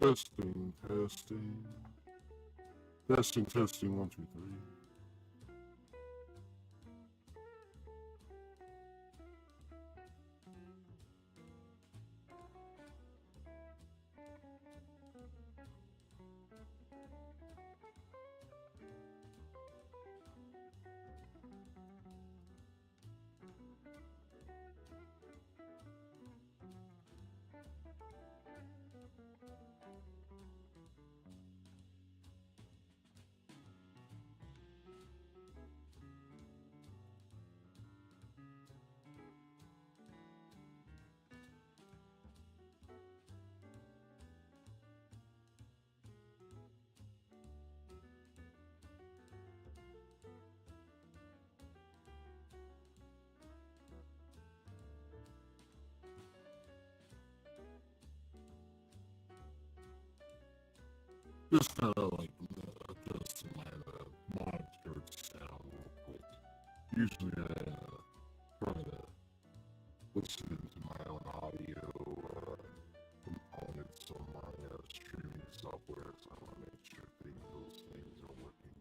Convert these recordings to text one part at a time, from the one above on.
Testing, testing. Testing, testing, 1, 2, 3. Just kind of like adjust my monitor sound real quick. Usually I try to listen to my own audio components on my streaming software, so I want to make sure those things are working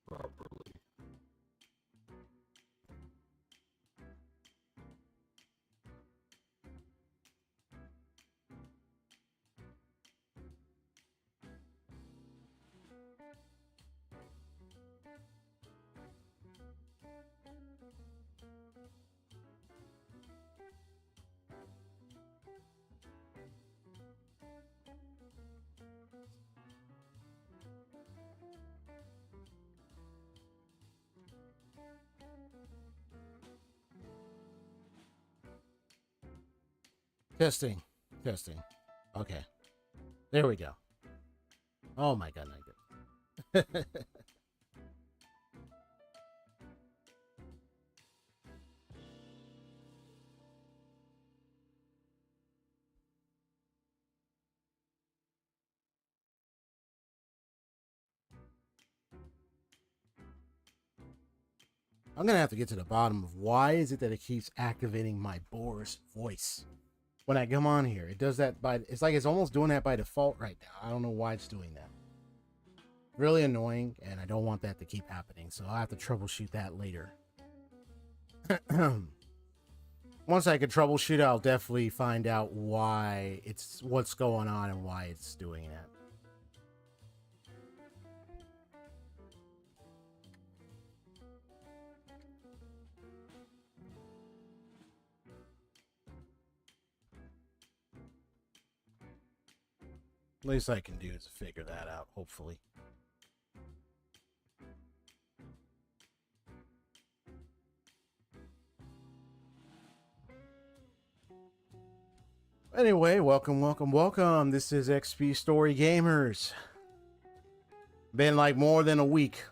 properly. Testing. Testing. Okay. There we go. Oh my god, not good. I'm gonna have to get to the bottom of why is it that it keeps activating my Boris voice when I come on here. It does that by, it's like it's almost doing that by default right now. I don't know why it's doing that. Really annoying, and I don't want that to keep happening, so I'll have to troubleshoot that later. Once I can troubleshoot it, I'll definitely find out why it's, what's going on and why it's doing that. Least I can do is figure that out, hopefully. Anyway, welcome, welcome, welcome. This is XP Story Gamers. Been like more than a week.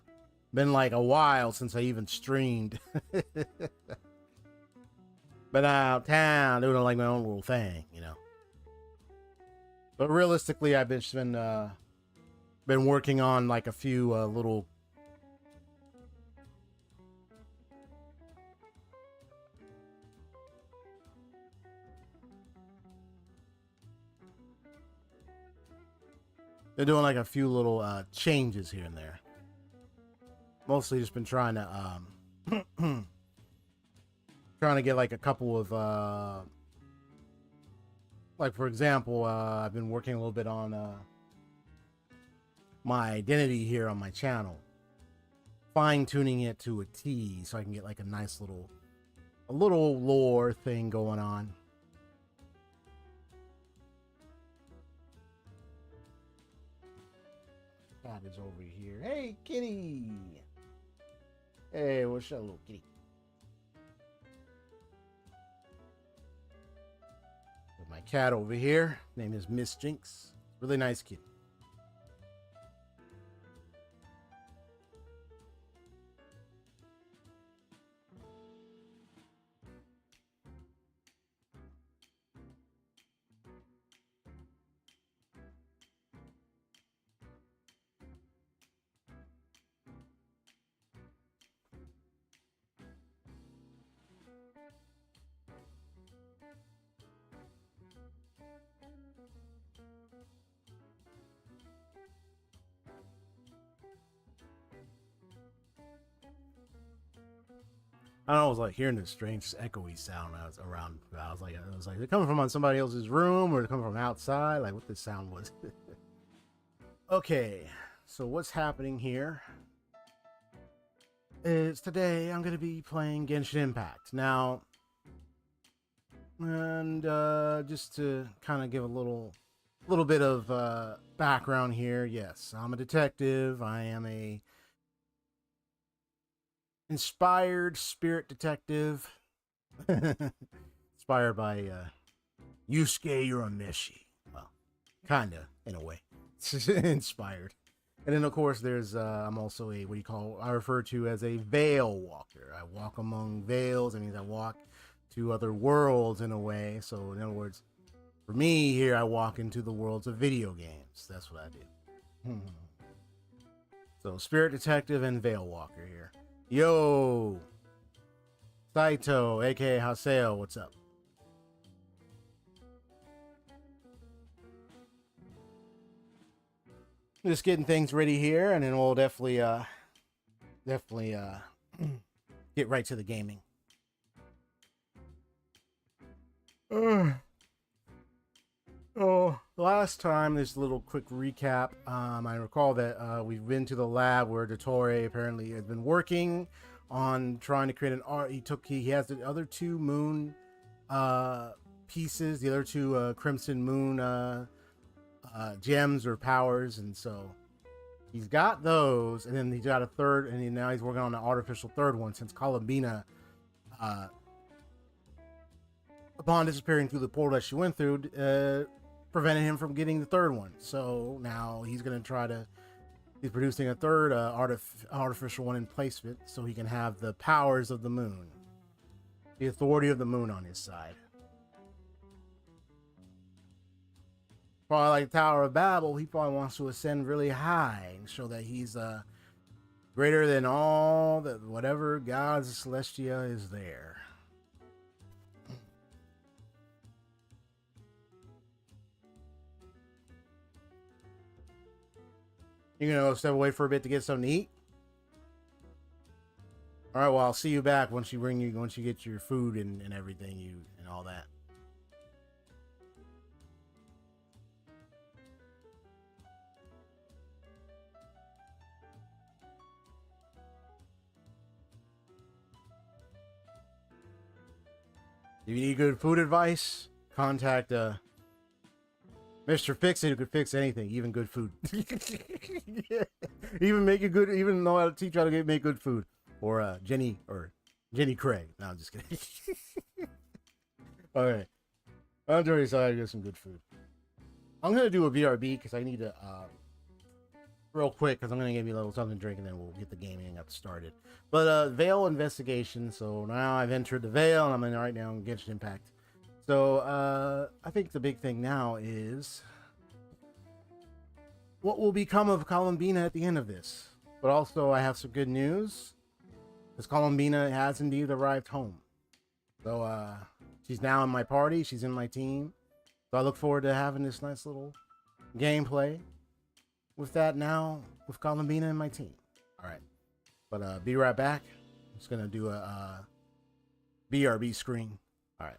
Been like a while since I even streamed. Been out of town doing like my own little thing, you know. But realistically, I've been working on like a few little. They're doing like a few little changes here and there. Mostly just been trying to trying to get like a couple of like for example, I've been working a little bit on my identity here on my channel, fine-tuning it to a T so I can get like a nice little lore thing going on. Cat is over here. Hey, kitty. Hey, what's up, little kitty? With my cat over here. Name is Miss Jinx. Really nice kitty. I don't know, I was like hearing this strange echoey sound. I was around. I was like, they're coming from on somebody else's room, or they're coming from outside. Like what this sound was. Okay, so what's happening here is today I'm going to be playing Genshin Impact. Now, and just to kind of give a little bit of background here. Yes, I'm a detective. I am a inspired spirit detective. Inspired by Yusuke Urameshi. Well, kinda, in a way. Inspired. And then of course there's I'm also a I refer to as a veil walker. I walk among veils. That means I walk to other worlds in a way. So in other words, for me here, I walk into the worlds of video games. That's what I do. So spirit detective and veil walker here. Yo, Saito, aka Haseo, what's up? Just getting things ready here, and then we'll definitely get right to the gaming. Oh, last time, this little quick recap. I recall that we've been to the lab where Dottore apparently has been working on trying to create an art. He has the other two moon pieces, the other two crimson moon gems or powers, and so he's got those, and then he's got a third, and now he's working on an artificial third one since Columbina, upon disappearing through the portal that she went through, prevented him from getting the third one. So now he's producing a third artificial one in placement, so he can have the powers of the moon, the authority of the moon on his side. Probably like the Tower of Babel, he probably wants to ascend really high and show that he's greater than all that whatever gods Celestia is there. You're gonna go step away for a bit to get something to eat? All right, well, I'll see you back once you get your food and everything and all that. If you need good food advice, contact Mr. Fix-It, who could fix anything, even good food. Yeah. Even know how to teach how to make good food. Or Jenny Craig. No, I'm just kidding. Alright. I'm very excited to get some good food. I'm gonna do a BRB because I need to real quick, because I'm gonna give you a little something to drink and then we'll get the gaming up started. But Veil investigation, so now I've entered the Veil and I'm in right now in Genshin Impact. So I think the big thing now is what will become of Columbina at the end of this. But also I have some good news, because Columbina has indeed arrived home. So she's now in my party, she's in my team. So I look forward to having this nice little gameplay with that now, with Columbina and my team. All right, but be right back. I'm just gonna do a BRB screen. All right.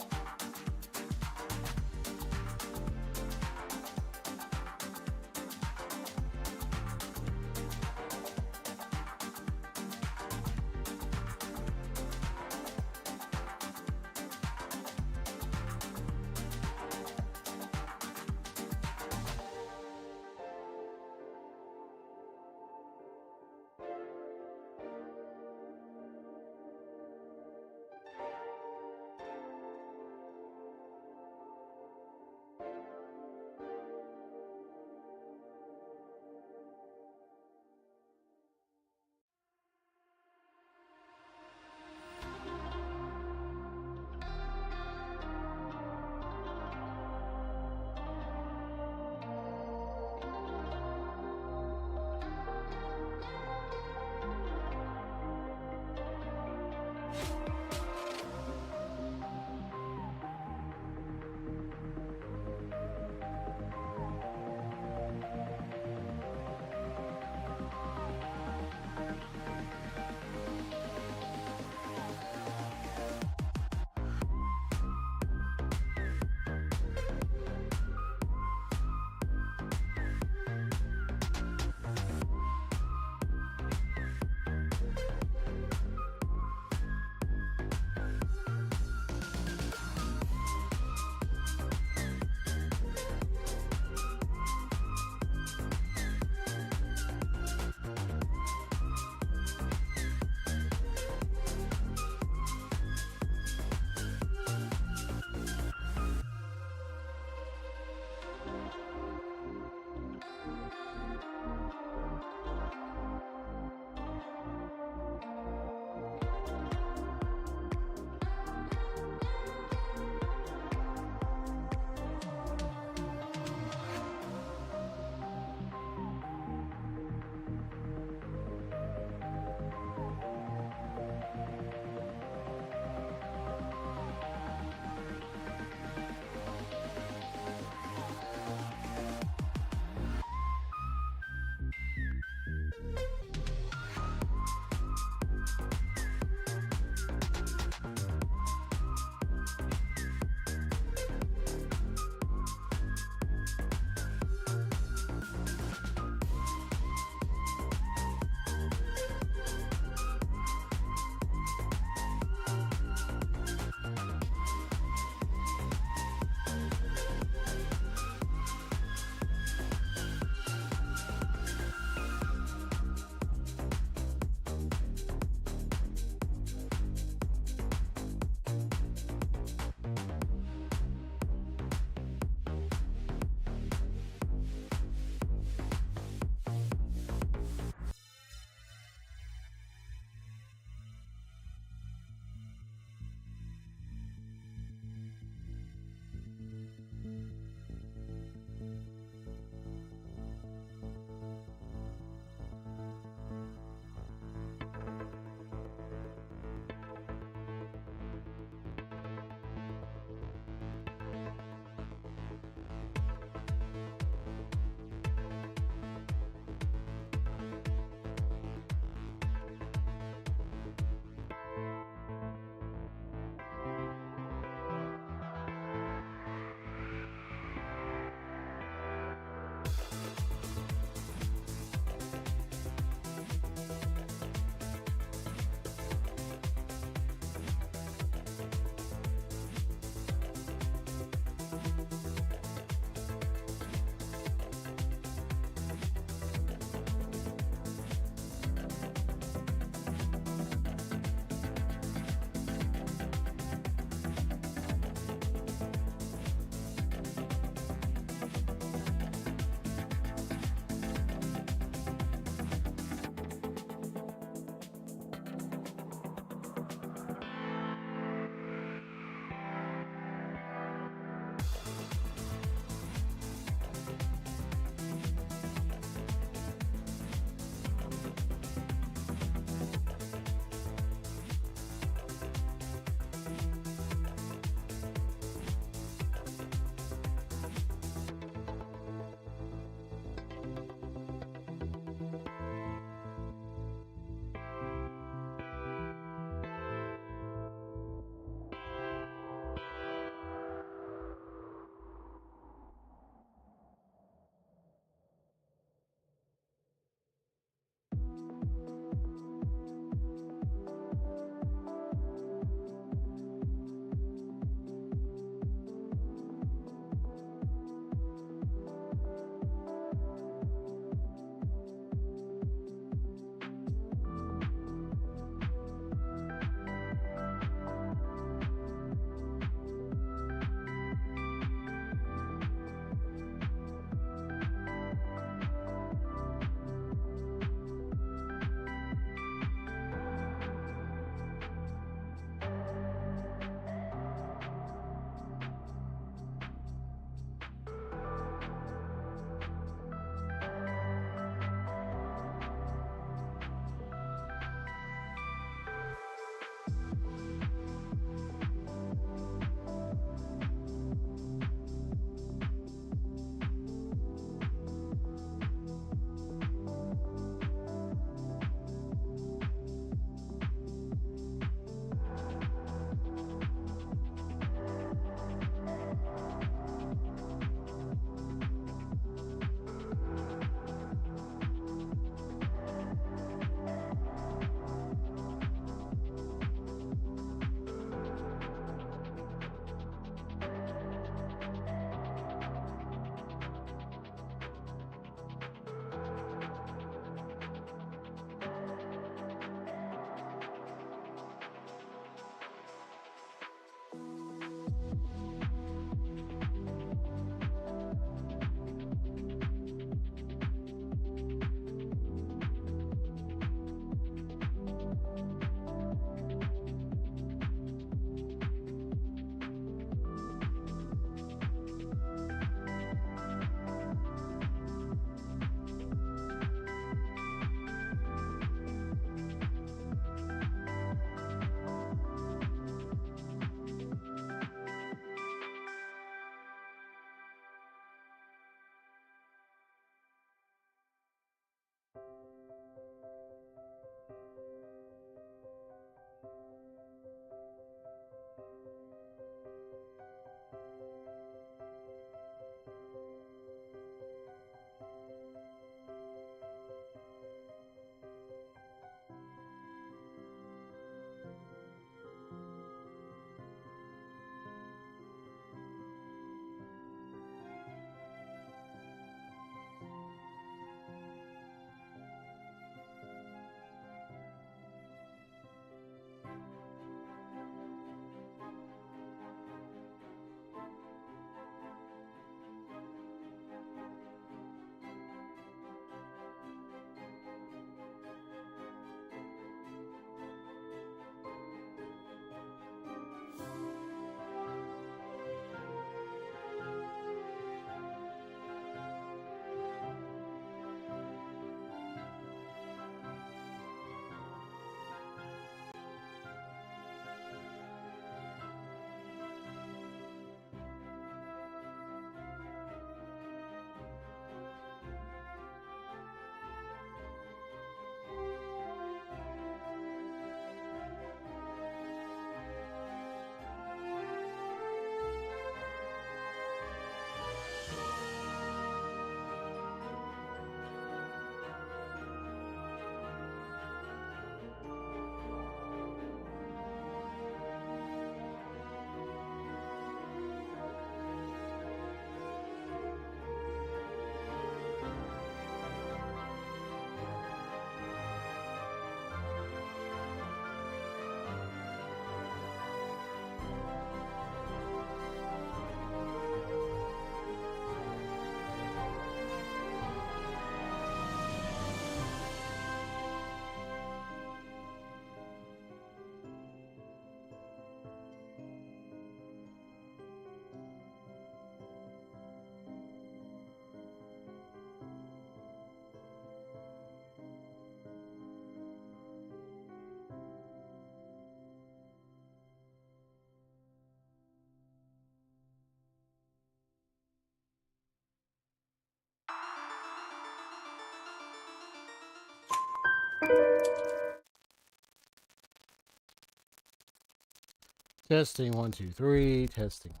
Testing 1 2 3. Testing 1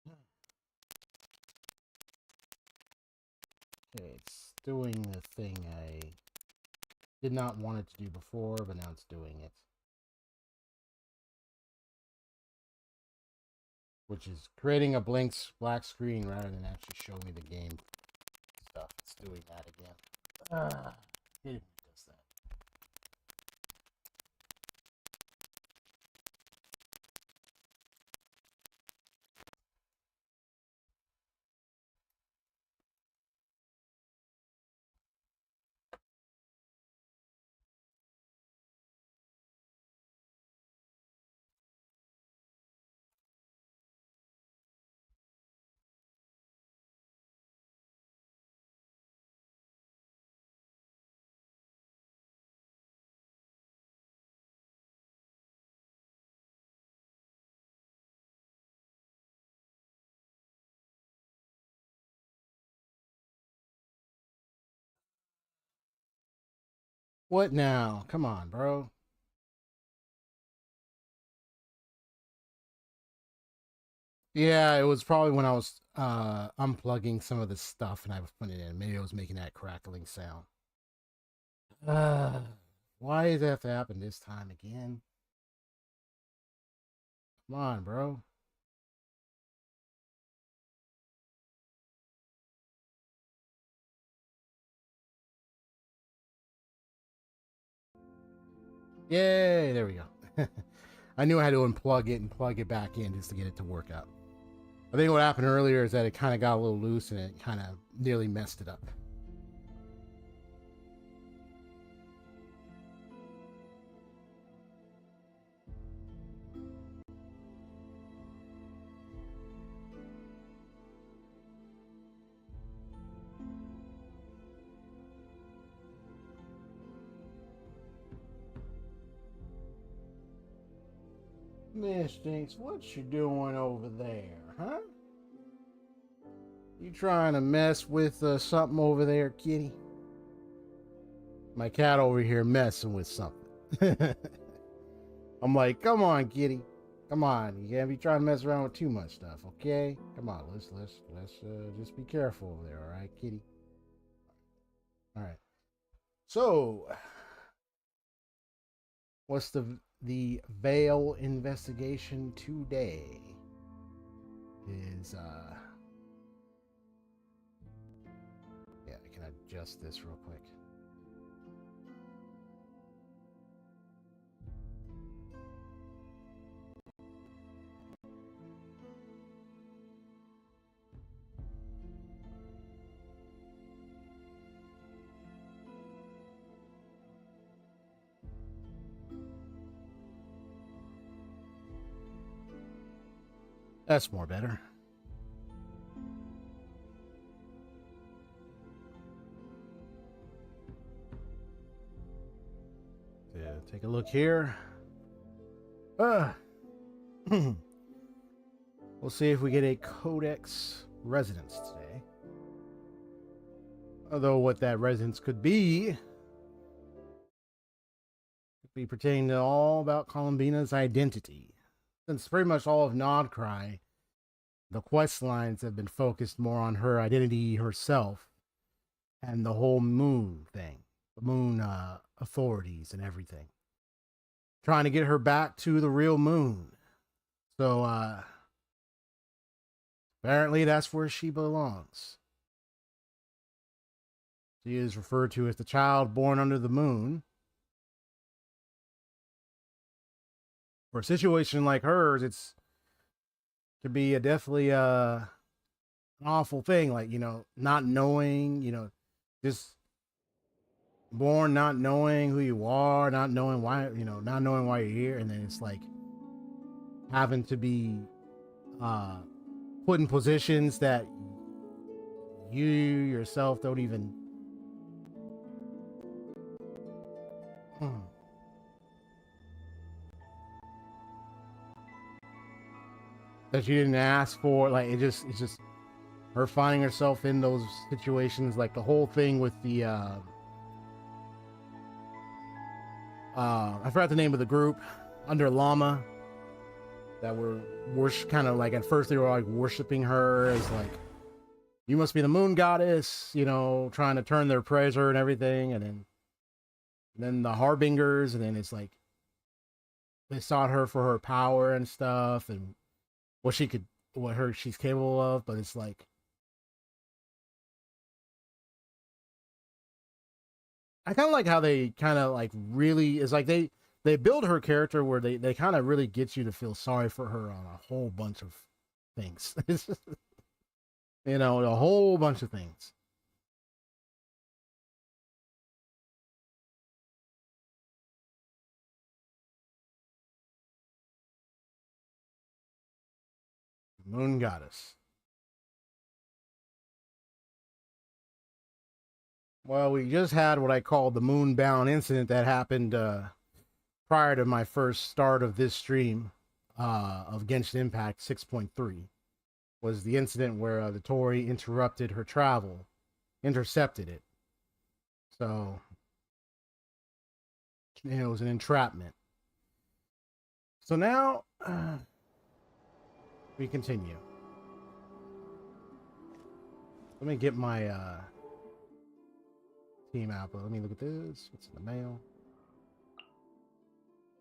2 3. Okay, it's doing the thing I did not want it to do before, but now it's doing it. Which is creating a black screen rather than actually show me the game stuff. It's doing that again. It does that. What now? Come on, bro. Yeah, it was probably when I was unplugging some of the stuff and I was putting it in. Maybe I was making that crackling sound. Why does that have to happen this time again? Come on, bro. Yay, there we go. I knew I had to unplug it and plug it back in just to get it to work out. I think what happened earlier is that it kind of got a little loose and it kind of nearly messed it up. Miss Jinx, what you doing over there, huh? You trying to mess with something over there, kitty? My cat over here messing with something. I'm like, come on, kitty. Come on. You can't be trying to mess around with too much stuff, okay? Come on, let's just be careful over there, all right, kitty? All right. So, what's the Vale investigation today? Is yeah, I can adjust this real quick. That's more better. Yeah, take a look here. We'll see if we get a codex residence today. Although what that residence could be pertaining to all about Columbina's identity. Since pretty much all of Nod-Krai, the quest lines have been focused more on her identity herself and the whole moon thing, the moon authorities and everything. Trying to get her back to the real moon. So apparently that's where she belongs. She is referred to as the child born under the moon. For a situation like hers, it's could be definitely an awful thing. Like, not knowing, just born not knowing who you are, not knowing why, not knowing why you're here, and then it's like having to be put in positions that you yourself don't even. That you didn't ask for. Like, it's just her finding herself in those situations. Like the whole thing with the I forgot the name of the group under Llama that were kind of like, at first they were like worshiping her as like, you must be the moon goddess, you know, trying to turn their praise her and everything. And then the harbingers, and then it's like they sought her for her power and stuff and she's capable of. But it's like, I kind of like how they kind of like really is like they build her character where they kind of really get you to feel sorry for her on a whole bunch of things. You know, a whole bunch of things. Moon goddess. Well, we just had what I call the Moonbound incident that happened prior to my first start of this stream of Genshin Impact 6.3. Was the incident where the Dottore interrupted her travel, intercepted it. So, you know, it was an entrapment. So now, we continue. Let me get my team out, but let me look at this. What's in the mail?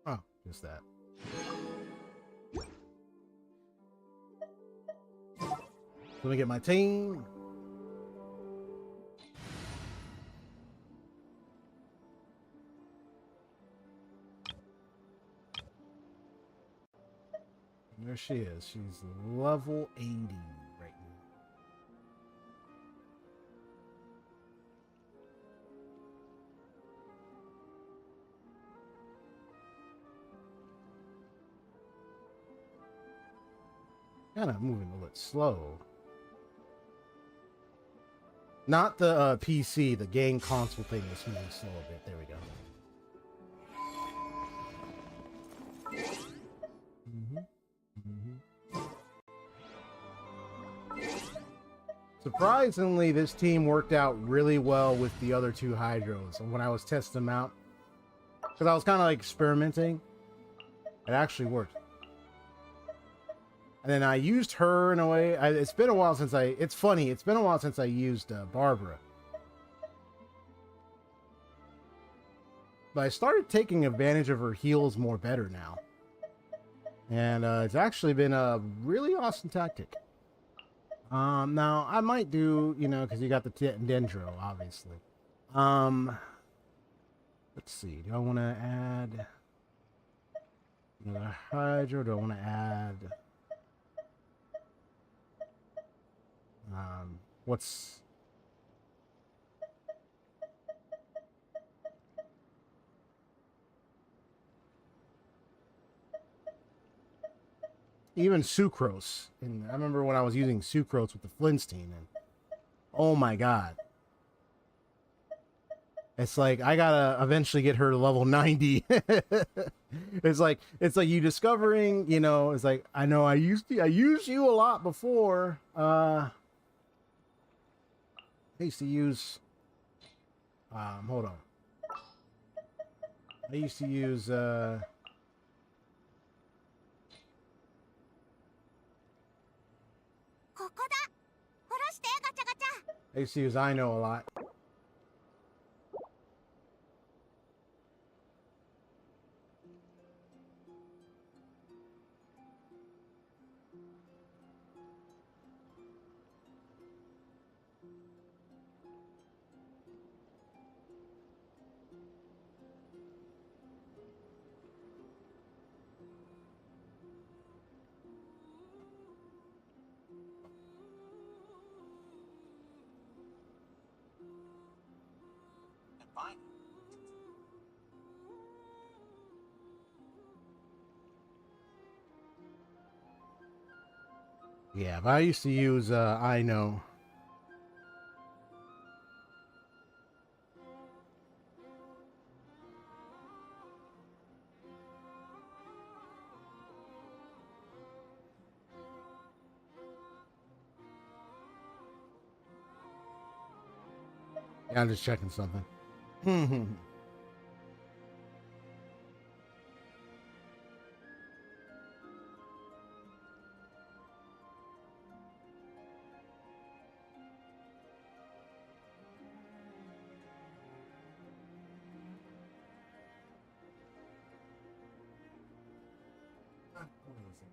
Oh, just that. Let me get my team. There she is. She's level 80 right now. Kind of moving a little slow. Not the PC, the game console thing is moving slow a bit. There we go. Surprisingly, this team worked out really well with the other two Hydros. And when I was testing them out, because I was kind of like experimenting, it actually worked. And then I used her in a way. It's been a while since it's funny. It's been a while since I used Barbara. But I started taking advantage of her heals more better now. And it's actually been a really awesome tactic. Now I might do, you know, because you got the Dendro, obviously. Let's see. Do I want to add another Hydro? Do I want to add? What's even Sucrose? And I remember when I was using Sucrose with the Flintstein, and oh my god, it's like I gotta eventually get her to level 90. It's like you discovering, you know. It's like I know I used you a lot before. I used to use, hold on. I used to use, I used to use I know a lot. Yeah, but I used to use I know. Yeah, I'm just checking something. What is it?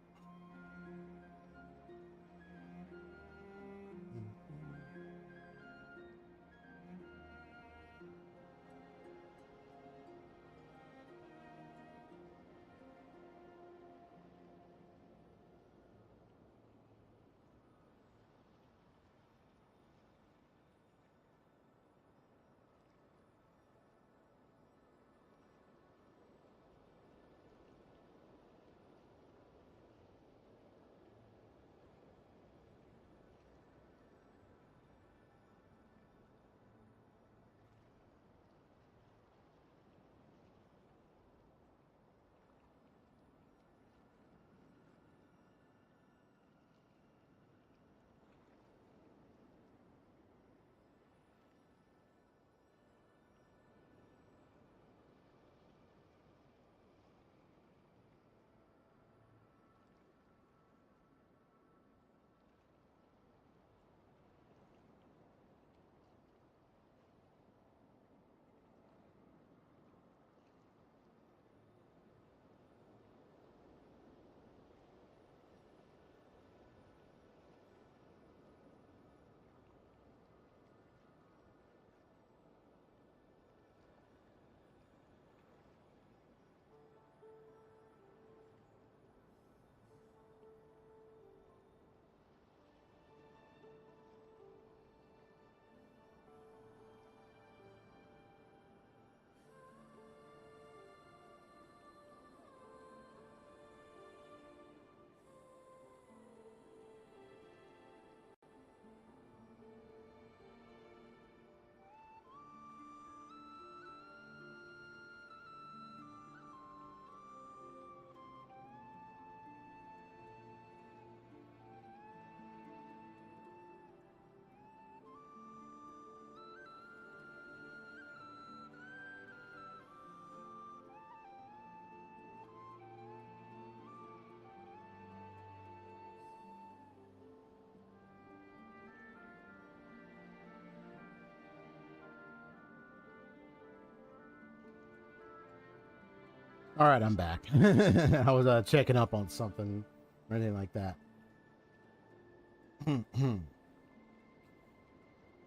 All right, I'm back. I was checking up on something or anything like that.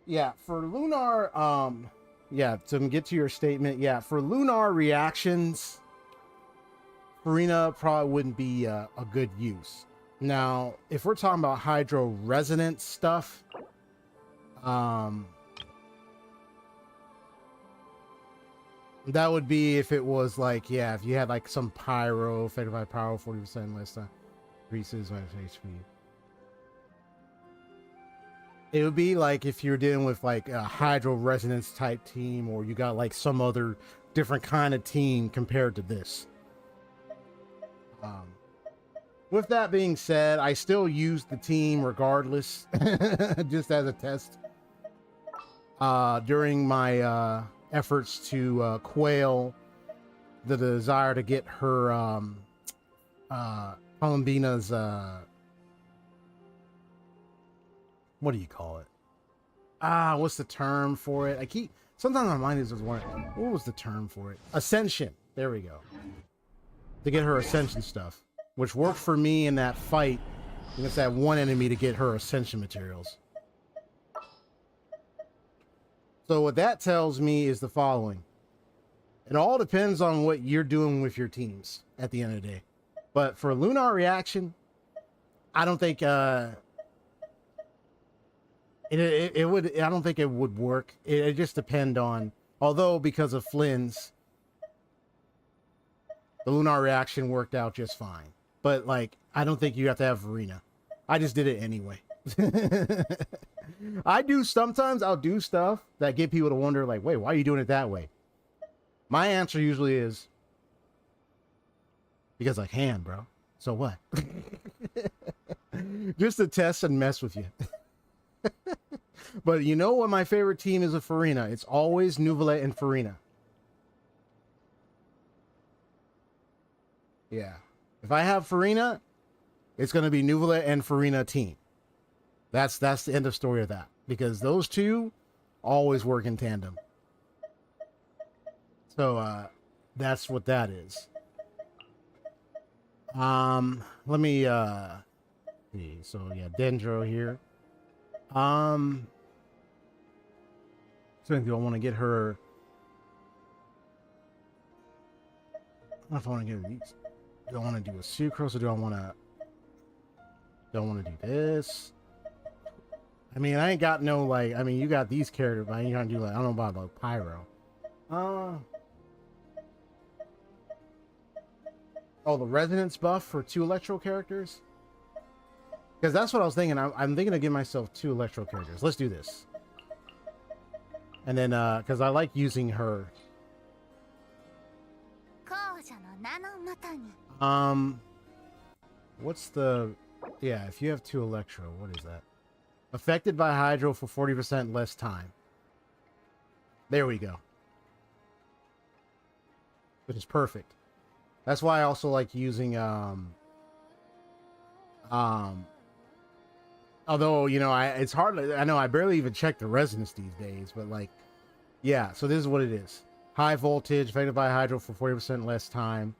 Yeah, for Lunar, yeah, to get to your statement, yeah, for Lunar reactions, Farina probably wouldn't be a good use. Now, if we're talking about hydro resonance stuff, that would be if it was like, yeah, if you had like some pyro, affected by pyro, 40% less time, increases my HP. It would be like if you're dealing with like a hydro resonance type team, or you got like some other different kind of team compared to this. With that being said, I still use the team regardless, just as a test. During my efforts to quail the desire to get her Columbina's what do you call it? What's the term for it? Sometimes my mind is just wondering, what was the term for it? Ascension. There we go. To get her ascension stuff, which worked for me in that fight against that one enemy to get her ascension materials. So what that tells me is the following. It all depends on what you're doing with your teams at the end of the day. But for Lunar reaction, I don't think it would. I don't think it would work. It just depend on. Although because of Flynn's, the Lunar reaction worked out just fine. But like, I don't think you have to have Farina. I just did it anyway. Sometimes I'll do stuff that get people to wonder, like, wait, why are you doing it that way? My answer usually is because I can, bro. So what? Just to test and mess with you. But you know what my favorite team is of Farina? It's always Neuvillette and Farina. Yeah. If I have Farina, it's going to be Neuvillette and Farina team. That's the end of story of that. Because those two always work in tandem. So, that's what that is. Let me see. So yeah, Dendro here. So do I want to get her? I don't know if I want to get these. Do I want to do a sucrose or do I want to? Don't want to do this. I mean, I ain't got no like. I mean, you got these characters, but I ain't gonna do like. I don't know about like Pyro. Oh, the resonance buff for 2 electro characters. Because that's what I was thinking. I'm thinking of giving myself 2 electro characters. Let's do this. And then, because I like using her. What's the... Yeah, if you have 2 electro, what is that? Affected by hydro for 40% less time. There we go. Which is perfect. That's why I also like using, although, you know, it's hard. I know I barely even check the resonance these days, but like, yeah, so this is what it is. High voltage, affected by hydro for 40% less time.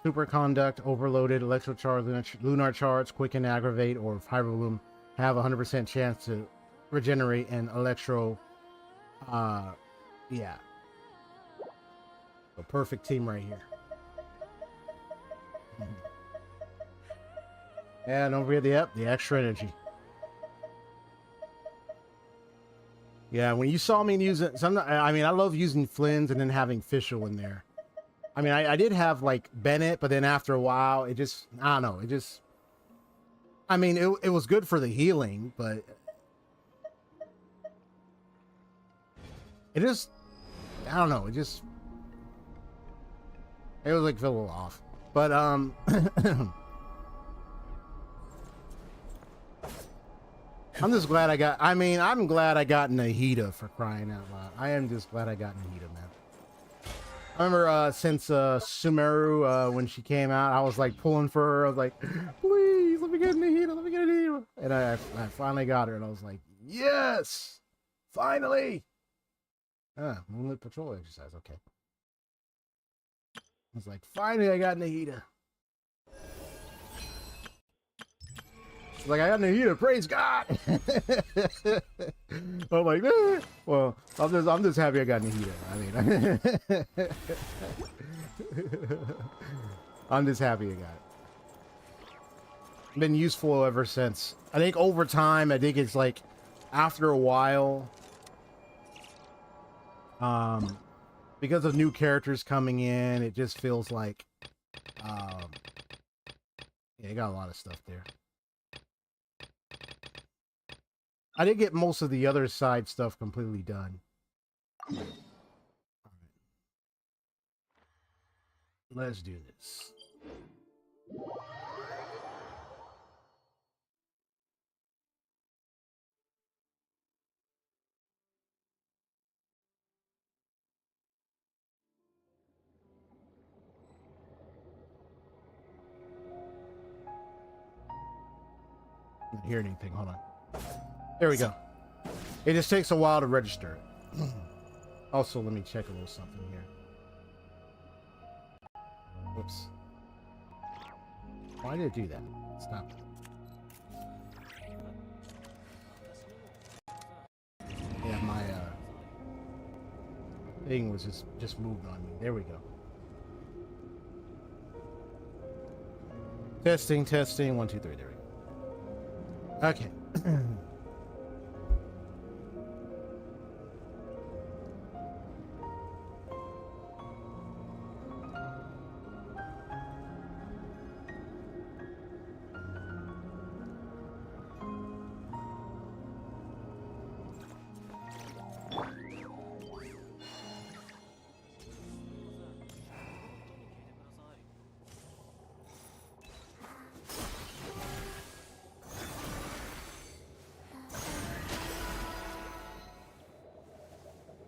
Superconduct, overloaded, electrocharge, lunar charge, quicken, aggravate, or if hyperbloom have 100% chance to regenerate an electro, yeah. A perfect team right here. Yeah, don't forget the extra energy. Yeah, when you saw me use it, I mean, I love using Flynn's and then having Fischl in there. I mean, I did have like Bennett, but then after a while, it just, I don't know, it just, I mean, it was good for the healing, but it just, I don't know, it was like feel a little off. But I'm just glad I got, I mean, I'm glad I got Nahida, for crying out loud. I am just glad I got Nahida, man. I remember since Sumeru, when she came out, I was like pulling for her. I was like, please, let me get Nahida, let me get Nahida. And I finally got her, and I was like, yes, finally. Moonlit Patrol exercise, okay. I was like, finally, I got Nahida. Like, I got Nahida, praise God. I'm like, well, I'm just happy I got Nahida. I mean, I'm just happy I got it. Been useful ever since. I think over time, I think it's like after a while, because of new characters coming in, it just feels like, yeah, you got a lot of stuff there. I did get most of the other side stuff completely done. All right. Let's do this. I don't hear anything. Hold on. There we go. It just takes a while to register. Also, let me check a little something here. Whoops. Why did it do that? Stop. Yeah, my thing was just moved on me. There we go. Testing. 1, 2, 3. There we go. Okay.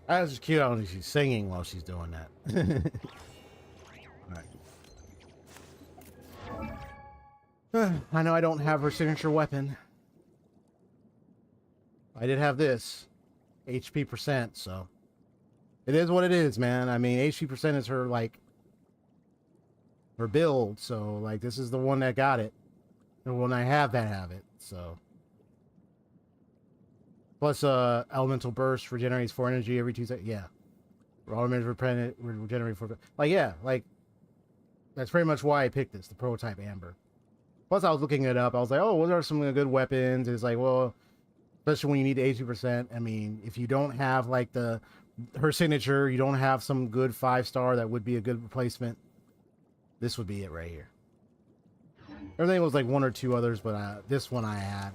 That's just cute. I don't think she's singing while she's doing that. Right. I know I don't have her signature weapon. I did have this. HP percent, so. It is what it is, man. I mean, HP percent is her, like, her build. So like this is the one that got it. The one I have it. So plus elemental burst regenerates 4 energy every 2 seconds. Yeah. Raw damage regenerate 4. Like yeah, like that's pretty much why I picked this, the prototype Amber. Plus I was looking it up. I was like, oh, what are some good weapons? It's like, well, especially when you need 80%. I mean, if you don't have like her signature, you don't have some good 5-star that would be a good replacement. This would be it right here. Everything was like 1 or 2 others, but this one I had.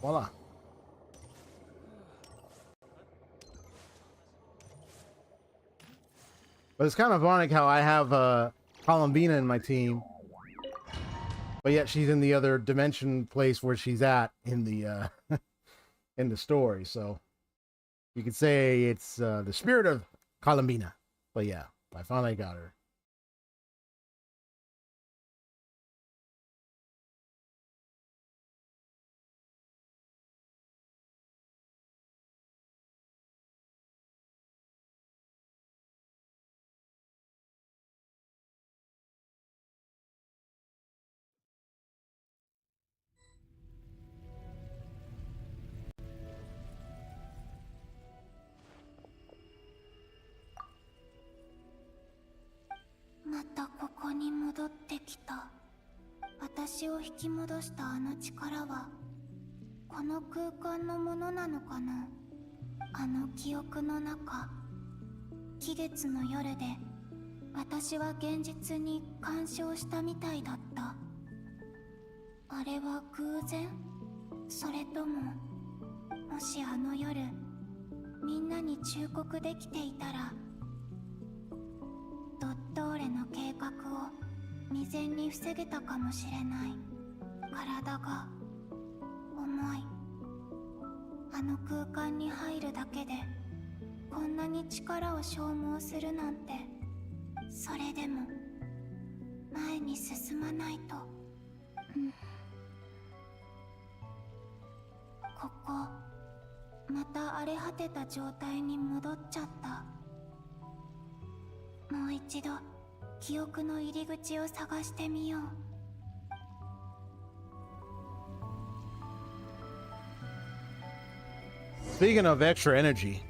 Voila. But it's kind of ironic how I have Columbina in my team, but yet she's in the other dimension place where she's at in the in the story. So you could say it's the spirit of Columbina. But yeah, I finally got her. Dottore の計画を未然に防げたかもしれない。体が重い。あの空間に入るだけでこんなに力を消耗するなんて、それでも前に進まないと。ここまた荒れ果てた状態に戻っちゃった。もう一度記憶の入り口を探してみよう。Speaking of extra energy,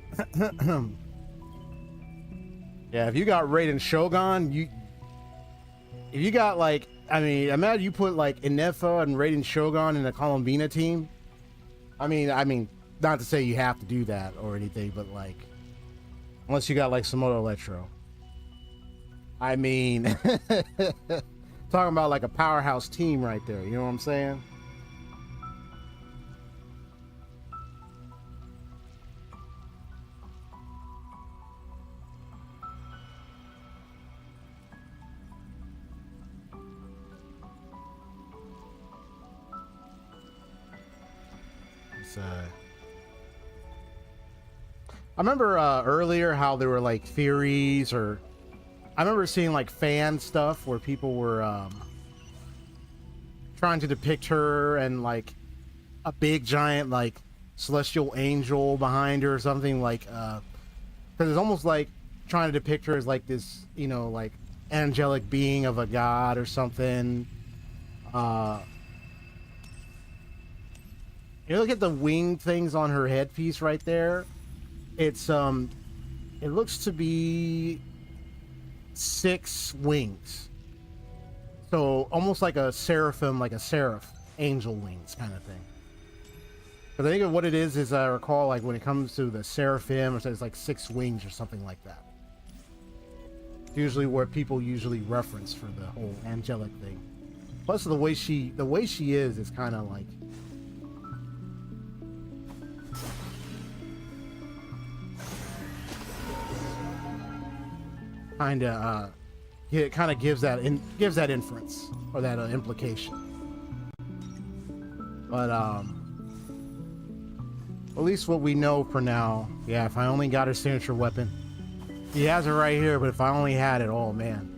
yeah, if you got Raiden Shogun, if you got like, I mean, imagine you put like Inefa and Raiden Shogun in a Columbina team. I mean, not to say you have to do that or anything, but like, unless you got like Samoto Electro. I mean, talking about like a powerhouse team right there. You know what I'm saying? I remember earlier how there were like theories, or I remember seeing like fan stuff where people were trying to depict her and like a big giant like celestial angel behind her or something, like because it's almost like trying to depict her as like this, you know, like angelic being of a god or something. You look at the wing things on her headpiece right there. It's it looks to be 6 wings. So almost like a seraphim, like a seraph, angel wings kind of thing. But I think what it is I recall, like when it comes to the seraphim, it's like 6 wings or something like that. It's usually where people usually reference for the whole angelic thing. Plus the way she is kind of like, it kind of gives that inference or that implication. But at least what we know for now, yeah, if I only got her signature weapon. He has it right here, but if I only had it, oh man.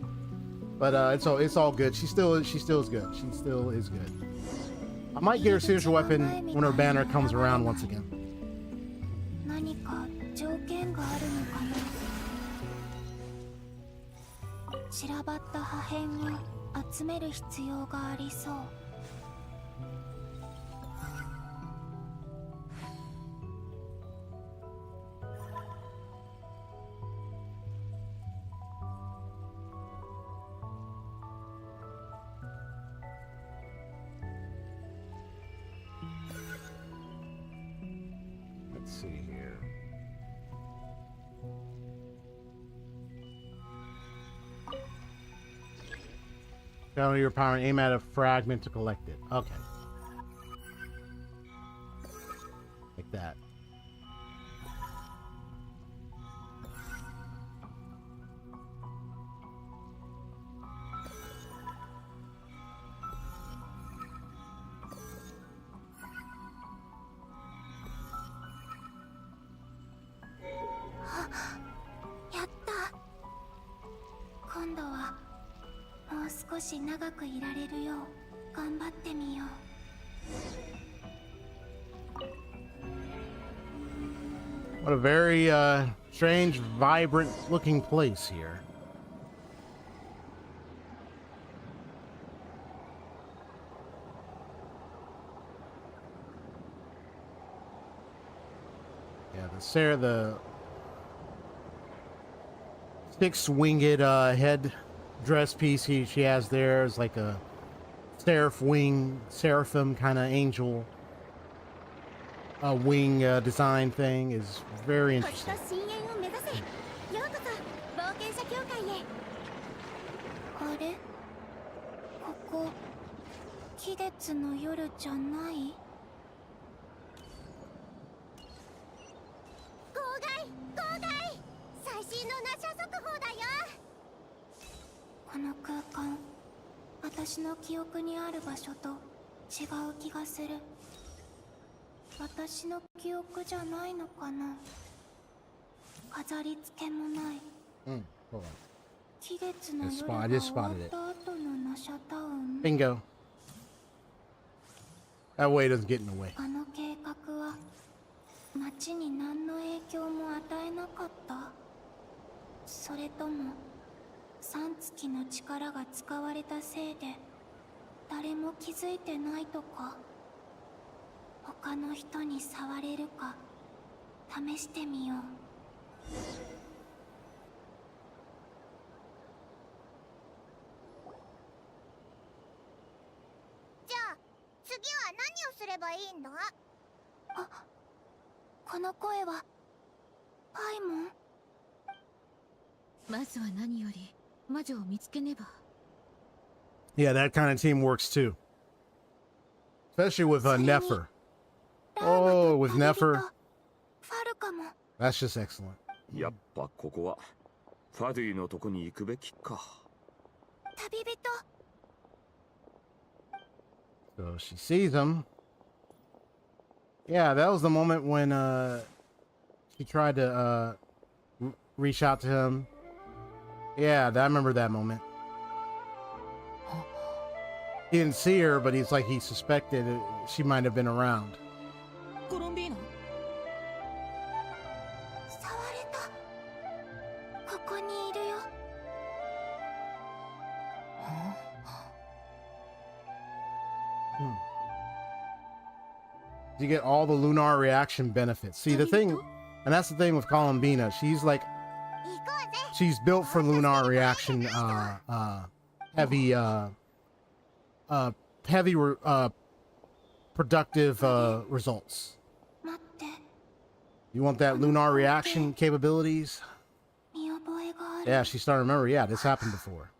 But it's all good. She still is good. She still is good. I might get her signature weapon when her banner comes around once again. 散らばった破片を集める必要がありそう。Let's see here. Channel your power and aim at a fragment to collect it. Okay. Like that. What a very strange, vibrant looking place here. Yeah, the six-winged head dress piece she has there is like a seraphim kind of angel wing design thing is very interesting. あれ、ここ季月の夜じゃない？最新のナシャ速報だよ。この空間、私の記憶にある場所と違う気がする。私の記憶じゃないのかな。飾り付けもない。Hold on. 季月の夜 I が just 終わ spotted っ it. た後のナシャタウン。 Bingo. That way doesn't get in the way. あの計画は街に何の影響も与えなかった？それとも三月の力が使われたせいで誰も気づいてないとか？他の人に触れるか試してみよう。じゃあ次は何をすればいいんだ？あ、この声はパイモン？まずは何より魔女を見つけねば。 Yeah, that kind of team works too. Especially with Nefer. Oh, with Nefer. That's just excellent. やっぱここはファドゥイのとこに行くべきか。旅人。 So she sees him. Yeah, that was the moment when she tried to reach out to him. Yeah, I remember that moment. He didn't see her, but he's like he suspected she might have been around. Columbina. 触れた。ここにいるよ。You get all the lunar reaction benefits. See, the thing, and that's the thing with Columbina. She's like, she's built for lunar reaction, heavy productive results. You want that lunar reaction capabilities? Yeah, she's starting to remember. Yeah, this happened before.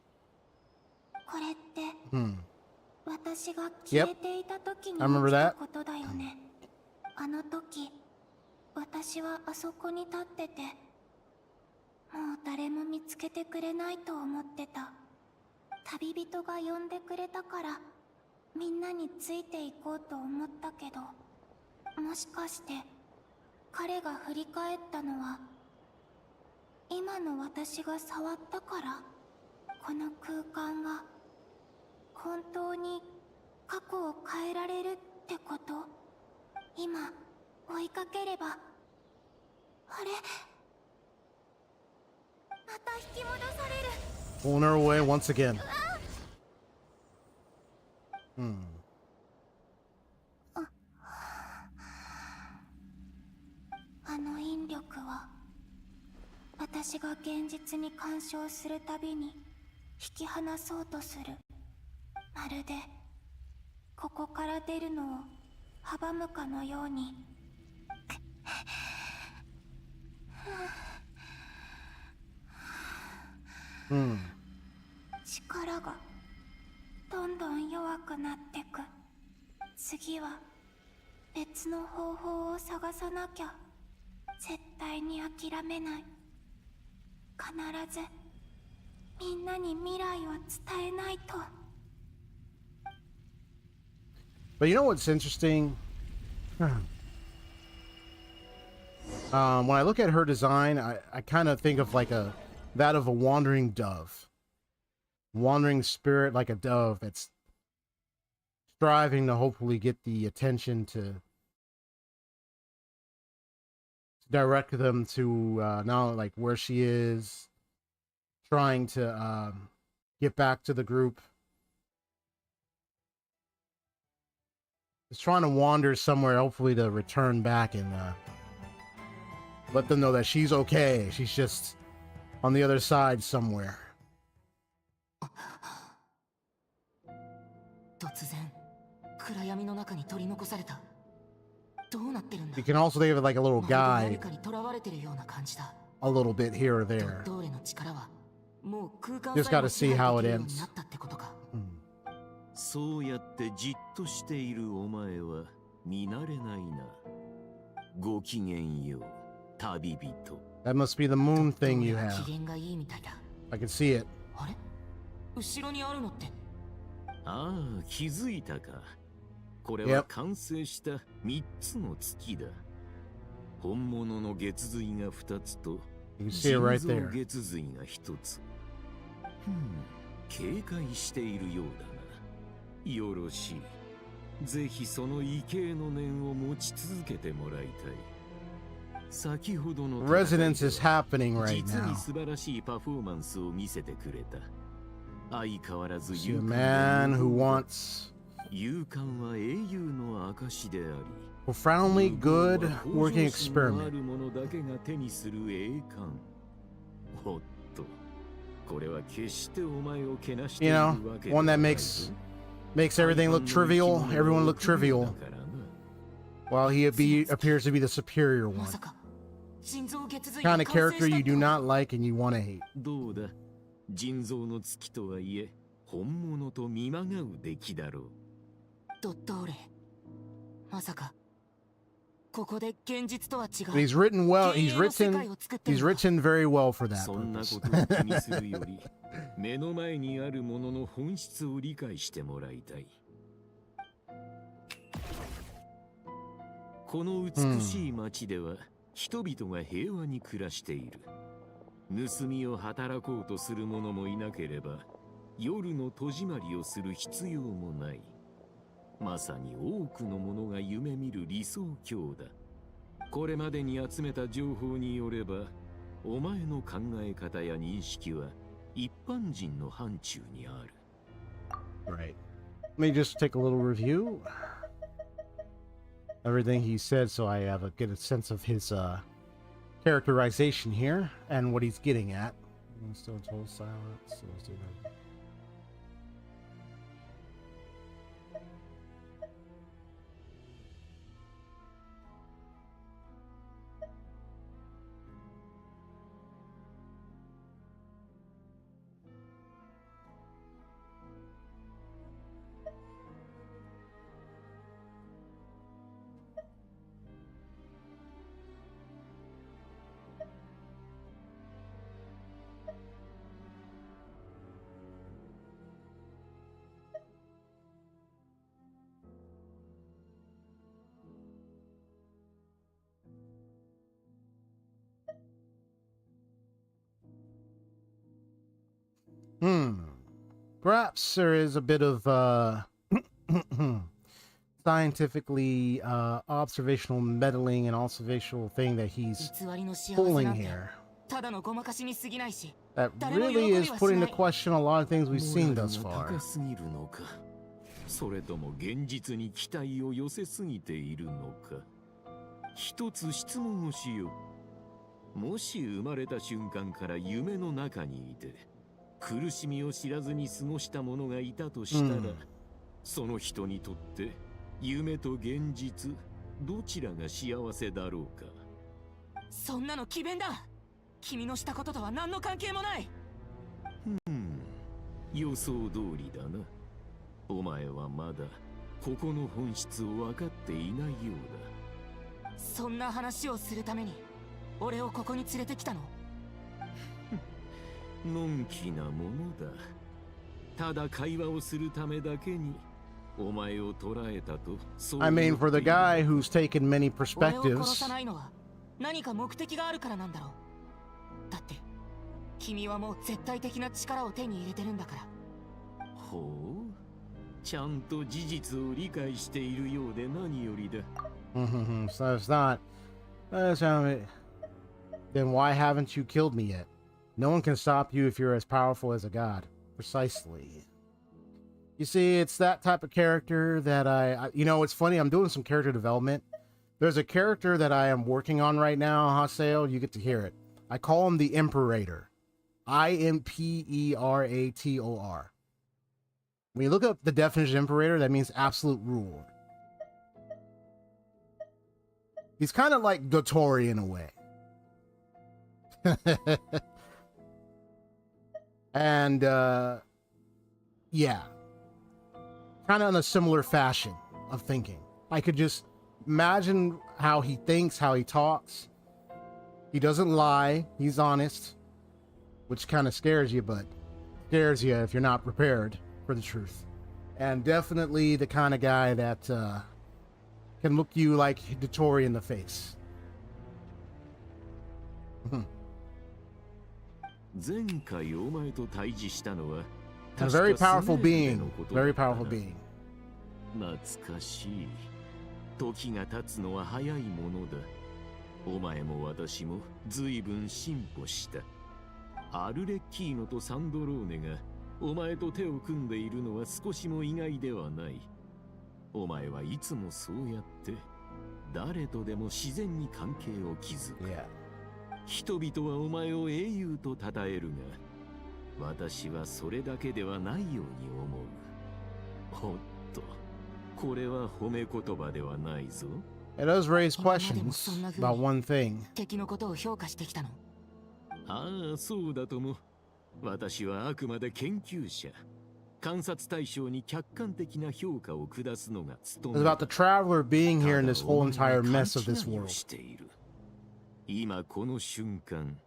Yep, I remember that. あの時、私はあそこに立ってて、もう誰も見つけてくれないと思ってた。旅人が呼んでくれたから、みんなについていこうと思ったけど、もしかして彼が振り返ったのは、今の私が触ったから、この空間が本当に過去を変えられるってこと？今追いかければ、あれ、また引き戻される。Pulling her away once again. あの引力は私が現実に干渉するたびに引き離そうとする。まるでここから出るのを阻むかのように。力がどんどん弱くなってく。次は別の方法を探さなきゃ。絶対に諦めない。必ずみんなに未来を伝えないと。 But you know what's interesting? When I look at her design, I kind of think of like that of a wandering dove. Wandering spirit, like a dove that's striving to hopefully get the attention to direct them to now like where she is, trying to get back to the group. Just trying to wander somewhere, hopefully to return back and let them know that she's okay. She's just on the other side somewhere. You can also think of it like a little guy, a little bit here or there. Just got to see how it ends. そうやってじっとしているお前は見慣れないな。ごきげんよう、旅人。That must be the moon thing you have. I can see it. あれ？後ろにあるのって。ああ、気づいたか。これは完成した3つの月だ。本物の月髄が2つと、人造月髄が1つ。警戒しているようだな。よろしい。ぜひその畏敬の念を持ち続けてもらいたい。先ほどの Resonance is happening right 実 now. に素晴らしいパフォーマンスを見せてくれた。相変わらず See a man who wants 勇敢は英雄の証であり。profoundly good working experiment. あるものだけが手にする栄冠。おっと、これは決してお前をけなしてい You る know, わけでは one ない that makes everything look trivial, everyone look trivial, while he appears to be the superior one. Kind of character you do not like and you want to hate. どうだ、人造の月とはいえ本物と見まがう出来だろう。ドットーレ、まさかここで現実とは違う。 He's written well. He's written very well for that そんな purpose. ことを気にするより目の前にあるものの本質を理解してもらいたい。この美しい町では人々が平和に暮らしている。盗みを働こうとする者もいなければ夜の戸締まりをする必要もない。まさに多くの者が夢見る理想郷だ。これまでに集めた情報によれば、お前の考え方や認識は一般人の範疇にある。Right. Let me just take a little review. Everything he said, so I have a get a sense of his characterization here and what he's getting at. Still total silence. Perhaps there is a bit of scientifically observational meddling and observational thing that he's pulling here. ただのごまかしに過ぎないし、That really is putting into question a lot of things we've seen thus モラルが far. 高すぎるのか、それとも現実に期待を寄せすぎているのか。一つ質問をしよう。もし生まれた瞬間から夢の中にいて苦しみを知らずに過ごした者がいたとしたら、その人にとって夢と現実どちらが幸せだろうか。そんなの詭弁だ。君のしたこととは何の関係もない。予想通りだな。お前はまだここの本質を分かっていないようだ。そんな話をするために俺をここに連れてきたの？のんきなものだ。ただ会話をするためだけにお前を捕らえたと。I mean, for the guy who's taken many 俺を perspectives. 殺さないのは何か目的があるからなんだろう。だって君はもう絶対的な力を手に入れてるんだから。ほう、ちゃんと事実を理解しているようで何よりだ。So it's not. Then why haven't you killed me yet? No one can stop you if you're as powerful as a god. Precisely. You see, it's that type of character that it's funny, I'm doing some character development. There's a character that I am working on right now, Haseo, you get to hear it. I call him the Imperator. Imperator. When you look up the definition of Imperator, that means absolute rule. He's kind of like Dottore in a way. And, yeah. Kind of in a similar fashion of thinking. I could just imagine how he thinks, how he talks. He doesn't lie. He's honest. Which kind of scares you, but scares you if you're not prepared for the truth. And definitely the kind of guy that can look you like Dottore in the face. A very powerful being. Very powerful being. 懐かしい。時が経つのは早いものだ。お前も私も随分進歩した。アルレッキーノとサンドローネがお前と手を組んでいるのは少しも意外ではない。お前はいつもそうやって誰とでも自然に関係を築く。人々はお前を英雄と称えるが、私はそれだけではないように思う。おっと、これは褒め言葉ではないぞ。It does raise questions about one thing. 敵のことを評価してきたの？ああ、そうだとも。私はあくまで研究者。観察対象に客観的な評価を下すのが務め。It's about the traveler being here in this whole entire mess of this world. 今この瞬間、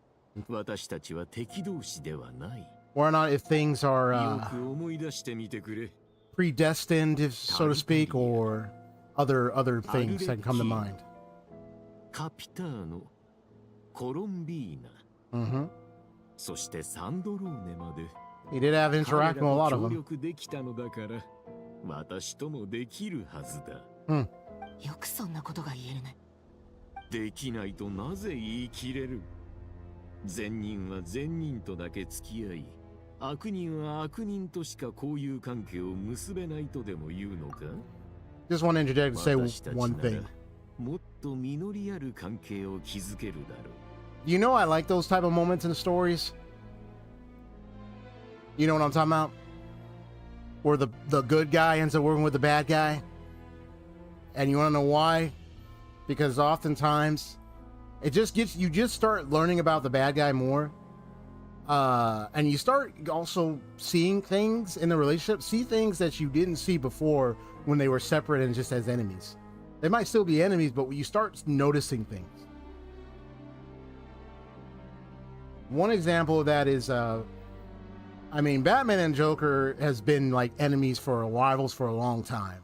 私たちは敵同士ではない。Or not if things are よく思い出してみてくれ。predestined, if so to speak, or other things that can come to mind. カピターノ、コロンビーナ、そしてサンドローネまで。He did have interaction with a lot of them. 協力できたのだから、私ともできるはずだ。よくそんなことが言えるね。できないとなぜ言い切れる？善人は善人とだけ付き合い、悪人は悪人としか交友関係を結べないとでも言うのか？ Just want to interject to say one thing. もっと実りある関係を築けるだろう。You know, I like those type of moments in the stories. You know what I'm talking about? Where the good guy ends up working with the bad guy. And you want to know why? Because oftentimes it just gets, you just start learning about the bad guy more. And you start also seeing things in the relationship, see things that you didn't see before when they were separate and just as enemies. They might still be enemies, but you start noticing things. One example of that is, I mean, Batman and Joker has been like enemies for rivals for a long time.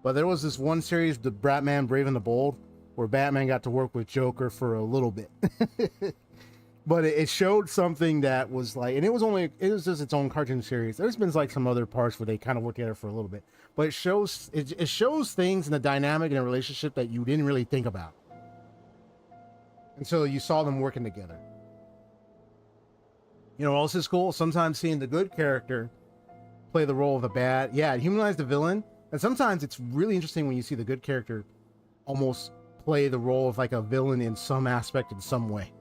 But there was this one series, the Batman Brave and the Bold, where Batman got to work with Joker for a little bit. But it showed something that was like, and it was just its own cartoon series. There's been like some other parts where they kind of work together for a little bit. But it shows things in the dynamic in a relationship that you didn't really think about until you saw them working together. You know what else is cool? Sometimes seeing the good character play the role of a bad. Yeah, humanize the villain. And sometimes it's really interesting when you see the good character almost play the role of like a villain in some aspect in some way.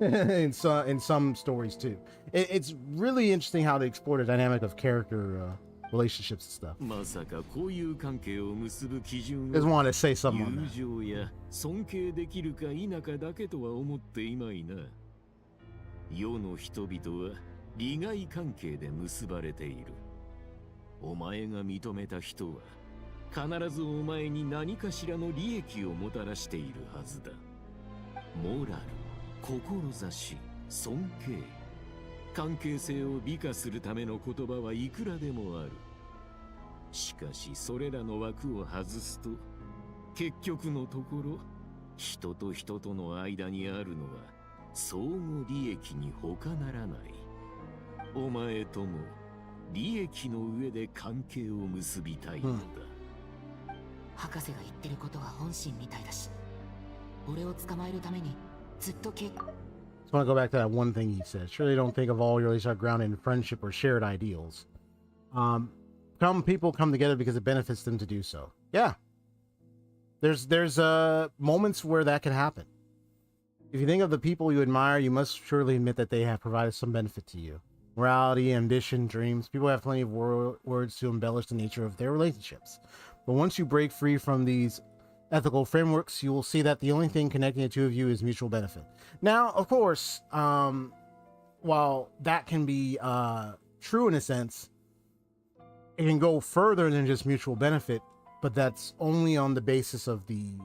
in some stories too. It's really interesting how to explore the dynamic of character relationships and stuff. まさかこういう関係を結ぶ基準 Just は wanted to say something on 友 that. 情や尊敬できるか否かだけとは思っていまいな。世の人々は利害関係で結ばれている。お前が認めた人は必ずお前に何かしらの利益をもたらしているはずだ。モラル、志、尊敬。関係性を美化するための言葉はいくらでもある。しかしそれらの枠を外すと、結局のところ、人と人との間にあるのは相互利益に他ならない。お前とも利益の上で関係を結びたいのだ。博士が言ってることは本心みたいだし、俺を捕まえるためにずっとJust want to go back to that one thing he said. Surely don't think of all your relationships are grounded in friendship or shared ideals. People come together because it benefits them to do so. Yeah. There's moments where that can happen. If you think of the people you admire, you must surely admit that they have provided some benefit to you. Morality, ambition, dreams. People have plenty of words to embellish the nature of their relationships. But once you break free from these ethical frameworks, you will see that the only thing connecting the two of you is mutual benefit. Now, of course, while that can be true in a sense, it can go further than just mutual benefit, but that's only on the basis of the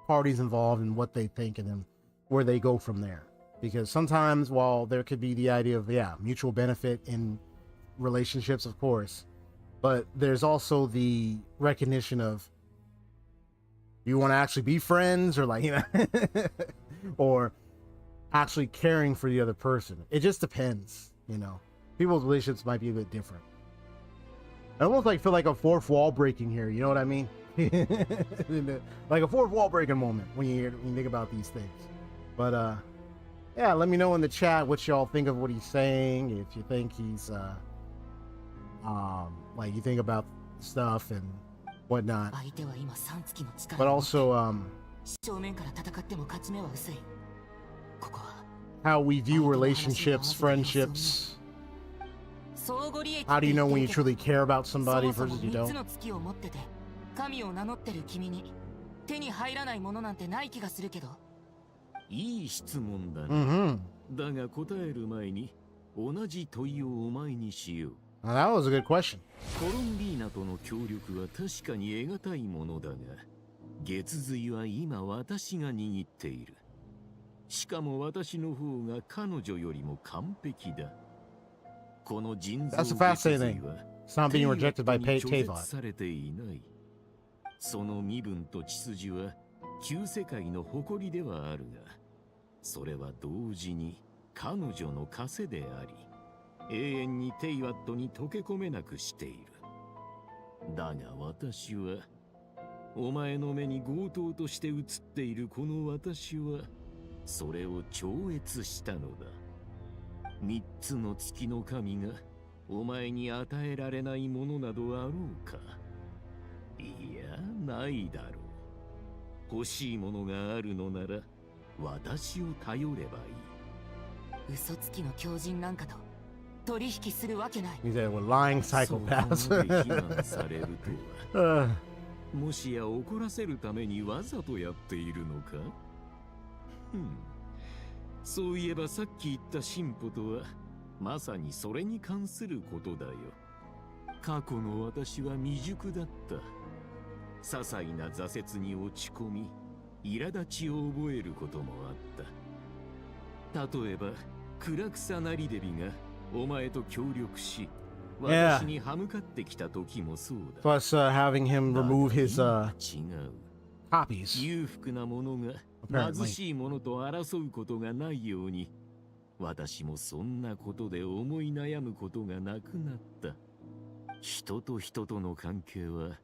parties involved and what they think and then where they go from there. Because sometimes, while there could be the idea of, mutual benefit in relationships, of course, but there's also the recognition of, you want to actually be friends or or actually caring for the other person. It just depends, People's relationships might be a bit different. I almost feel like a fourth wall breaking here, you know what I mean? Like a fourth wall breaking moment when you think about these things. But let me know in the chat what y'all think of what he's saying. If you think he's you think about stuff and whatnot. But also how we view relationships, friendships. How do you know when you truly care about somebody versus you don't? 神を名乗ってる君に手に入らないものなんてない気がするけど。いい質問だね。だが答える前に同じ問いをお前にしよう。That was a good question. コロンビーナとの協力は確かに得難いものだが、月髄は今私が握っている。しかも私の方が彼女よりも完璧だ。この人造月髄は拒絶されていない。その身分と血筋は旧世界の誇りではあるが、それは同時に彼女の枷であり、永遠にテイワットに溶け込めなくしている。だが私は、お前の目に強盗として映っているこの私は、それを超越したのだ。三つの月の神がお前に与えられないものなどあろうか。いや、ないだろう。欲しいものがあるのなら私を頼ればいい。嘘つきの狂人なんかと取引するわけない。He's a lying psychopath. 非難されるとはもしや怒らせるためにわざとやっているのか。そういえばさっき言った進歩とはまさにそれに関することだよ。過去の私は未熟だった。些細な挫折に落ち込み、苛立ちを覚えることもあった。例えば、暗草なりデビがお前と協力し、私に歯向かってきた時もそうだ。Plus, having him remove his copies. 裕福なものが貧しいものと争うことがないように、私もそんなことで思い悩むことがなくなった。人と人との関係は、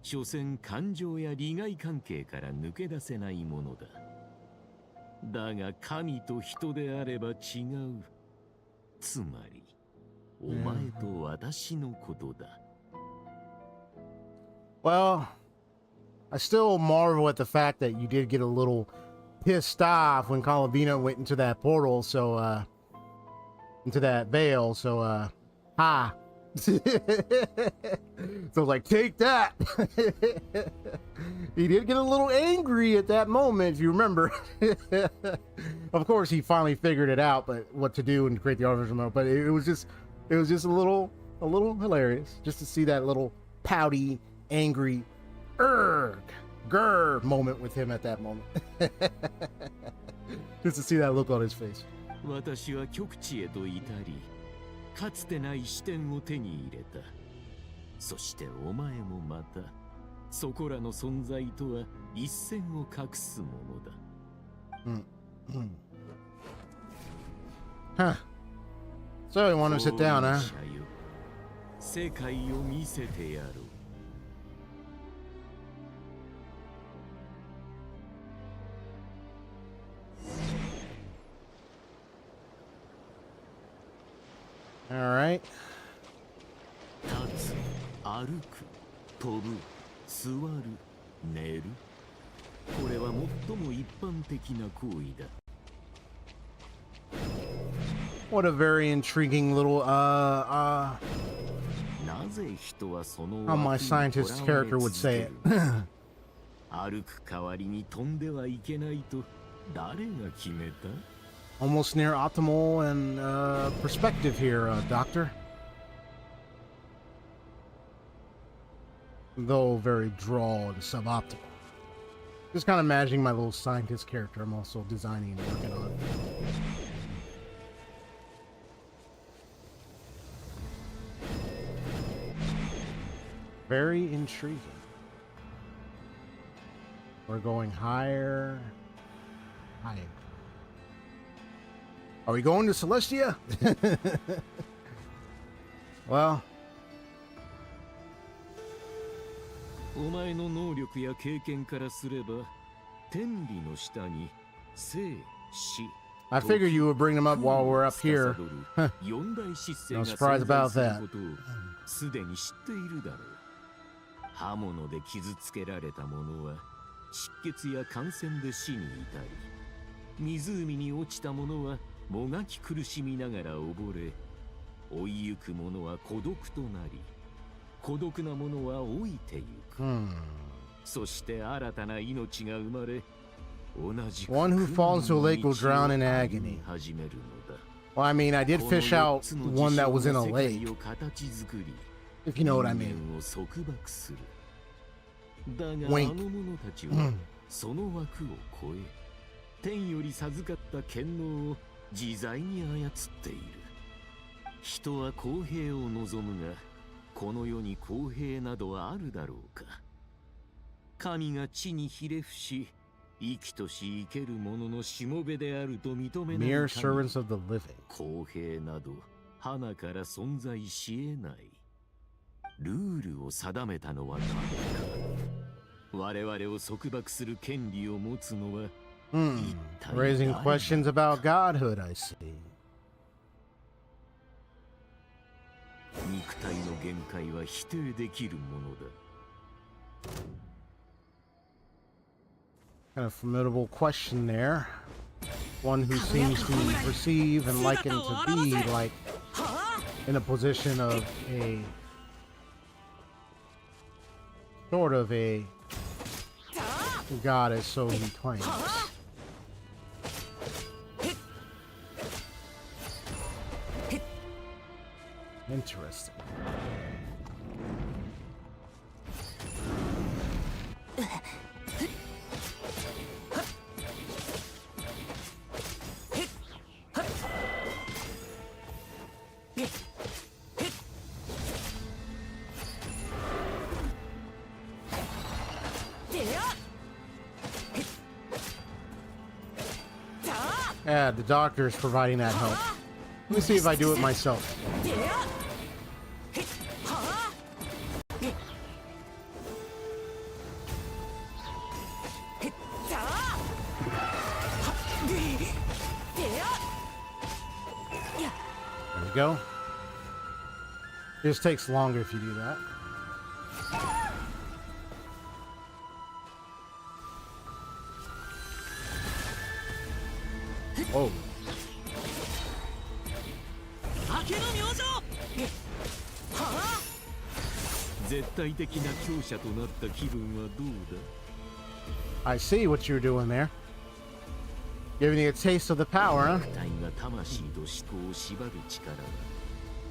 所詮感情や利害関係から抜け出せないものだ。だが神と人であれば違う。つまりお前と私のことだ。Well, I still marvel at the fact that you did get a little pissed off when Columbina went into that portal, so, into that veil, so, ha. So like, take that. He did get a little angry at that moment, if you remember. Of course, he finally figured it out, but what to do and create the artificial mode. But it was just a little hilarious just to see that little pouty, angry, grr moment with him at that moment. Just to see that look on his face. 私は極地へと至り、かつてない視点を手に入れた。そしてお前もまた、そこらの存在とは一線を画すものだ。Huh. So you want to sit down, huh? 世界を見せてやろう。All right. 立つ、歩く、飛ぶ、座る、寝る。これは最も一般的な行為だ。What a very intriguing little how my scientist character would say it. 歩く代わりに飛んではいけないと誰が決めた？ Almost near optimal and perspective here, Doctor. Though very drawn and suboptimal. Just kind of imagining my little scientist character I'm also designing and working on. Very intriguing. We're going higher. Higher. Are we going to Celestia? Well. お前の能力や経験からすれば、天理の下に生死。 I figured you would bring them up while we're up here. No surprise about that. すでに知っているだろう。刃物で傷つけられた者は失血や感染で死に至り、湖に落ちた者はもがき苦しみながら溺れ、追いゆく者は孤独となり、孤独な者は老いてゆく。そして新たな命が生まれ、同じく One who falls into a lake will drown in agony. Well, I mean, I did fish out one that was in a lake. If you know what I mean. Wink. その枠を超え、天より授かった権能を自在に操っている。人は公平を望むが、この世に公平などあるだろうか。神が地にひれ伏し、生きとし生ける者のしもべであると認めない。 Mere servants of the living. 公平など花から存在し得ない。ルールを定めたのは誰か。我々を束縛する権利を持つのは、Raising questions about godhood, I see. 肉体の限界は否定できるものだ。Kind of formidable question there. One who seems to perceive and liken to be like in a position of a sort of a goddess, so he claims. Interesting. Yeah, the doctor is providing that help. Let me see if I do it myself. you go. It just takes longer if you do that. Oh. 絶対的な強者となった気分はどうだ I see what you're doing there. Giving you a taste of the power, huh? 肉体が魂と思考を縛る力は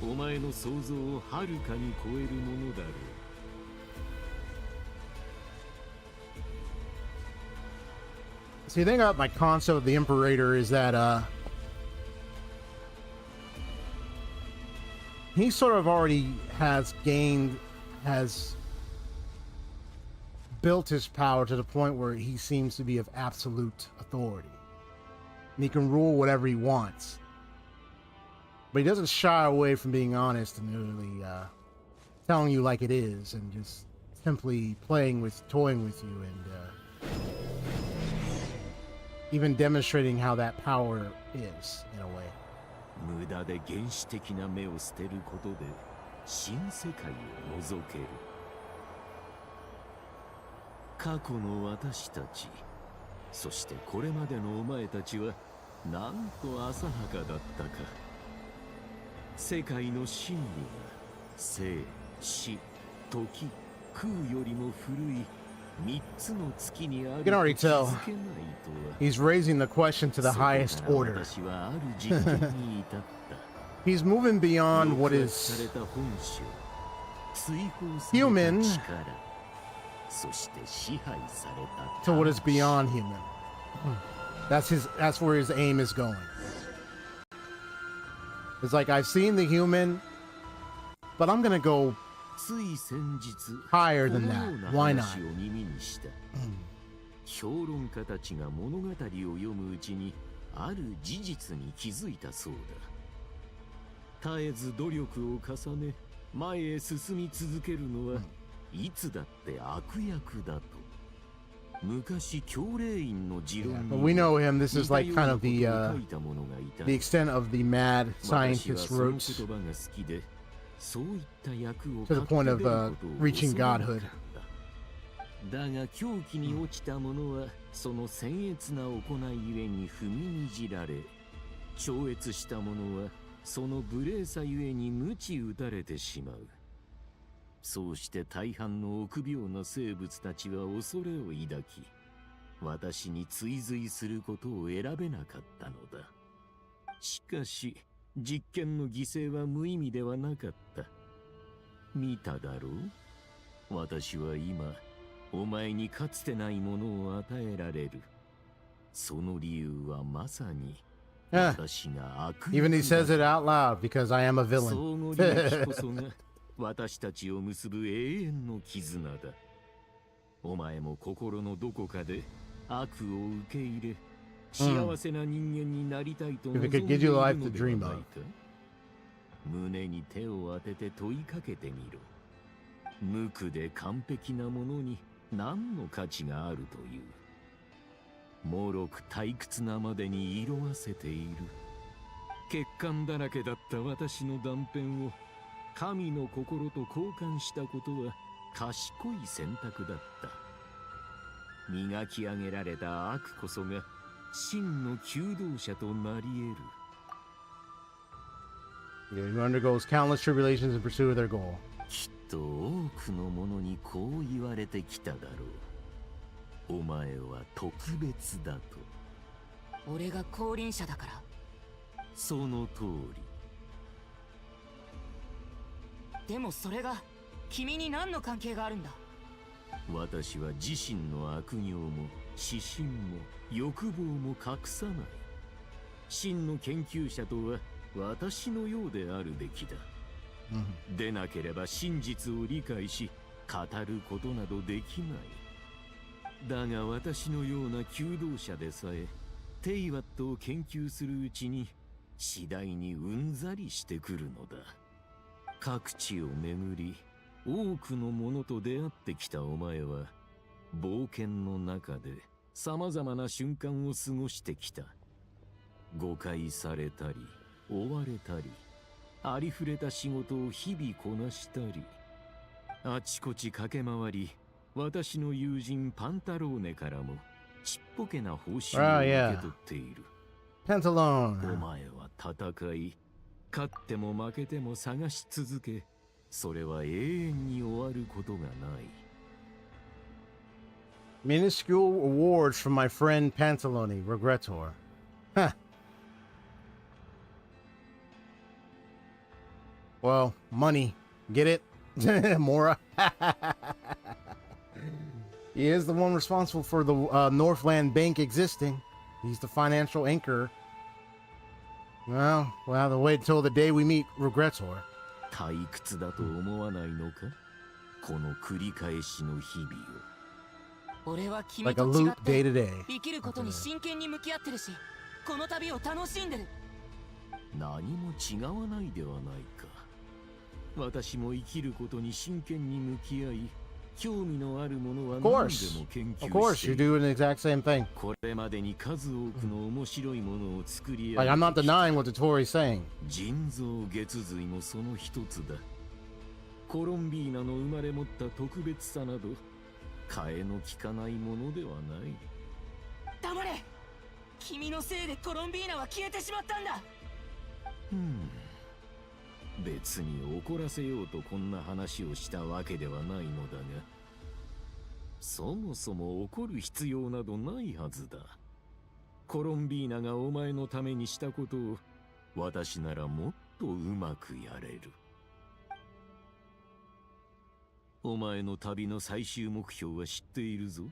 お前の想像をはるかに超えるものだろう See, the thing about my concept of the Imperator is that, he sort of already has built his power to the point where he seems to be of absolute authority. And he can rule whatever he wants. But he doesn't shy away from being honest and really, telling you like it is and just simply toying with you and, even demonstrating how that power is, in a way. 無駄で原始的な目を捨てることで新世界を覗ける過去の私たちそしてこれまでのお前たちはなんと浅はかだったか世界の真理が生死時空よりも古い You can already tell he's raising the question to the highest order. He's moving beyond what is human to what is beyond human. That's where his aim is going. It's like I've seen the human, but I'm gonna go higher than that. Why not? 評論家たちが物語を読むうちにある事実に気づいたそうだ。絶えず努力を重ね前へ進み続けるのはいつだって悪役だと。昔教令員の持論に But we know him. This is like kind of the extent of the mad scientist roots. To the point of reaching godhood. だが狂気に落ちた者はその僭越な行いゆえに踏みにじられ超越した者はその無礼さゆえに鞭打たれてしまうそうして大半の臆病な生物たちは恐れを抱き私に追随することを選べなかったのだしかし実験の犠牲は無意味ではなかった。見ただろう？私は今、お前にかつてないものを与えられる。その理由はまさに、私が悪意。Even he says it out loud because I am a villain. 相互利益こそが私たちを結ぶ永遠の絆だ。お前も心のどこかで悪を受け入れ、幸せな人間になりたいと望んでいるのではないか。胸に手を当てて問いかけてみろ。無垢で完璧なものに何の価値があるという。脆く退屈なまでに色あせている。欠陥だらけだった私の断片を神の心と交換したことは賢い選択だった。磨き上げられた悪こそが真の求道者となり得る。Who undergoes countless tribulations in pursuit of their goal. きっと多くの者にこう言われてきただろう。お前は特別だと。俺が降臨者だから。その通り。でもそれが君に何の関係があるんだ。私は自身の悪行も私心も欲望も隠さない。真の研究者とは私のようであるべきだ。でなければ真実を理解し語ることなどできない。だが私のような求道者でさえテイワットを研究するうちに次第にうんざりしてくるのだ。各地を巡り多くのものと出会ってきたお前は冒険の中で様々な瞬間を過ごしてきた。誤解されたり追われたりありふれた仕事を日々こなしたり、あちこち駆け回り、私の友人パンタローネからもちっぽけな報酬を受け取っている。お Pantalone. 前は戦い、勝っても負けても探し続け、それは永遠に終わることがない。Minuscule awards from my friend Pantalone, Regrettor. Huh. Well, money. Get it? Mora. He is the one responsible for the Northland Bank existing. He's the financial anchor. Well, we'll have to wait until the day we meet Regrettor. 退屈だと思わないのか？この繰り返しの日々を。俺は君 Like a と違 loop っ day て to day. 生きることに真剣に向き合ってるし、この旅を楽しんでる。何も違わないではないか。私も生きることに真剣に向き合い、興味のあるものは Of 何で course. も研 Of 究 course, してい you're る。 doing the exact same thing. これまでに数多くの面白いものを作り Like, 上 I'm げ not てきた。 denying what Dottore is saying. 人造月髄もその一つだ。コロンビーナの生まれ持った特別さなど替えの利かないものではない。黙れ。君のせいでコロンビーナは消えてしまったんだ。別に怒らせようとこんな話をしたわけではないのだが、そもそも怒る必要などないはずだ。コロンビーナがお前のためにしたことを私ならもっとうまくやれる。お前の旅の最終目標は知っているぞ。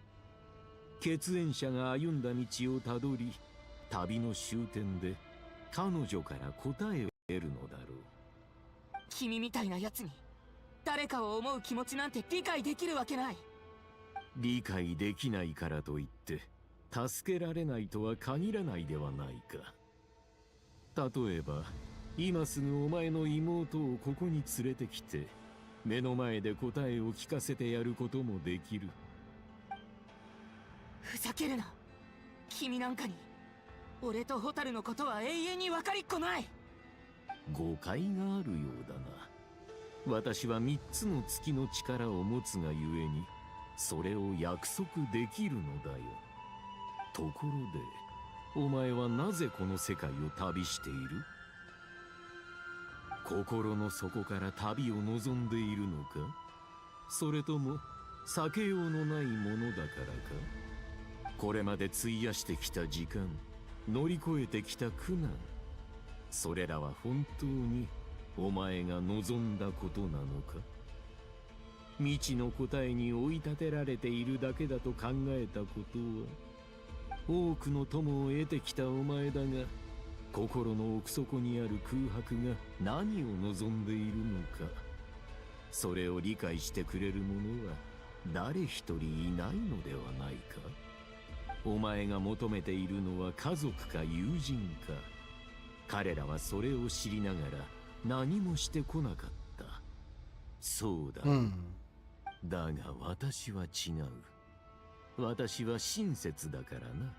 血縁者が歩んだ道をたどり、旅の終点で彼女から答えを得るのだろう。君みたいなやつに誰かを思う気持ちなんて理解できるわけない。理解できないからといって助けられないとは限らないではないか。例えば今すぐお前の妹をここに連れてきて目の前で答えを聞かせてやることもできる。ふざけるな。君なんかに俺とホタルのことは永遠に分かりっこない。誤解があるようだな。私は3つの月の力を持つがゆえにそれを約束できるのだよ。ところでお前はなぜこの世界を旅している？心の底から旅を望んでいるのか？それとも避けようのないものだからか？これまで費やしてきた時間、乗り越えてきた苦難、それらは本当にお前が望んだことなのか？未知の答えに追い立てられているだけだと考えたことは、多くの友を得てきたお前だが、心の奥底にある空白が何を望んでいるのか、それを理解してくれる者は誰一人いないのではないか？お前が求めているのは家族か友人か。彼らはそれを知りながら何もしてこなかった。そうだ。だが私は違う。私は親切だからな。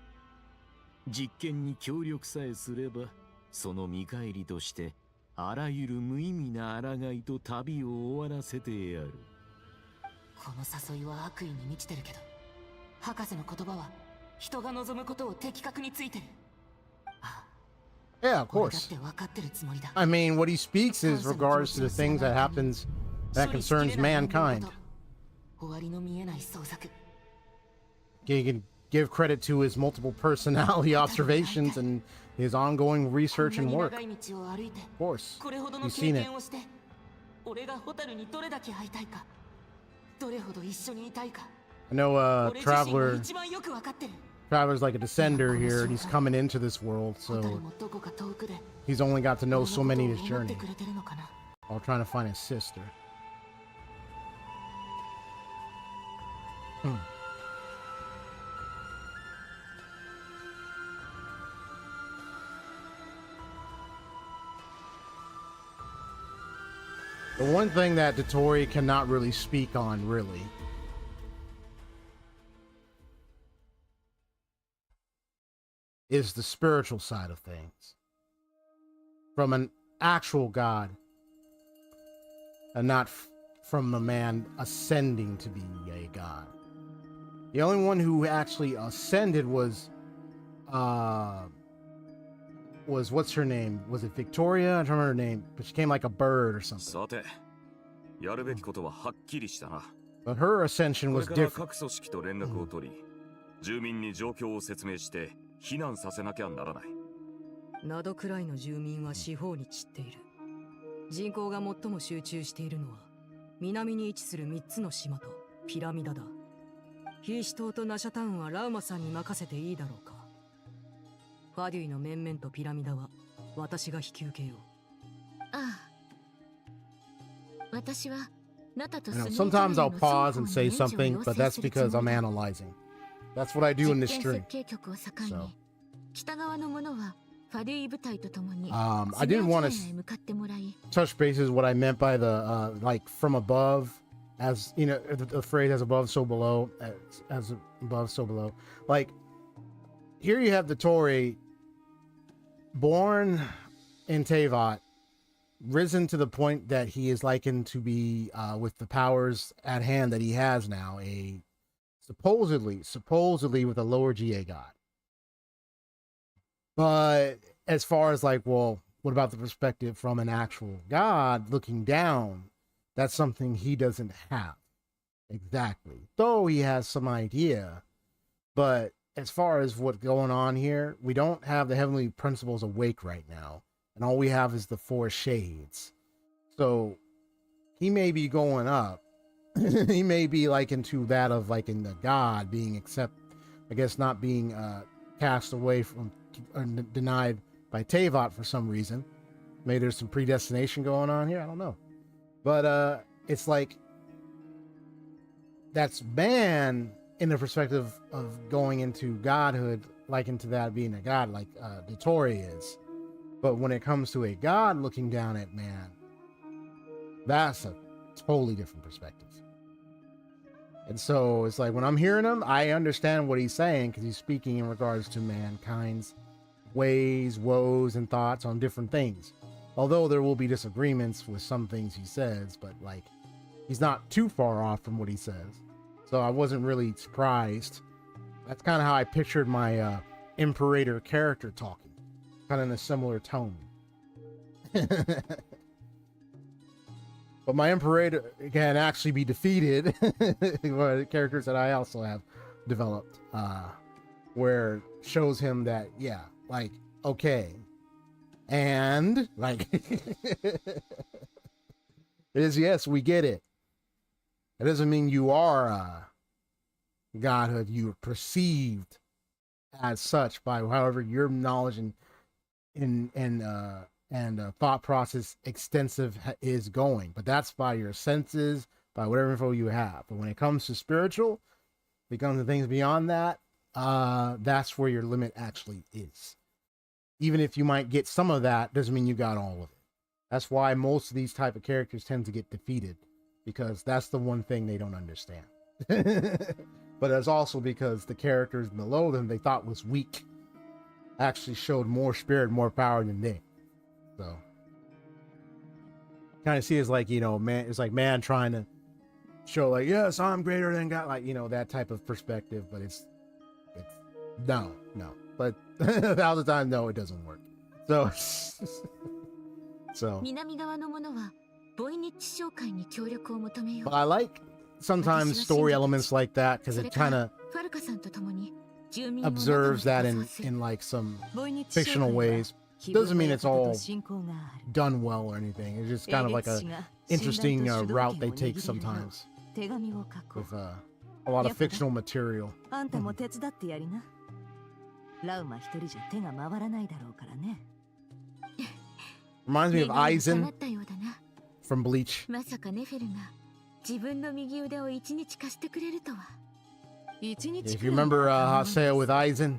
実験に協力さえすれば、その見返りとしてあらゆる無意味な抗いと旅を終わらせてやる。この誘いは悪意に満ちてるけど、博士の言葉は人が望むことを的確についてる。ああ、 Yeah, of 俺だっ course. て分かってるつもりだ。 I mean, what he speaks is regards to the things that happens that concerns mankind. 終わりの見えない創作。 You can give credit to his multiple personality observations and his ongoing research and こんな work. に長い道を歩いて、 Of course. これほどの You've 経 seen it. 験をして、俺がホタルにどれだけ会いたいか、どれほど一緒にいたいか、 I know 俺自身が Traveler 一番よく分かってる。 Traveler's like a descender here, and he's coming into this world, ホタル so もどこか遠くで he's only got to know 俺 so のこと many を in his 思って journey くれてるのかな。 while trying to find his sister. The one thing that Dottore cannot really speak on, really, is the spiritual side of things. From an actual God, and not from a man ascending to be a god. The only one who actually ascended was what's her name? Was it Victoria? I don't remember her name, but she came like a bird or something. さて、やるべきことははっきりしたな。 But her ascension これ was から different. 各組織と連絡を取り、住民に状況を説明して避難させなきゃならない。Nod-Kraiの住民は四方に散っている。人口が最も集中しているのは南に位置する3つの島とピラミダだ。ヒーシ島とナシャタウンはラウマさんに任せていいだろうか。ファデュイの面々とピラミダは私が引き受けよう。ああ。私は I know, sometimes I'll pause and say something, but that's because I'm analyzing. That's what I do in this stream. So. I didn't want to touch bases what I meant by the like from above, as you know, the phrase as above so below, as above so below. Like here you have Dottore, born in Teyvat, risen to the point that he is likened to be with the powers at hand that he has now, a supposedly with a lower GA god. But as far as like, well, what about the perspective from an actual god looking down? That's something he doesn't have exactly, though he has some idea. But as far as what's going on here, we don't have the heavenly principles awake right now. And all we have is the four shades. So he may be going up. He may be like into that of like in the god being I guess not being cast away from or denied by Teyvat for some reason. Maybe there's some predestination going on here. I don't know. But it's like that's man in the perspective of going into godhood, like into that being a god like Dottore is. But when it comes to a god looking down at man, that's a totally different perspective. And so it's like when I'm hearing him, I understand what he's saying because he's speaking in regards to mankind's ways, woes, and thoughts on different things. Although there will be disagreements with some things he says, but like he's not too far off from what he says. So I wasn't really surprised. That's kind of how I pictured my Imperator character talking. Kind of in a similar tone. But my Imperator can actually be defeated. Characters that I also have developed. Where it shows him that, yeah, like, okay. And, like, it is, yes, we get it. It doesn't mean you are godhood. You are perceived as such by however your knowledge and thought process extensive is going, but that's by your senses, by whatever info you have. But when it comes to spiritual, when it comes to things beyond that, that's where your limit actually is. Even if you might get some of that, doesn't mean you got all of it. That's why most of these type of characters tend to get defeated, because that's the one thing they don't understand. But it's also because the characters below them they thought was weak actually showed more spirit, more power than they. So kind of see it's like, you know, man, it's like man trying to show like, yes, I'm greater than God, like, you know, that type of perspective, but it's no. But 1,000 times no, it doesn't work. So but I like sometimes story elements like that because it kind of observes that in like some fictional ways. Doesn't mean it's all done well or anything. It's just kind of like a interesting route they take sometimes with a lot of fictional material. Reminds me of Aizen from Bleach. If you remember Haseo with Aizen.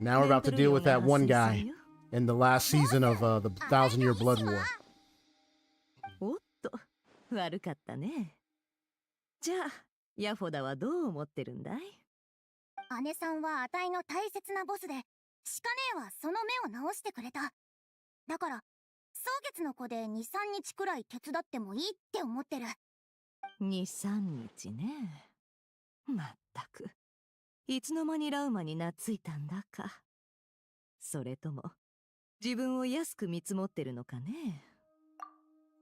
Now we're about to deal with that one guy in the last season of the 1,000-Year Blood War. おっと、悪かったね。じゃあ、ヤフォダはどう思ってるんだい？姉さんはあたいの大切なボスで、シカ姉はその目を直してくれた。だから草月の子で2、3日くらい手伝ってもいいって思ってる。2、3日ね。まったく。いつの間にラウマに懐いたんだか。それとも、自分を安く見積もってるのかね。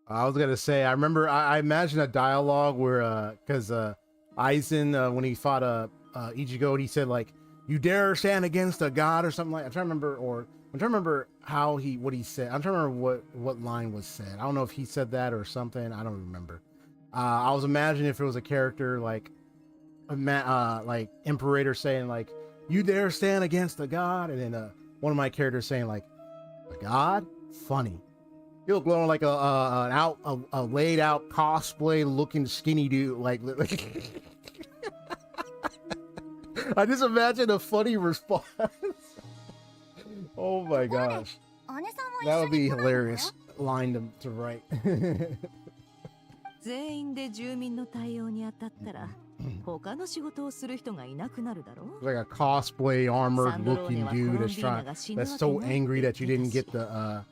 I was gonna say, I remember, I imagine a dialogue where, because Aizen, when he fought Ichigo, he said like, "You dare stand against a god" or something like. I'm trying to remember, I'm trying to remember what he said. I'm trying to remember what line was said. I don't know if he said that or something. I don't remember. I was imagining if it was a character like Imperator saying like, "You dare stand against a god," and then one of my characters saying like, "A god? Funny." You look like a laid out cosplay looking skinny dude. Like I just imagine a funny response. Oh my gosh, that would be hilarious line to write. 全員で住民の対応に当たったら、他の仕事をする人がいなくなるだろう。 Like a cosplay armored looking dude that's so angry that you didn't get the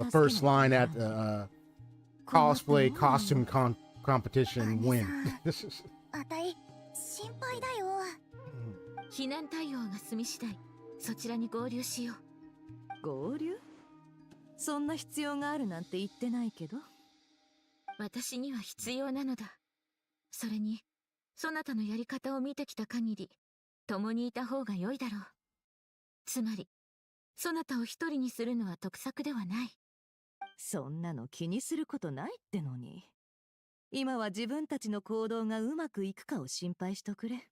first line at the cosplay costume competition win. あたい心配だよ。避難対応が済み次第、そちらに合流しよう。合流？そんな必要があるなんて言ってないけど。私には必要なのだ。それに、そなたのやり方を見てきた限り、共にいた方が良いだろう。つまり、そなたを一人にするのは得策ではない。そんなの気にすることないってのに。今は自分たちの行動がうまくいくかを心配しとくれ。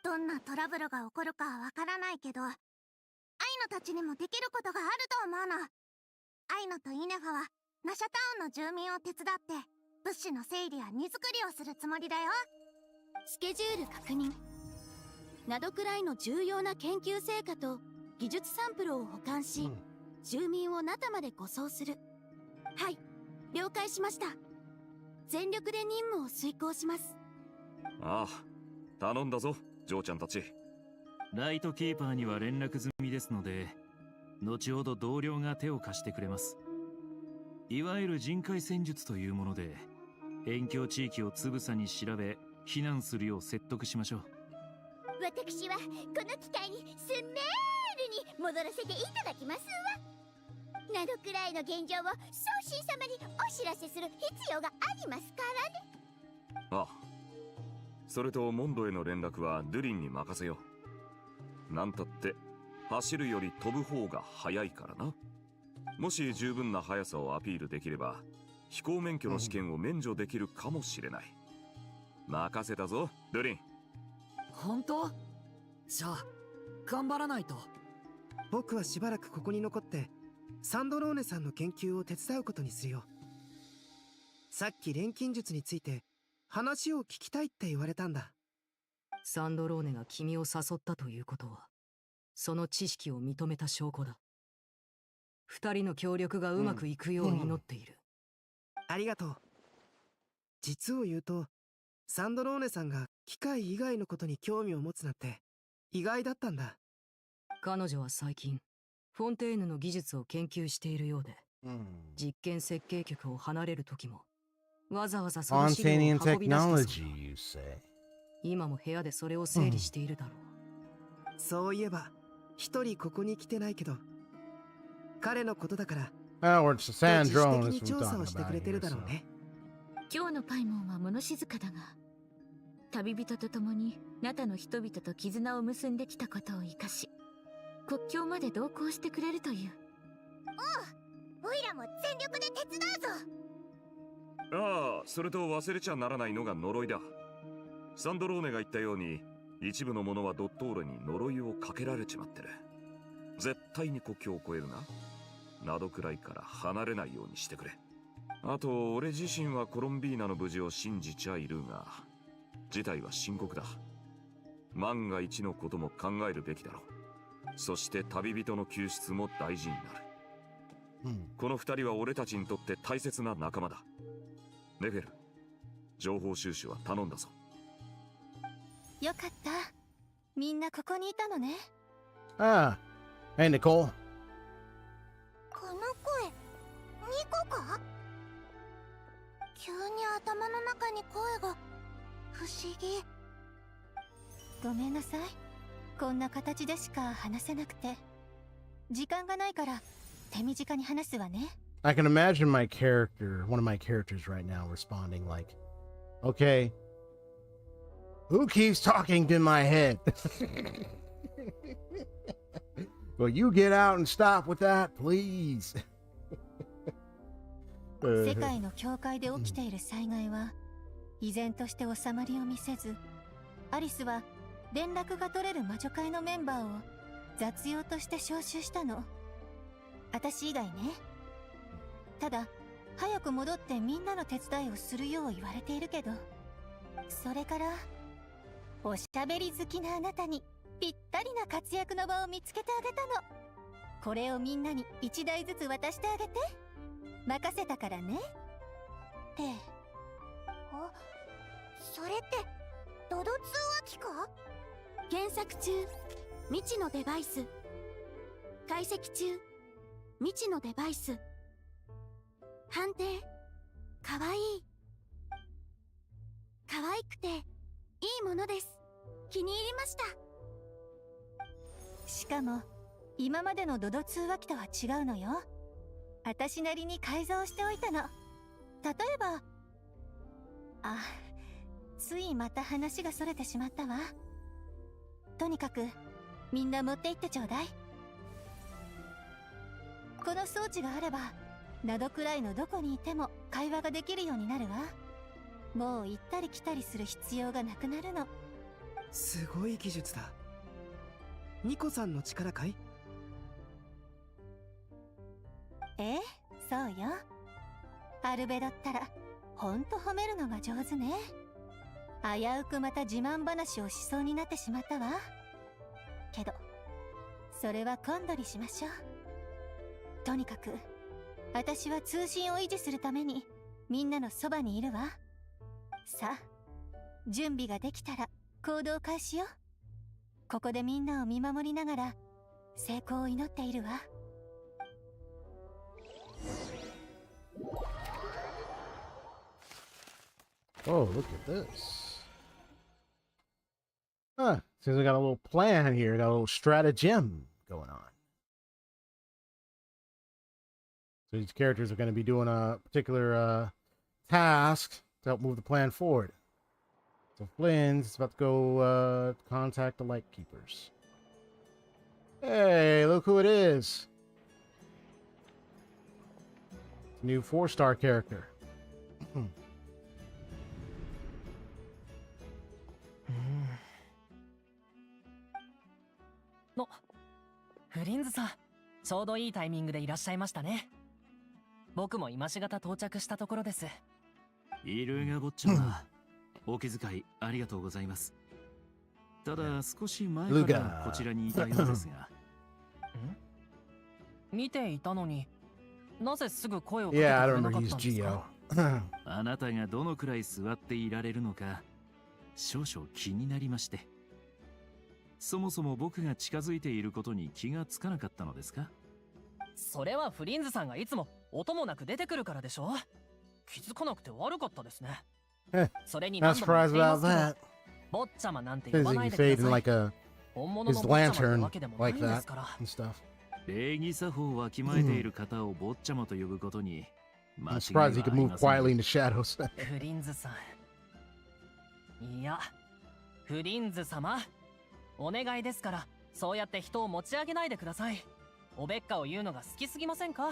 どんなトラブルが起こるかはわからないけど、アイノたちにもできることがあると思うの。アイノとイネファはナシャタウンの住民を手伝って物資の整理や荷造りをするつもりだよ。スケジュール確認。ナドクライの重要な研究成果と技術サンプルを保管し、住民をナタまで護送する。はい、了解しました。全力で任務を遂行します。ああ、頼んだぞ、ジョーちゃんたち。ライトキーパーには連絡済みですので、後ほど同僚が手を貸してくれます。いわゆる人海戦術というもので、辺境地域をつぶさに調べ、避難するよう説得しましょう。私はこの機会にスメールに戻らせていただきますわ。ナドクライの現状を宗神様にお知らせする必要がありますからね。ああ、それとモンドへの連絡はドゥリンに任せよう。なんたって走るより飛ぶ方が速いからな。もし十分な速さをアピールできれば飛行免許の試験を免除できるかもしれない。任せたぞドゥリン。本当？じゃあ頑張らないと。僕はしばらくここに残ってサンドローネさんの研究を手伝うことにするよ。さっき錬金術について話を聞きたいって言われたんだ。サンドローネが君を誘ったということは、その知識を認めた証拠だ。二人の協力がうまくいくよう祈っている。ありがとう。実を言うと、サンドローネさんが機械以外のことに興味を持つなんて意外だったんだ。彼女は最近フォンテーヌの技術を研究しているようで、実験設計局を離れる時もわざわざその資料を運び出したそうだ。今も部屋でそれを整理しているだろう。そういえば一人ここに来てないけど、彼のことだから自主的に調査をしてくれてるだろうね。今日のパイモンは物静かだが、旅人と共にナタの人々と絆を結んできたことを生かし、国境まで同行してくれるという。おう、オイラも全力で手伝うぞ。ああ、それと忘れちゃならないのが呪いだ。サンドローネが言ったように、一部の者はドットーレに呪いをかけられちまってる。絶対に国境を越えるな。ナドクライから離れないようにしてくれ。あと、俺自身はコロンビーナの無事を信じちゃいるが、事態は深刻だ。万が一のことも考えるべきだろう。そして旅人の救出も大事になる。この二人は俺たちにとって大切な仲間だ。ネフェル、情報収集は頼んだぞ。よかった。みんなここにいたのね。Hey Nicole. ここの声、ニコか？急に頭の中に声が不思議。ごめんなさい。こんな形でしか話せなくて。時間がないから手短に話すわね。I can imagine my character, one of my characters right now, responding like, okay, who keeps talking to my head? Will you get out and stop with that, please? 世界の境界で起きている災害は依然として収まりを見せず、アリスは連絡が取れる魔女会のメンバーを雑用として招集したの。私以外ね。ただ早く戻ってみんなの手伝いをするよう言われているけど、それからおしゃべり好きなあなたにぴったりな活躍の場を見つけてあげたの。これをみんなに1台ずつ渡してあげて。任せたからね。ってあ、それってドド通話機か？検索中、未知のデバイス。解析中、未知のデバイス。判定、かわいい。かわいくていいものです。気に入りました。しかも今までのドド通話機とは違うのよ。私なりに改造しておいたの。例えば、あ、ついまた話がそれてしまったわ。とにかくみんな持って行ってちょうだい。この装置があればナドくらいのどこにいても会話ができるようになるわ。もう行ったり来たりする必要がなくなるの。すごい技術だ。ニコさんの力かい？ええ、そうよ。アルベドったらほんと褒めるのが上手ね。危うくまた自慢話をしそうになってしまったわ。けどそれは今度にしましょう。とにかく私は通信を維持するためにみんなのそばにいるわ。さあ、準備ができたら行動開始よ。ここでみんなを見守りながら成功を祈っているわ。Oh, look at this. Huh. Seems we got a little plan here. Got a little stratagem going on. So these characters are going to be doing a particular task to help move the plan forward. So Flynn's about to go contact the Lightkeepers. Hey, look who it is. New 4-star character. の、フリンズさん、ちょうどいいタイミングでいらっしゃいましたね。僕も今しがた到着したところです。イルーガ坊ちゃま、お気遣いありがとうございます。ただ少し前からこちらにいたようですが。見ていたのに、なぜすぐ声をかけてくれなかったんですか？あなたがどのくらい座っていられるのか少々気になりまして。そもそも僕が近づいていることに気がつかなかったのですか？それはフリンズさんがいつも音もなく出てくるからでしょ。気づかなくて悪かったですね。それに何度も言っていますけど、坊ちゃまなんて呼ばないでください。本物の坊ちゃまってわけでもないんですから。礼儀作法をわきまえている方を坊ちゃまと呼ぶことに間違いはありません。フリンズさん、いや、フリンズ様、お願いですから、そうやって人を持ち上げないでください。おべっかを言うのが好きすぎませんか？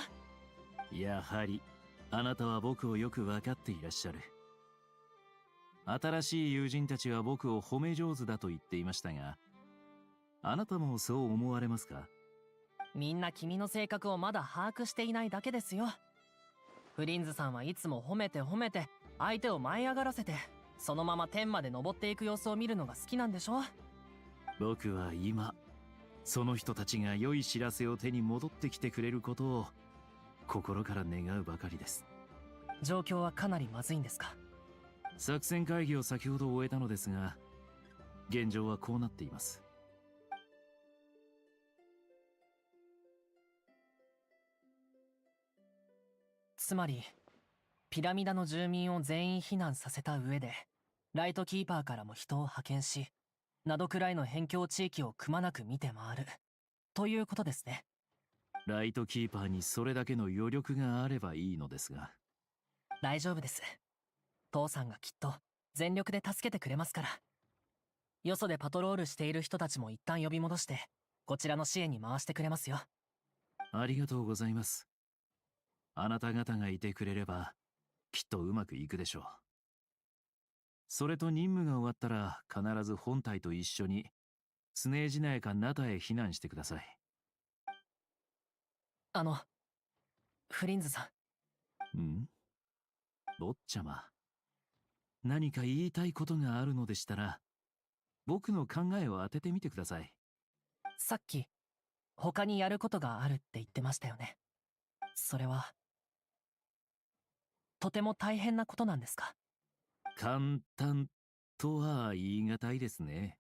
やはりあなたは僕をよく分かっていらっしゃる。新しい友人たちは僕を褒め上手だと言っていましたが、あなたもそう思われますか？みんな君の性格をまだ把握していないだけですよ。フリンズさんはいつも褒めて褒めて相手を舞い上がらせて、そのまま天まで登っていく様子を見るのが好きなんでしょ？僕は今その人たちが良い知らせを手に戻ってきてくれることを心から願うばかりです。状況はかなりまずいんですか？作戦会議を先ほど終えたのですが、現状はこうなっています。つまりピラミダの住民を全員避難させた上でライトキーパーからも人を派遣し、ナドクライの辺境地域をくまなく見て回るということですね。ライトキーパーにそれだけの余力があればいいのですが。大丈夫です。父さんがきっと全力で助けてくれますから。よそでパトロールしている人たちも一旦呼び戻してこちらの支援に回してくれますよ。ありがとうございます。あなた方がいてくれればきっとうまくいくでしょう。それと任務が終わったら必ず本体と一緒にスネージナヤかナタへ避難してください。フリンズさん？坊ちゃま、何か言いたいことがあるのでしたら僕の考えを当ててみてください。さっき他にやることがあるって言ってましたよね。それはとても大変なことなんですか？簡単とは言い難いですね。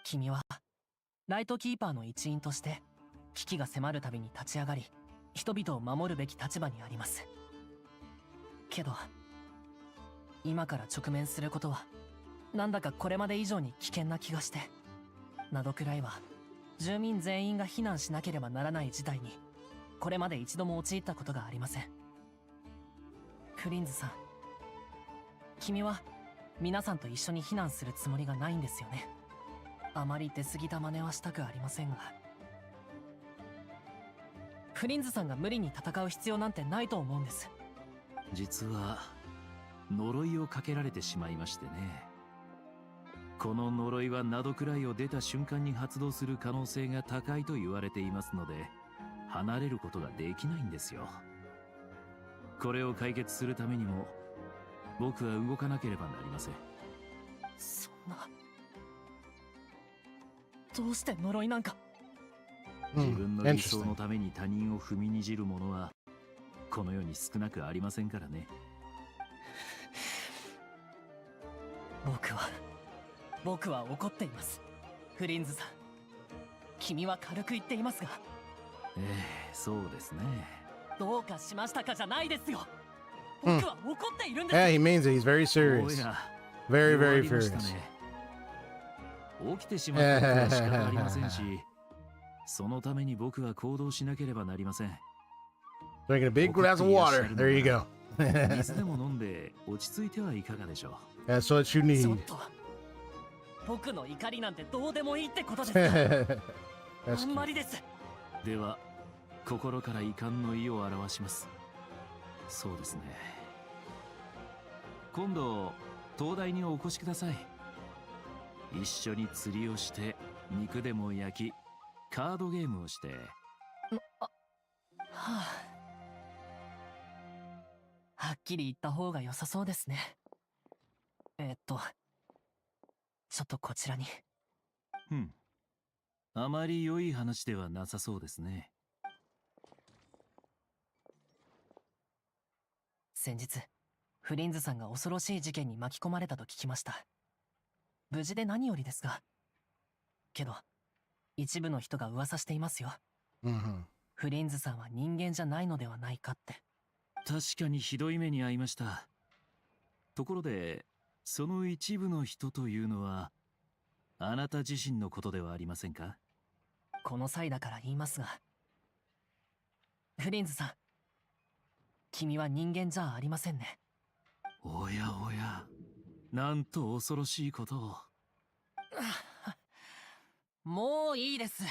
君はライトキーパーの一員として危機が迫るたびに立ち上がり人々を守るべき立場にあります。けど今から直面することはなんだかこれまで以上に危険な気がして、ナドクライは住民全員が避難しなければならない事態にこれまで一度も陥ったことがありません。フリンズさん、君は皆さんと一緒に避難するつもりがないんですよね。あまり出過ぎた真似はしたくありませんが、フリンズさんが無理に戦う必要なんてないと思うんです。実は呪いをかけられてしまいましてね。この呪いはナドクライを出た瞬間に発動する可能性が高いと言われていますので、離れることができないんですよ。これを解決するためにも僕は動かなければなりません。そんな、どうして呪いなんか。自分の理想のために他人を踏みにじる者はこの世に少なくありませんからね。僕は怒っています。フリンズさん、君は軽く言っていますが。そうですね。どうかしましたかじゃないですよ。僕は怒っているんです。Yeah, he means it. He's very serious. Very, very furious. 起きてしまったことは仕方ありませんし、そのために僕は行動しなければなりません。Drinking a big glass of water. There you go. 水でも飲んで落ち着いてはいかがでしょう。That's what you need. 僕の怒りなんてどうでもいいってことですか？あんまりです。では心から遺憾の意を表します。そうですね。今度灯台にお越しください。一緒に釣りをして肉でも焼きカードゲームをして。はっきり言った方が良さそうですね。ちょっとこちらに。あまり良い話ではなさそうですね。先日フリンズさんが恐ろしい事件に巻き込まれたと聞きました。無事で何よりですが、けど一部の人が噂していますよ。フリンズさんは人間じゃないのではないかって。確かにひどい目に遭いました。ところでその一部の人というのはあなた自身のことではありませんか？この際だから言いますが、フリンズさん、君は人間じゃありませんね。おやおや、なんと恐ろしいことを。もういいです。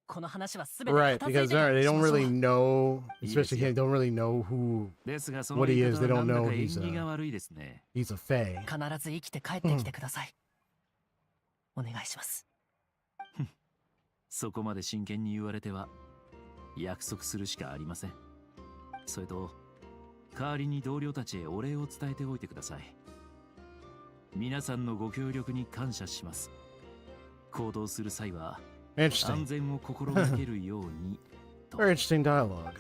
この話はすべて Right, because they don't really know, especially him, don't really know what he is. They don't know he's a fae. 必ず生きて帰ってきてください。お願いします。そこまで真剣に言われては約束するしかありません。それと代わりに同僚たちへお礼を伝えておいてください。皆さんのご協力に感謝します。行動する際は安全を心がけるように。Very interesting dialogue.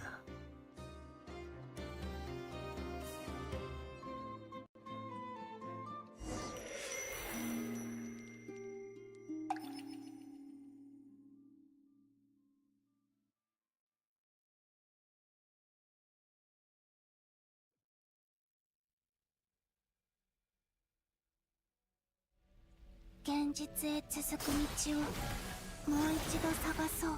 現実へ続く道をもう一度探そう。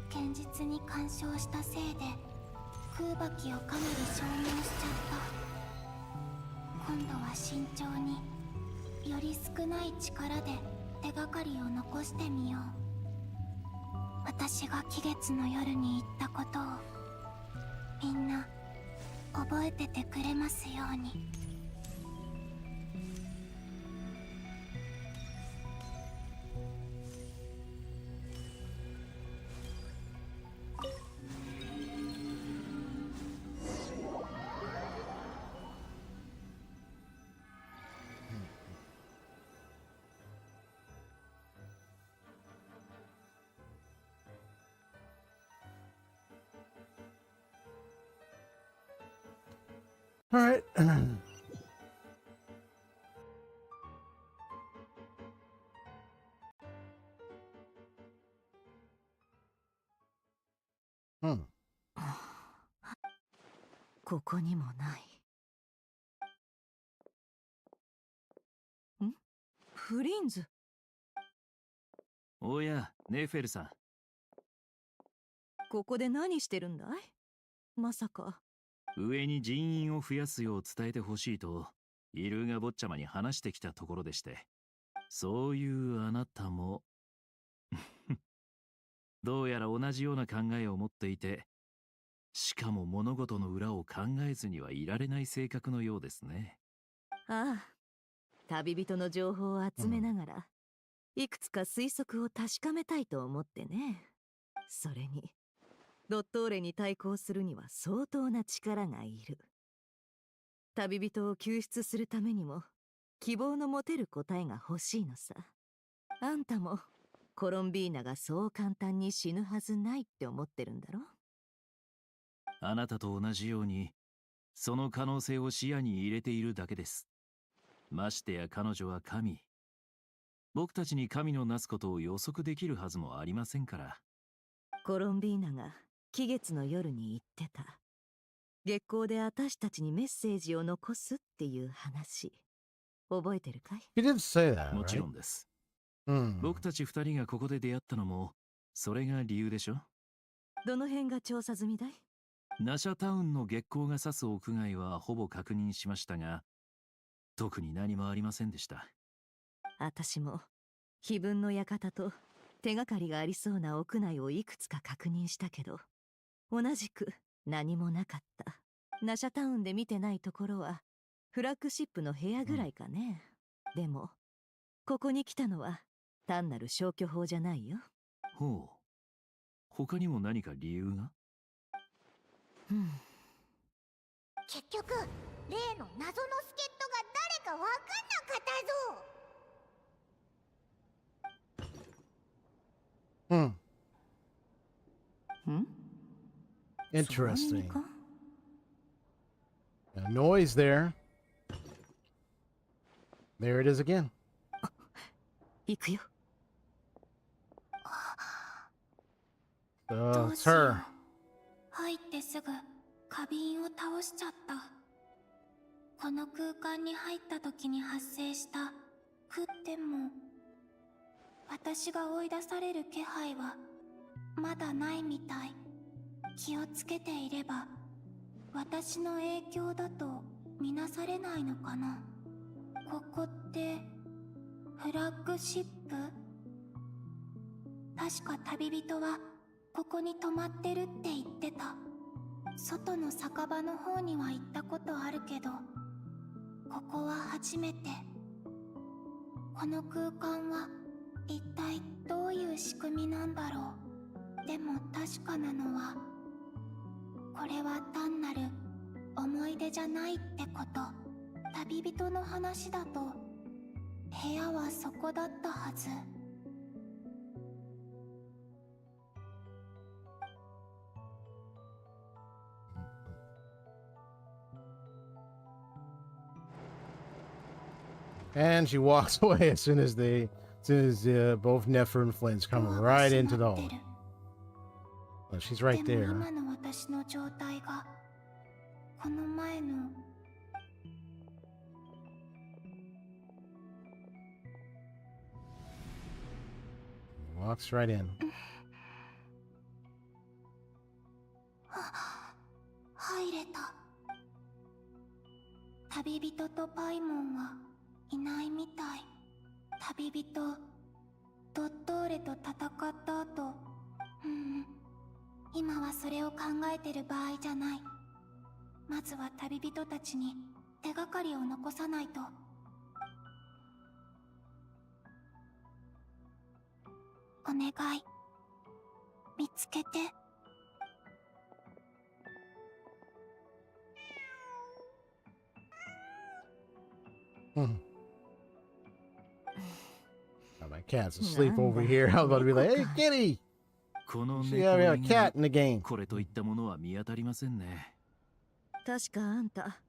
現実に干渉したせいで空爆をかなり消耗しちゃった。今度は慎重により少ない力で手がかりを残してみよう。私が期月の夜に言ったことをみんな覚えててくれますように。All right. Hmm. ここにもない。フリンズ。おや、ネフェルさん。ここで何してるんだい？まさか。上に人員を増やすよう伝えてほしいと、イルーガ坊ちゃまに話してきたところでして。そういうあなたも、どうやら同じような考えを持っていて、しかも物事の裏を考えずにはいられない性格のようですね。ああ、旅人の情報を集めながら、いくつか推測を確かめたいと思ってね。それに、ドットーレに対抗するには相当な力がいる。旅人を救出するためにも、希望の持てる答えが欲しいのさ。あんたも、コロンビーナがそう簡単に死ぬはずないって思ってるんだろ？あなたと同じように、その可能性を視野に入れているだけです。ましてや彼女は神。僕たちに神のなすことを予測できるはずもありませんから。コロンビーナが期月の夜に言ってた。月光で私たちにメッセージを残すっていう話。覚えてるかい？ He did say that, もちろんです。僕たち二人がここで出会ったのも、それが理由でしょ？どの辺が調査済みだい？ナシャタウンの月光が差す屋外はほぼ確認しましたが、特に何もありませんでした。私も、碑文の館と手がかりがありそうな屋内をいくつか確認したけど、同じく何もなかった。ナシャタウンで見てないところは、フラッグシップの部屋ぐらいかね。でも、ここに来たのは、単なる消去法じゃないよ。ほう。他にも何か理由が？結局、例の謎の助っ人が誰かわかんなかったぞ。Interesting. A noise there. There it is again. 行くよ。So it's her. 入ってすぐ花瓶を倒しちゃった。この空間に入った時に発生した沸点も、私が追い出される気配はまだないみたい。気をつけていれば私の影響だとみなされないのかな。ここってフラッグシップ？確か旅人はここに泊まってるって言ってた。外の酒場の方には行ったことあるけど、ここは初めて。この空間は一体どういう仕組みなんだろう。でも確かなのは、これは単なる思い出じゃないってこと。旅人の話だと、部屋はそこだったはず。And she walks away as soon as both Nefer and Flint's come right into the hall. Well, she's right there. Walks right in. 入れた。旅人とパイモンはいないみたい。旅人、ドットーレと戦った後、今はそれを考えてる場合じゃない。まずは旅人たちに手がかりを残さないと。お願い、見つけて。My cat's asleep over here. I was about to be like, hey, kitty! この We have a cat in the game. これといったものは見当たりませんね。確かあんた、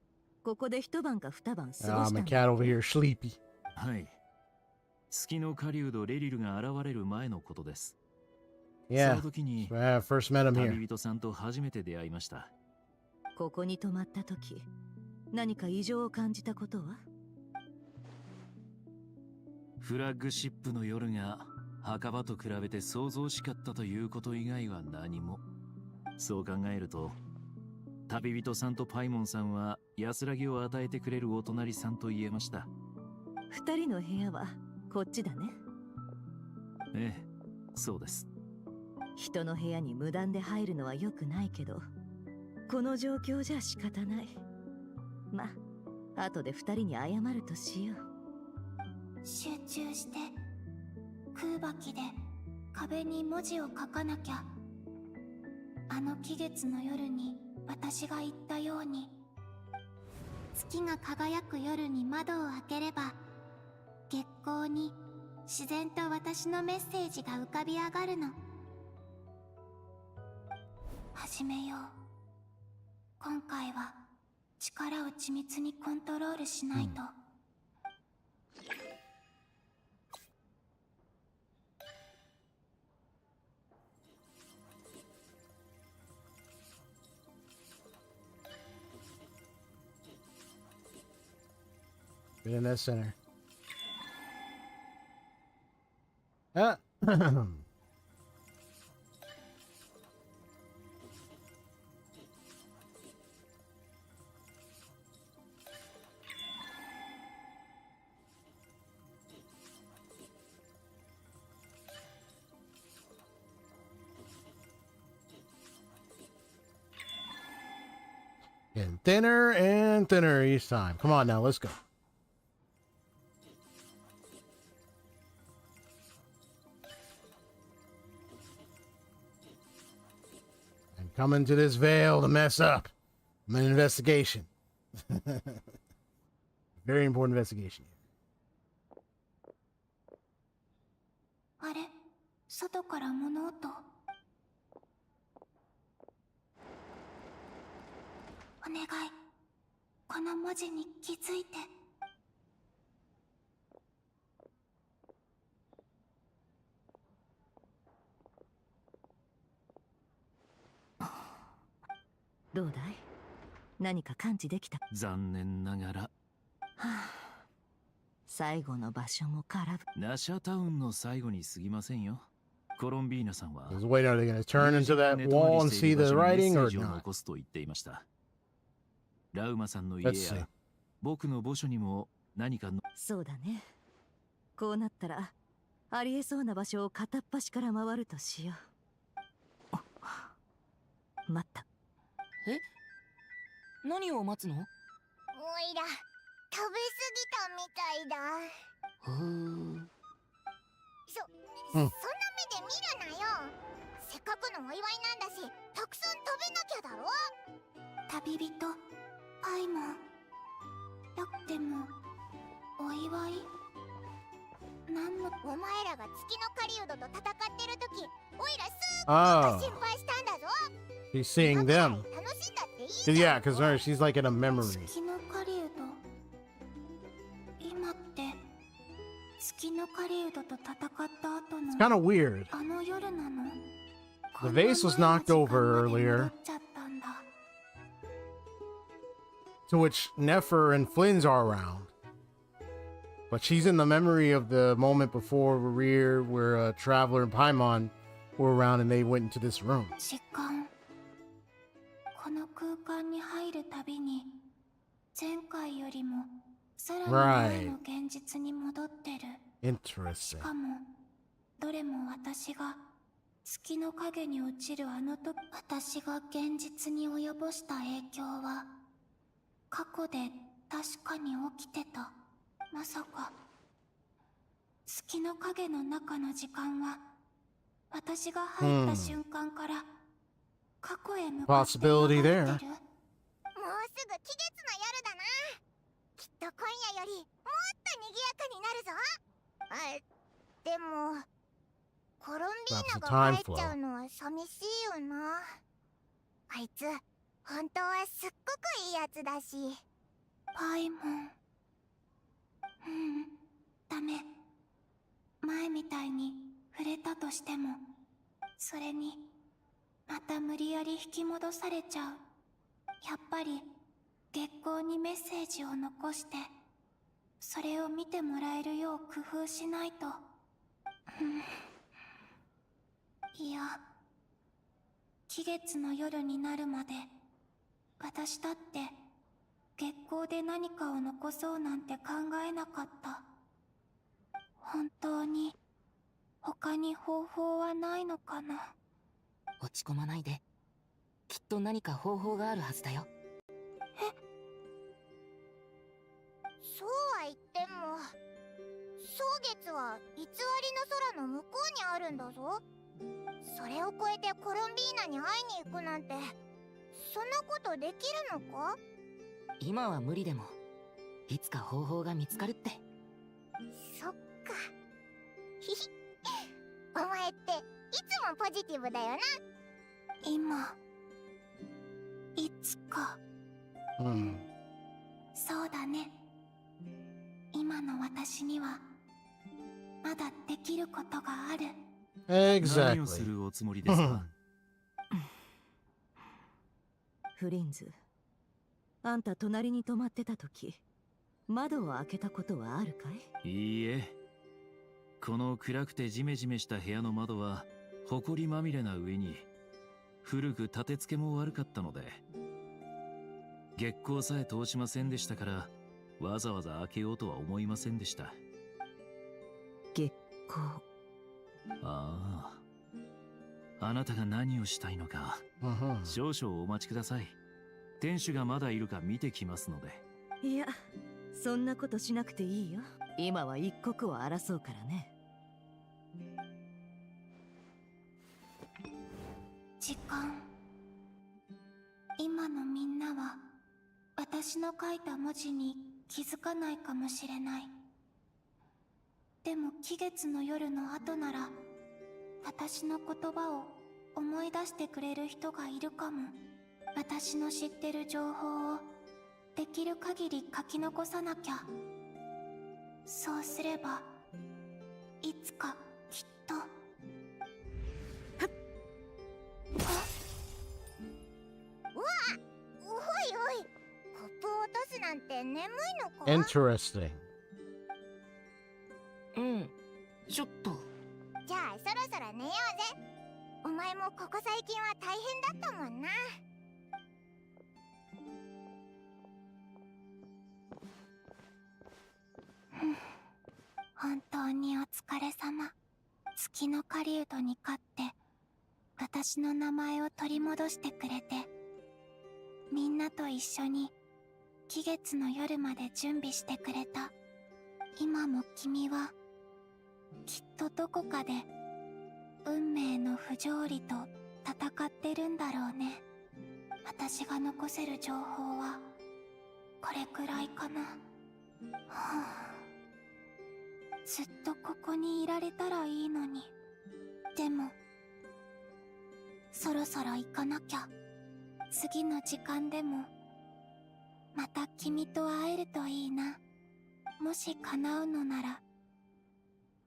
ここで一晩か二晩過ごしたんだ。My cat over here sleepy. はい。月の狩人レリルが現れる前のことです。Yeah, その時に first met him here. 旅人さんと初めて出会いました。ここに泊まった時、何か異常を感じたことは？フラッグシップの夜が墓場と比べて想像しかったということ以外は何も。そう考えると、旅人さんとパイモンさんは安らぎを与えてくれるお隣さんと言えました。二人の部屋はこっちだね。ええ、そうです。人の部屋に無断で入るのは良くないけど、この状況じゃ仕方ない。ま、後で二人に謝るとしよう。集中して。空爆で壁に文字を書かなきゃ。あの期月の夜に私が言ったように、月が輝く夜に窓を開ければ、月光に自然と私のメッセージが浮かび上がるの。始めよう。今回は力を緻密にコントロールしないと。Get in that center. Ah. Getting thinner and thinner each time. Come on now, let's go. And coming to this veil to mess up. I'm an investigation. Very important investigation. あれ、外から物音。お願い、この文字に気づいて。どうだい？何か感知できた？残念ながら。はあ、最後の場所も空ぶ。ナシャタウンの最後に過ぎませんよ。コロンビーナさんは I was waiting, are they going to turn into that wall and see the writing or not? 残すと言っていました。ラウマさんの家や僕の墓所にも何かの。そうだね。こうなったらありえそうな場所を片っ端から回るとしよう。待った。え、何を待つの？おいら食べ過ぎたみたいだ。そんな目で見るなよ。せっかくのお祝いなんだし、たくさん食べなきゃだろ。旅人アイモン。でもお祝いなんの。お前らが月の狩人と戦ってる時、おいらすっごく心配したんだぞ。He's seeing them. 楽しんだっていい。 Yeah, because she's like in a memory. 月の狩人、今って月の狩人と戦った後の It's kind of weird. あの夜なの。 The vase was knocked over earlier, to which Nefer and Flynn's are around. But she's in the memory of the moment before Rear, where Traveler and Paimon were around and they went into this room. 時間。この空間に入るたびに前回よりもさらに前の現実に戻ってる。Interesting. しかもどれも私が月の影に落ちるあの時、私が現実に及ぼした影響は過去で確かに起きてた。まさか月の影の中の時間は私が入った瞬間から過去へ向かって流れてる。 Possibility there. もうすぐ期月の夜だな。きっと今夜よりもっと賑やかになるぞ。でもコロンビーナが帰っちゃうのは寂しいよな。あいつ本当はすっごくいいやつだし。パイモン。ダメ。前みたいに触れたとしてもそれにまた無理やり引き戻されちゃう。やっぱり月光にメッセージを残してそれを見てもらえるよう工夫しないと。いや、期月の夜になるまで私だって月光で何かを残そうなんて考えなかった。本当に他に方法はないのかな。落ち込まないで。きっと何か方法があるはずだよ。そうは言っても蒼月は偽りの空の向こうにあるんだぞ。それを越えてコロンビーナに会いに行くなんて、そんなことできるのか？今は無理でもいつか方法が見つかるって。そっか。ひひお前っていつもポジティブだよな。今いつか。そうだね。今の私にはまだできることがある。Exactly. 何をするおつもりですか？フリンズ、あんた隣に泊まってた時窓を開けたことはあるかい？いいえ。この暗くてジメジメした部屋の窓は埃まみれな上に古く立て付けも悪かったので、月光さえ通しませんでしたからわざわざ開けようとは思いませんでした。月光。ああ、あなたが何をしたいのか、少々お待ちください。店主がまだいるか見てきますので。いや、そんなことしなくていいよ。今は一刻を争うからね。時間。今のみんなは私の書いた文字に気づかないかもしれない。でも期月の夜の後なら私の言葉を思い出してくれる人がいるかも。私の知ってる情報をできる限り書き残さなきゃ。そうすればいつかきっと。うわっ、おいおい、コップを落とすなんて眠いのか？ Interesting. ちょっと。じゃあそろそろ寝ようぜ。お前もここ最近は大変だったもんな。本当にお疲れ様。月の狩人に勝って私の名前を取り戻してくれてみんなと一緒に期月の夜まで準備してくれた。今も君はきっとどこかで運命の不条理と戦ってるんだろうね。私が残せる情報はこれくらいかな。はあ、ずっとここにいられたらいいのに。でもそろそろ行かなきゃ。次の時間でもまた君と会えるといいな。もし叶うのなら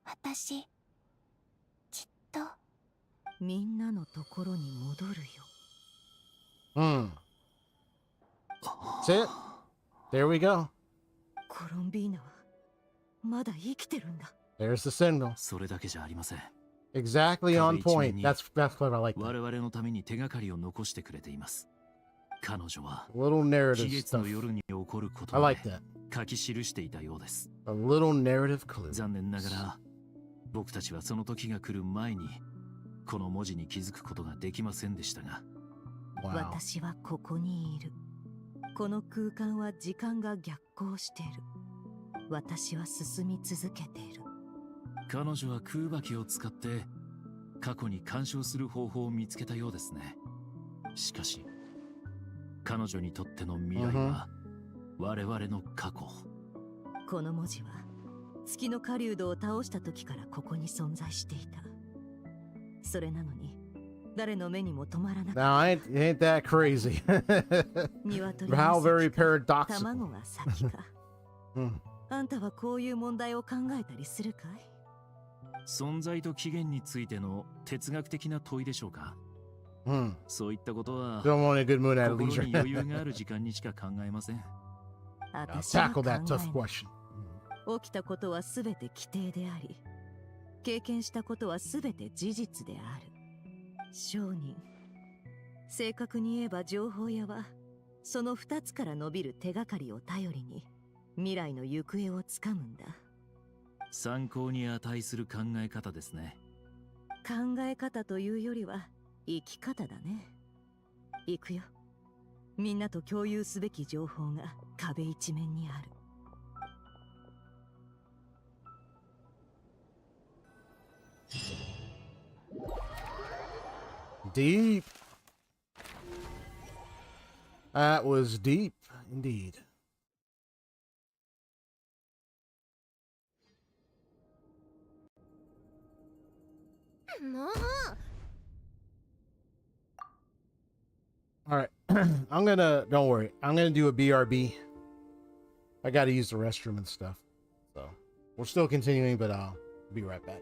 私きっとみんなのところに戻るよ。That's it. There we go. コロンビーナはまだ生きてるんだ。 There's the signal. それだけじゃありません。 Exactly on point. That's what I like. 我々のために手がかりを残してくれています。彼女は Little narrative 期月の stuff. 夜に起こること I を like that. 書き記していたようです。A little narrative clue. 残念ながら僕たちはその時が来る前にこの文字に気づくことができませんでしたが、Wow. 私はここにいる。この空間は時間が逆行している。私は進み続けている。彼女は空爆を使って過去に干渉する方法を見つけたようですね。しかし彼女にとっての未来は我々の過去。この文字は月の狩人を倒した時からここに存在していた。それなのに誰の目にも止まらなかった。 Now, ain't that crazy? 鶏 How の very 先か paradoxical. 卵が先か。あんたはこういう問題を考えたりするかい？存在と起源についての哲学的な問いでしょうか。そういったことは Don't want a good moon at 心 leisure. に余裕がある時間にしか考えません。私は Tackle 考え that な tough い。 question. 起きたことはすべて規定であり、経験したことはすべて事実である。商人、正確に言えば情報屋はその2つから伸びる手がかりを頼りに未来の行方をつかむんだ。参考に値する考え方ですね。考え方というよりは生き方だね。行くよ。みんなと共有すべき情報が壁一面にある。Deep. That was deep indeed. All right. Don't worry. I'm going to do a BRB. I got to use the restroom and stuff. So we're still continuing, but I'll be right back.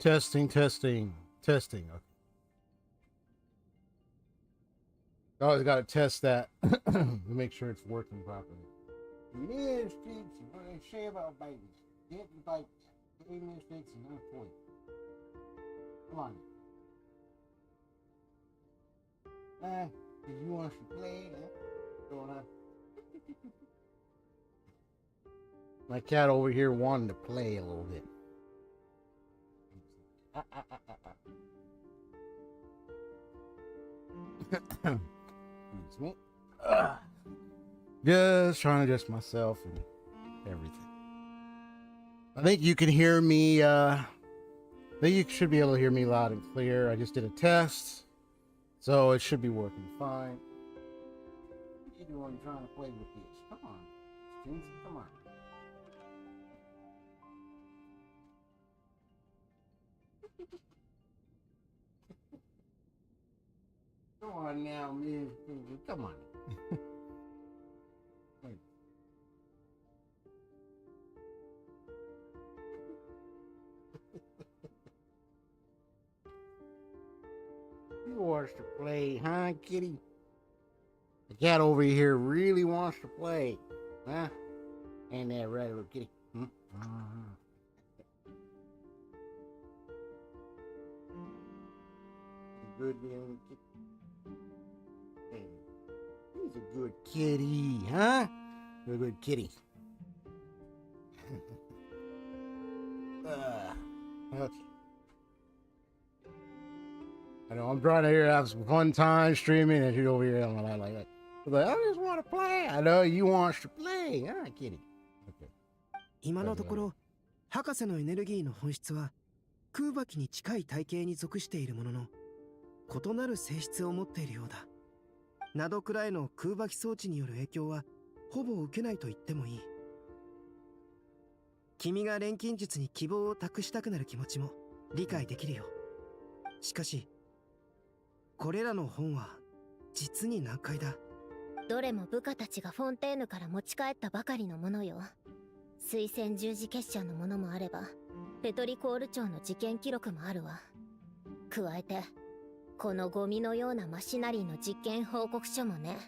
Testing, testing, testing. Okay. Always got to test that to make sure it's working properly. Yes, fix what I say about babies. Get like baby fix another point. Come on. Did you want to play? Going on. My cat over here wanted to play a little bit. Excuse me. Just trying to adjust myself and everything. I think you can hear me. I think you should be able to hear me loud and clear. I just did a test, so it should be working fine. What are you doing trying to play with this? Come on, students, come on. Come on now, man. Come on. Wait. You wants to play, huh, kitty? The cat over here really wants to play, huh? Ain't that right, little kitty? Hmm? Good little kitty. He's a good kitty, huh? You're a good kitty. Okay. I know I'm trying to have some fun time streaming, and she's over here on my like that. I just want to play. I know you want to play, huh, kitty? Okay. 今のところ、博士のエネルギーの本質は空爆に近い体系に属しているものの、異なる性質を持っているようだ。ナドクライの空爆装置による影響はほぼ受けないと言ってもいい。君が錬金術に希望を託したくなる気持ちも理解できるよ。しかし、これらの本は実に難解だ。どれも部下たちがフォンテーヌから持ち帰ったばかりのものよ。推薦十字結社のものもあれば、ペトリコール町の事件記録もあるわ。加えて、このゴミのようなマシナリーの実験報告書もね。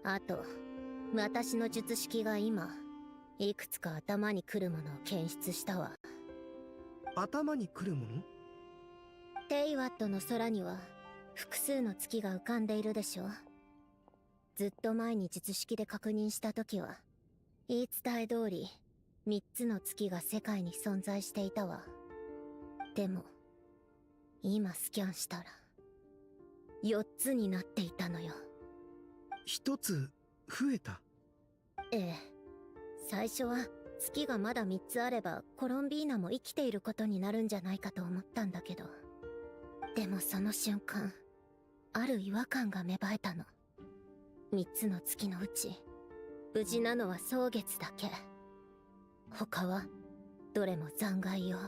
あと、私の術式が今、いくつか頭にくるものを検出したわ。頭にくるもの？テイワットの空には複数の月が浮かんでいるでしょ。ずっと前に術式で確認したときは、言い伝え通り3つの月が世界に存在していたわ。でも今スキャンしたら4つになっていたのよ。1つ増えた？ええ。最初は月がまだ3つあればコロンビーナも生きていることになるんじゃないかと思ったんだけど、でもその瞬間ある違和感が芽生えたの。3つの月のうち無事なのは蒼月だけ。他はどれも残骸よ。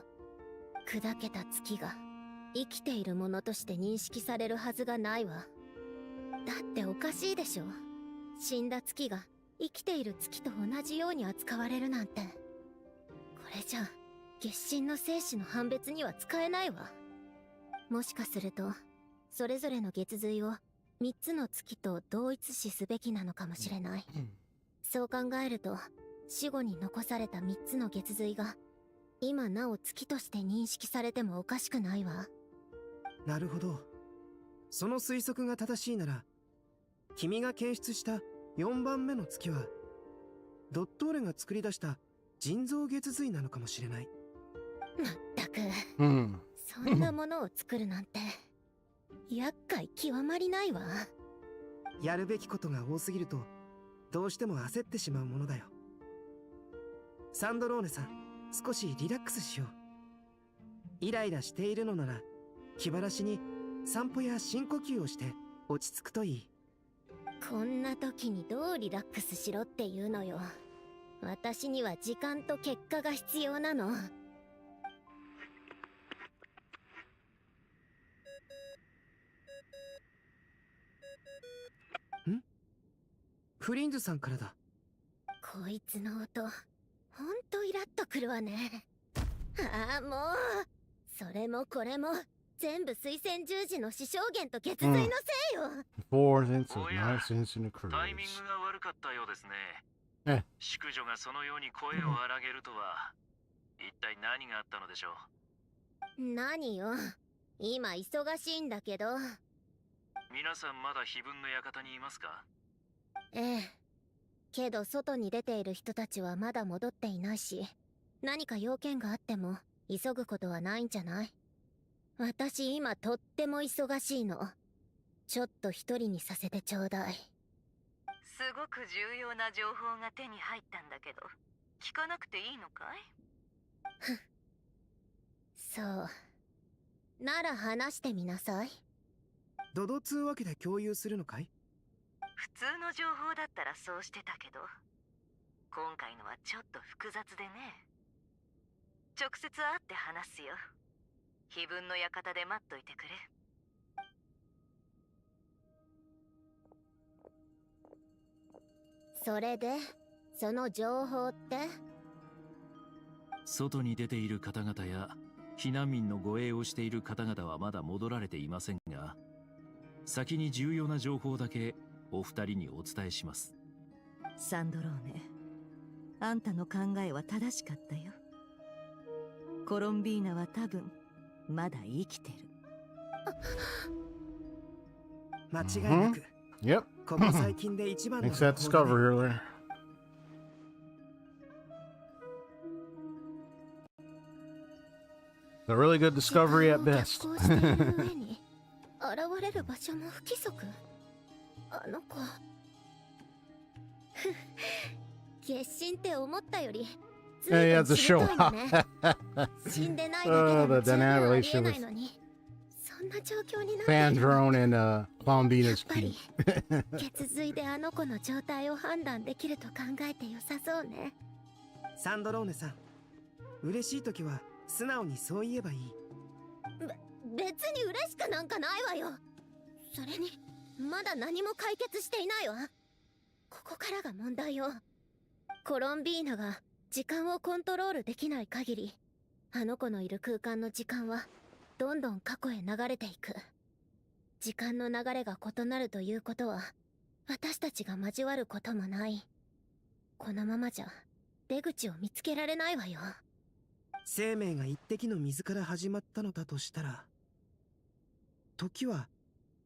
砕けた月が生きているものとして認識されるはずがないわ。だっておかしいでしょ。死んだ月が生きている月と同じように扱われるなんて、これじゃ月神の生死の判別には使えないわ。もしかするとそれぞれの月髄を3つの月と同一視すべきなのかもしれない。そう考えると死後に残された3つの月髄が今なお月として認識されてもおかしくないわ。なるほど。その推測が正しいなら、君が検出した4番目の月はドットーレが作り出した人造月髄なのかもしれない。まったく、そんなものを作るなんて厄介極まりないわ。やるべきことが多すぎるとどうしても焦ってしまうものだよ。サンドローネさん、少しリラックスしよう。イライラしているのなら気晴らしに散歩や深呼吸をして落ち着くといい。こんな時にどうリラックスしろっていうのよ。私には時間と結果が必要なの。フリンズさんからだ。こいつの音、ほんとイラッとくるわね。ああ、もうそれもこれも全部水仙十字の死証言と血髄のせいよ。タイミングが悪かったようですね。淑女がそのように声を荒げるとは、一体何があったのでしょう。何よ、今忙しいんだけど。皆さんまだ碑文の館にいますか？ええ。けど外に出ている人たちはまだ戻っていないし、何か用件があっても急ぐことはないんじゃない？私今とっても忙しいの。ちょっと一人にさせてちょうだい。すごく重要な情報が手に入ったんだけど、聞かなくていいのかい？そう。なら話してみなさい。ドド通わけで共有するのかい？普通の情報だったらそうしてたけど、今回のはちょっと複雑でね。直接会って話すよ。碑文の館で待っといてくれ。それで、その情報って？外に出ている方々や避難民の護衛をしている方々はまだ戻られていませんが、先に重要な情報だけお二人にお伝えします。サンドローネ、あんたの考えは正しかったよ。コロンビーナは多分まだ生きてる。間違いなく。Yep. ここ最近で一番の Makes that discovery earlier. A really good discovery at best. 現れる場所も不規則。あの子月神って思ったよりずいぶんしぶといのね。死んでないだけでも十分ありえないのに、そんな状況になっている。Pandrone and Columbina's key. 血髄であの子の状態を判断できると考えて良さそうね。サンドローネさん、嬉しい時は素直にそう言えばいい。別に嬉しくなんかないわよ。それにまだ何も解決していないわ。ここからが問題よ。コロンビーナが時間をコントロールできない限り、あの子のいる空間の時間はどんどん過去へ流れていく。時間の流れが異なるということは、私たちが交わることもない。このままじゃ出口を見つけられないわよ。生命が一滴の水から始まったのだとしたら、時は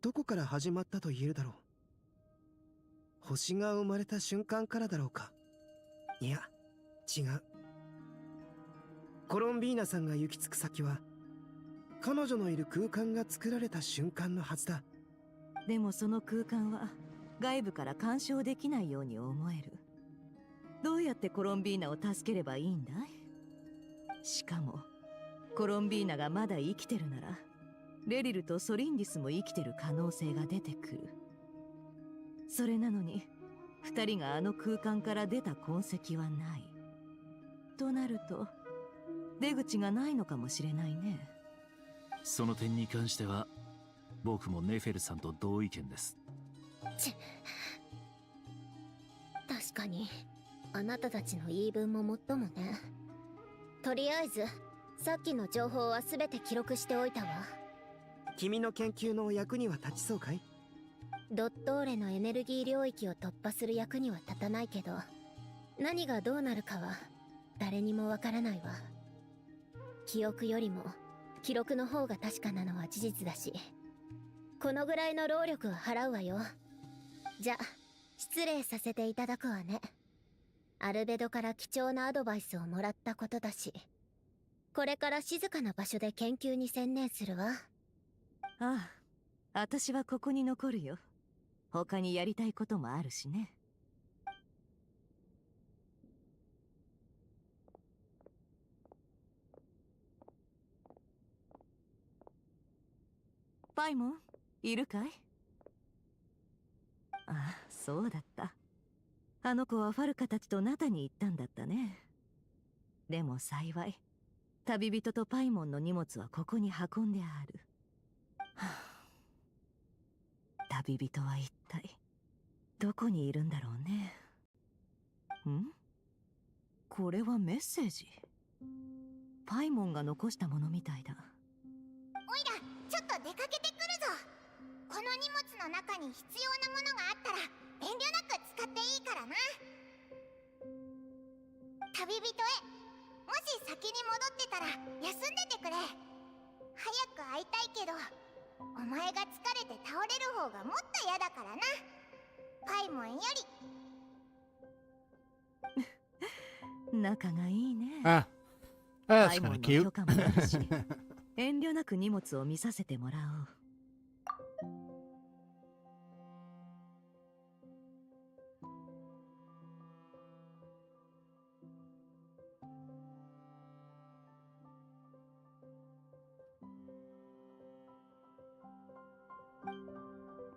どこから始まったと言えるだろう。星が生まれた瞬間からだろうか。いや、違う。コロンビーナさんが行き着く先は、彼女のいる空間が作られた瞬間のはずだ。でもその空間は外部から干渉できないように思える。どうやってコロンビーナを助ければいいんだい？しかもコロンビーナがまだ生きてるなら、レリルとソリンディスも生きてる可能性が出てくる。それなのに二人があの空間から出た痕跡はない。となると出口がないのかもしれないね。その点に関しては僕もネフェルさんと同意見です。確かにあなたたちの言い分ももっともね。とりあえずさっきの情報は全て記録しておいたわ。君の研究の役には立ちそうかい？ドットーレのエネルギー領域を突破する役には立たないけど、何がどうなるかは誰にもわからないわ。記憶よりも記録の方が確かなのは事実だし、このぐらいの労力は払うわよ。じゃ失礼させていただくわね。アルベドから貴重なアドバイスをもらったことだし、これから静かな場所で研究に専念するわ。ああ、私はここに残るよ。他にやりたいこともあるしね。パイモン、いるかい？ああ、そうだった。あの子はファルカたちとナタに行ったんだったね。でも幸い、旅人とパイモンの荷物はここに運んである。はあ、旅人は一体どこにいるんだろうね。ん？これはメッセージ。パイモンが残したものみたいだ。おいら、ちょっと出かけてくるぞ。この荷物の中に必要なものがあったら遠慮なく使っていいからな。旅人へ、もし先に戻ってたら休んでてくれ。早く会いたいけど、お前が疲れて倒れる方がもっと嫌だからな。パイモンより。仲がいいね。Ah, パ that's イモ kind ン of の cute. 許可もあるし、遠慮なく荷物を見させてもらおう。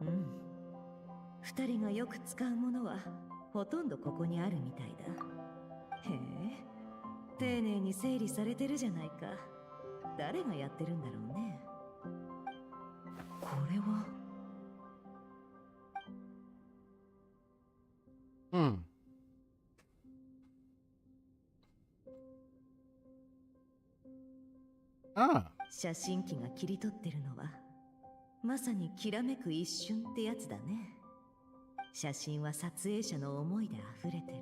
うん。二人がよく使うものはほとんどここにあるみたいだ。へえ、丁寧に整理されてるじゃないか。誰がやってるんだろうね。これは。Ah. 写真機が切り取ってるのはまさにきらめく一瞬ってやつだね。写真は撮影者の思いで溢れてる。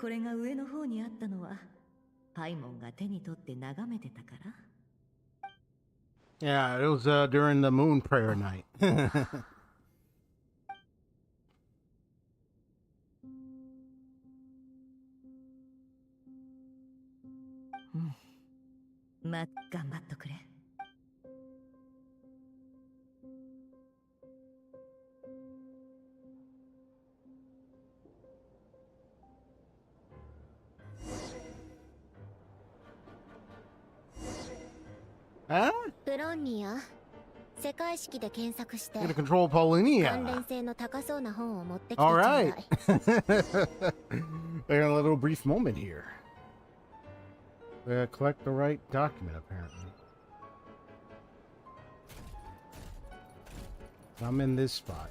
これが上の方にあったのはパイモンが手に取って眺めてたから。 Yeah, it was during the moon prayer night. まあ、頑張っとくれ。プロンニア、世界式で検索して Gonna control Paulinia. 関連性の高そうな本を持ってきてちょ All うだ right. い。 We're in a little brief moment here. Collect the right document, apparently. I'm in this spot.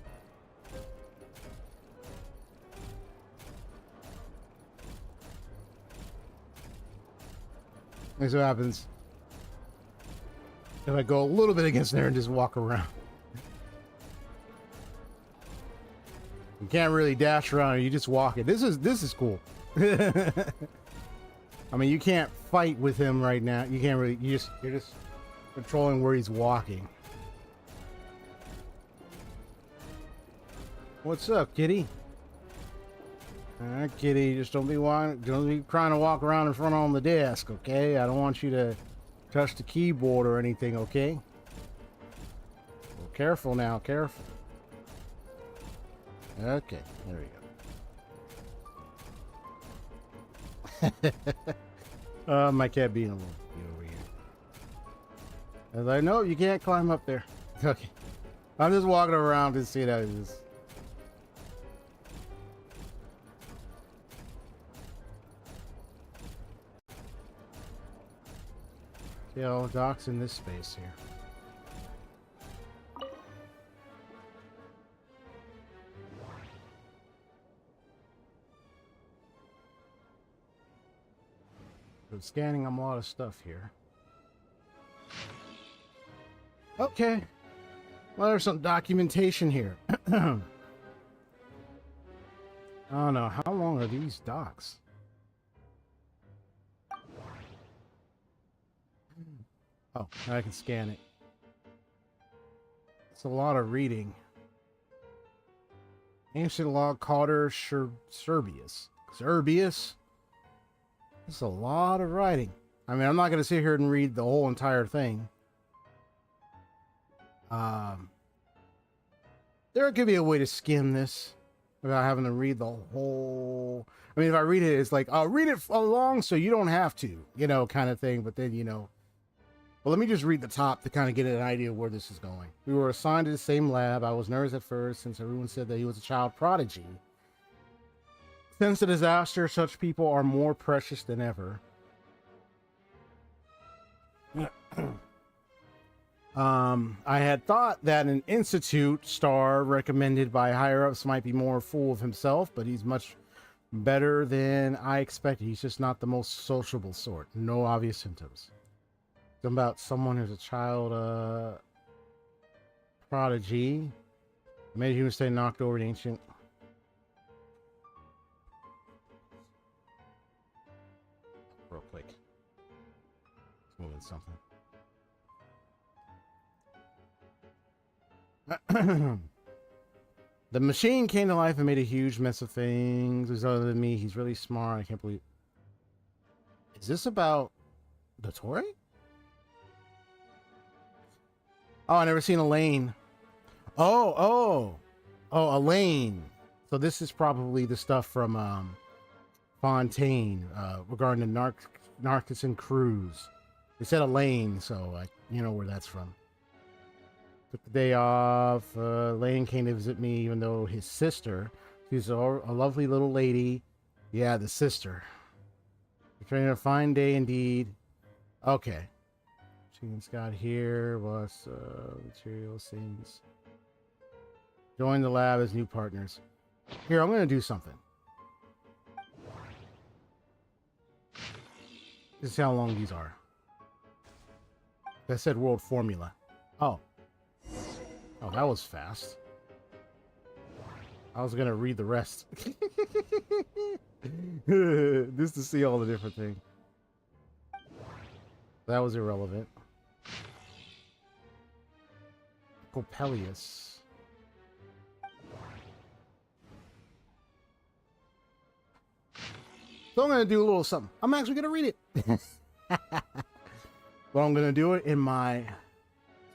Here's what happens if I go a little bit against there and just walk around. You can't really dash around, you just walk it. This is cool. I mean, you can't fight with him right now. You can't really. You're just controlling where he's walking. What's up, kitty? Alright, kitty. Just don't be trying to walk around in front on the desk, okay? I don't want you to touch the keyboard or anything, okay? Well, careful now, careful. Okay, there we go. My cat being a little over here. I was like, no, you can't climb up there. Okay. I'm just walking around to see that it is. See all the docks in this space here. been scanning a lot of stuff here. Okay. Well, there's some documentation here. I don't know. How long are these docs? Oh, I can scan it. It's a lot of reading. Ancient log Calder Serbius. Serbius? It's a lot of writing. I mean, I'm not going to sit here and read the whole entire thing. There could be a way to skim this without having to read the whole... I mean, if I read it, it's like, I'll read it along so you don't have to, you know, kind of thing. But then, you know... Well, let me just read the top to kind of get an idea of where this is going. We were assigned to the same lab. I was nervous at first since everyone said that he was a child prodigy. Since the disaster, such people are more precious than ever. I had thought that an institute star recommended by higher-ups might be more full of himself, but he's much better than I expected. He's just not the most sociable sort. No obvious symptoms. Something about someone who's a child prodigy. Made a human stay knocked over the ancient. Real quick. Let's move in something. The machine came to life and made a huge mess of things. He's other than me. He's really smart. I can't believe. Is this about Dottore? Oh, I never seen Elaine. Oh, Elaine. So this is probably the stuff from Fontaine regarding the Narcissan cruise. They said Elaine, so you know where that's from. Took the day off. Elaine came to visit me, even though his sister, she's a lovely little lady. Yeah, the sister. Returning a fine day indeed. Okay. Scott here was material things. Join the lab as new partners. Here, I'm going to do something. This is how long these are. That said world formula. Oh. Oh, that was fast. I was going to read the rest. Just to see all the different things. That was irrelevant. Coppelius. So I'm going to do a little something. I'm actually going to read it. But I'm going to do it in my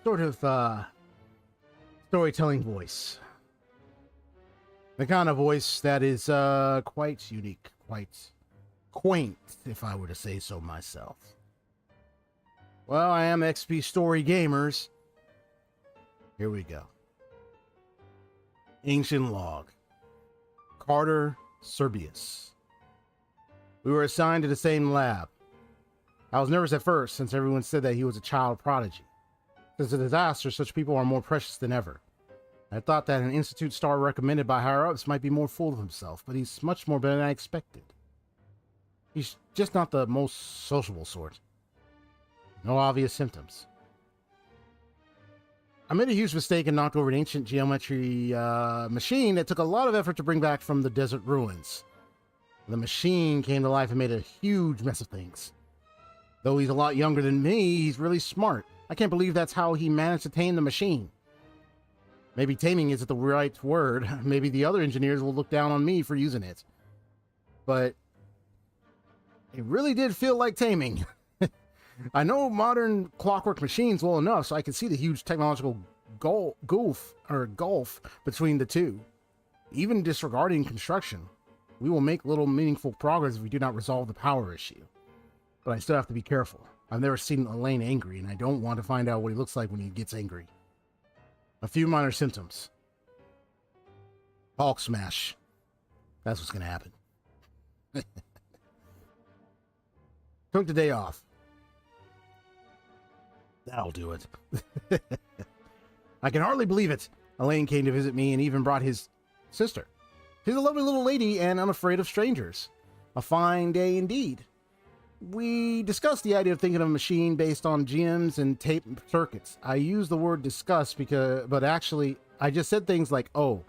sort of storytelling voice. The kind of voice that is quite unique, quite quaint, if I were to say so myself. Well, I am XP StoryGamerZ. Here we go. Ancient log. Calder Serbius. We were assigned to the same lab. I was nervous at first since everyone said that he was a child prodigy. Since the disaster, such people are more precious than ever. I thought that an institute star recommended by higher-ups might be more full of himself, but he's much more better than I expected. He's just not the most sociable sort. No obvious symptoms. I made a huge mistake and knocked over an ancient geometry machine that took a lot of effort to bring back from the desert ruins. The machine came to life and made a huge mess of things. Though he's a lot younger than me, he's really smart. I can't believe that's how he managed to tame the machine. Maybe taming isn't the right word. Maybe the other engineers will look down on me for using it. But it really did feel like taming. I know modern clockwork machines well enough, so I can see the huge technological gulf between the two. Even disregarding construction, we will make little meaningful progress if we do not resolve the power issue. But I still have to be careful. I've never seen Elaine angry, and I don't want to find out what he looks like when he gets angry. A few minor symptoms. Hulk smash. That's what's going to happen. Took the day off. That'll do it. I can hardly believe it. Elaine came to visit me and even brought his sister. She's a lovely little lady and unafraid of strangers. A fine day indeed. We discussed the idea of thinking of a machine based on gems and tape circuits. I use the word discuss but actually, I just said things like, oh,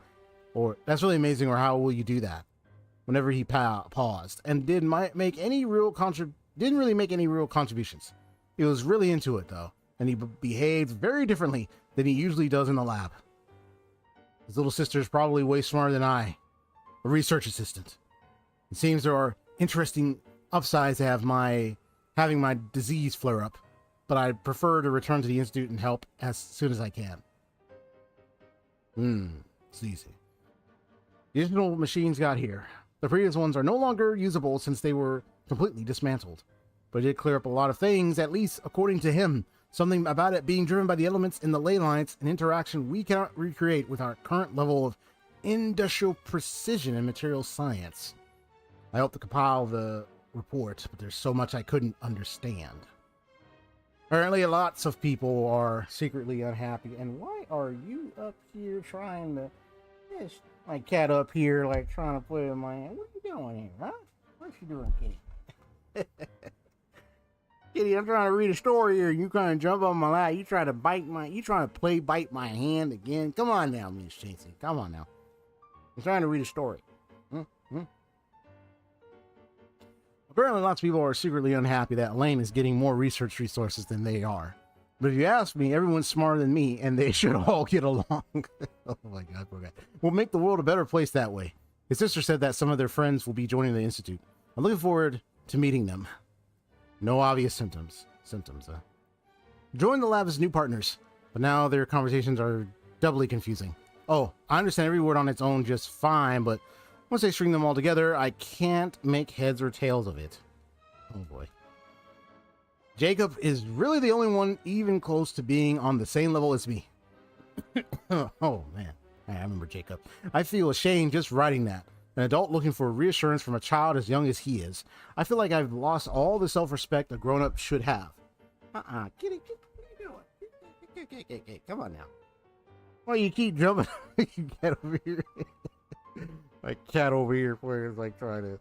or that's really amazing, or how will you do that? Whenever he paused and didn't really make any real contributions. He was really into it though, and he behaved very differently than he usually does in the lab. His little sister is probably way smarter than I, a research assistant. It seems there are interesting upsides to having my disease flare up, but I prefer to return to the Institute and help as soon as I can. It's easy. The additional machines got here. The previous ones are no longer usable since they were completely dismantled. But it did clear up a lot of things, at least according to him. Something about it being driven by the elements in the ley lines, an interaction we cannot recreate with our current level of industrial precision in material science. I helped to compile the report, but there's so much I couldn't understand. Apparently lots of people are secretly unhappy. And why are you up here trying to... Yes, my cat up here, like, trying to play with my hand. What are you doing here, huh? What you doing, Kitty? Kitty, I'm trying to read a story here, and you kind of jump on my lap. You trying to bite my hand again? Come on now, Miss Chansey. Come on now. I'm trying to read a story. Apparently, lots of people are secretly unhappy that Elaine is getting more research resources than they are. But if you ask me, everyone's smarter than me, and they should all get along. Oh my God, poor guy. We'll make the world a better place that way. His sister said that some of their friends will be joining the Institute. I'm looking forward to meeting them. No obvious symptoms. Join the lab as new partners, but now their conversations are doubly confusing. Oh, I understand every word on its own just fine, but once I string them all together, I can't make heads or tails of it. Oh boy. Jacob is really the only one even close to being on the same level as me. Oh man, I remember Jacob. I feel ashamed just writing that. An adult looking for reassurance from a child as young as he is. I feel like I've lost all the self-respect a grown-up should have. Kitty, what are you doing? Okay, come on now. Why you keep jumping? Get over here. My cat over here is like trying to,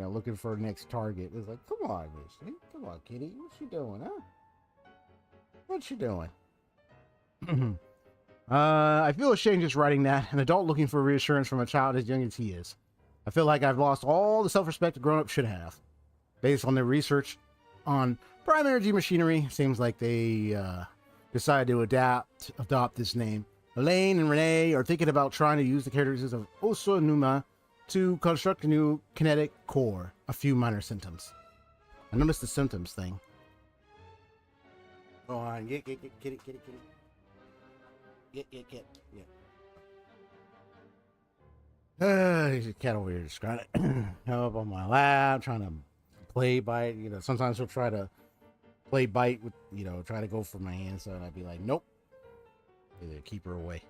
looking for the next target. It's like, come on, miss. Come on, kitty. What you doing, huh? What you doing? I feel ashamed just writing that. An adult looking for reassurance from a child as young as he is. I feel like I've lost all the self-respect a grown-up should have. Based on their research on prime energy machinery, seems like they decided to adopt this name. Elaine and Renee are thinking about trying to use the characteristics of Osonuma to construct a new kinetic core. A few minor symptoms. I noticed the symptoms thing. Go on, get. Get. There's a cat over here just trying to up on my lap, trying to play bite. Sometimes he'll try to play bite with, try to go for my hand, so I'd be like, nope. Either keep her away.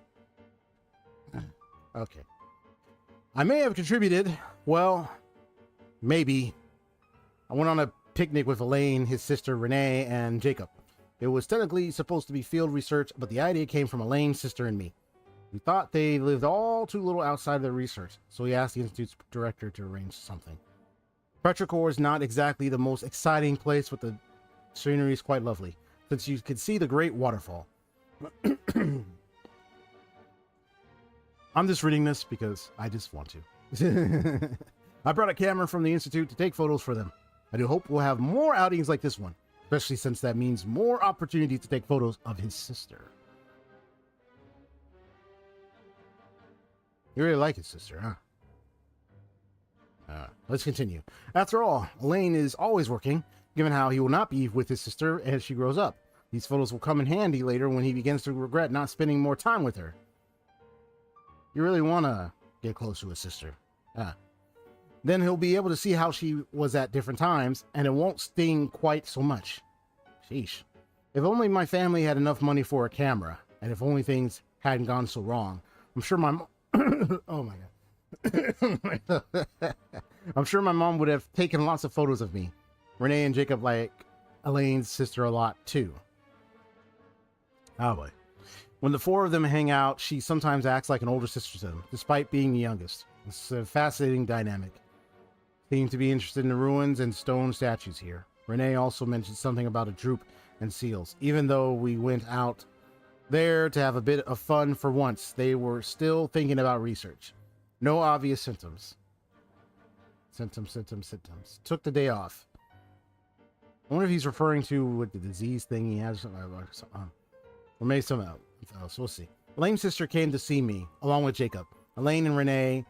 Okay. I may have contributed. Well, maybe. I went on a picnic with Elaine, his sister Renee, and Jacob. It was technically supposed to be field research, but the idea came from Elaine's sister and me. We thought they lived all too little outside of their research, so we asked the Institute's director to arrange something. Petrichor is not exactly the most exciting place, but the scenery is quite lovely, since you can see the great waterfall. I'm just reading this because I just want to. I brought a camera from the Institute to take photos for them. I do hope we'll have more outings like this one, especially since that means more opportunities to take photos of his sister. You really like his sister, huh? Let's continue. After all, Elaine is always working, given how he will not be with his sister as she grows up. These photos will come in handy later when he begins to regret not spending more time with her. You really want to get close to his sister. Then he'll be able to see how she was at different times, and it won't sting quite so much. Sheesh. If only my family had enough money for a camera, and if only things hadn't gone so wrong. I'm sure my oh my God. I'm sure my mom would have taken lots of photos of me. Renee and Jacob like Elaine's sister a lot, too. Oh boy. When the four of them hang out, she sometimes acts like an older sister to them, despite being the youngest. It's a fascinating dynamic. seemed to be interested in the ruins and stone statues here. Renee also mentioned something about a droop and seals. Even though we went out there to have a bit of fun for once, they were still thinking about research. No obvious symptoms. Symptoms. Took the day off. I wonder if he's referring to what the disease thing he has, or maybe something else. We'll see. Elaine's sister came to see me, along with Jacob. Elaine and Renee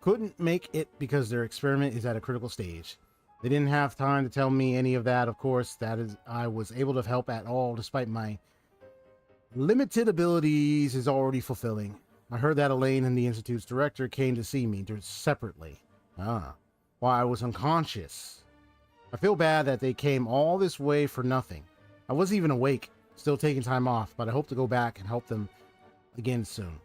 couldn't make it because their experiment is at a critical stage. They didn't have time to tell me any of that, of course. That is, I was able to help at all, despite my limited abilities, is already fulfilling. I heard that Elaine and the Institute's director came to see me separately. While I was unconscious. I feel bad that they came all this way for nothing. I wasn't even awake, still taking time off, but I hope to go back and help them again soon.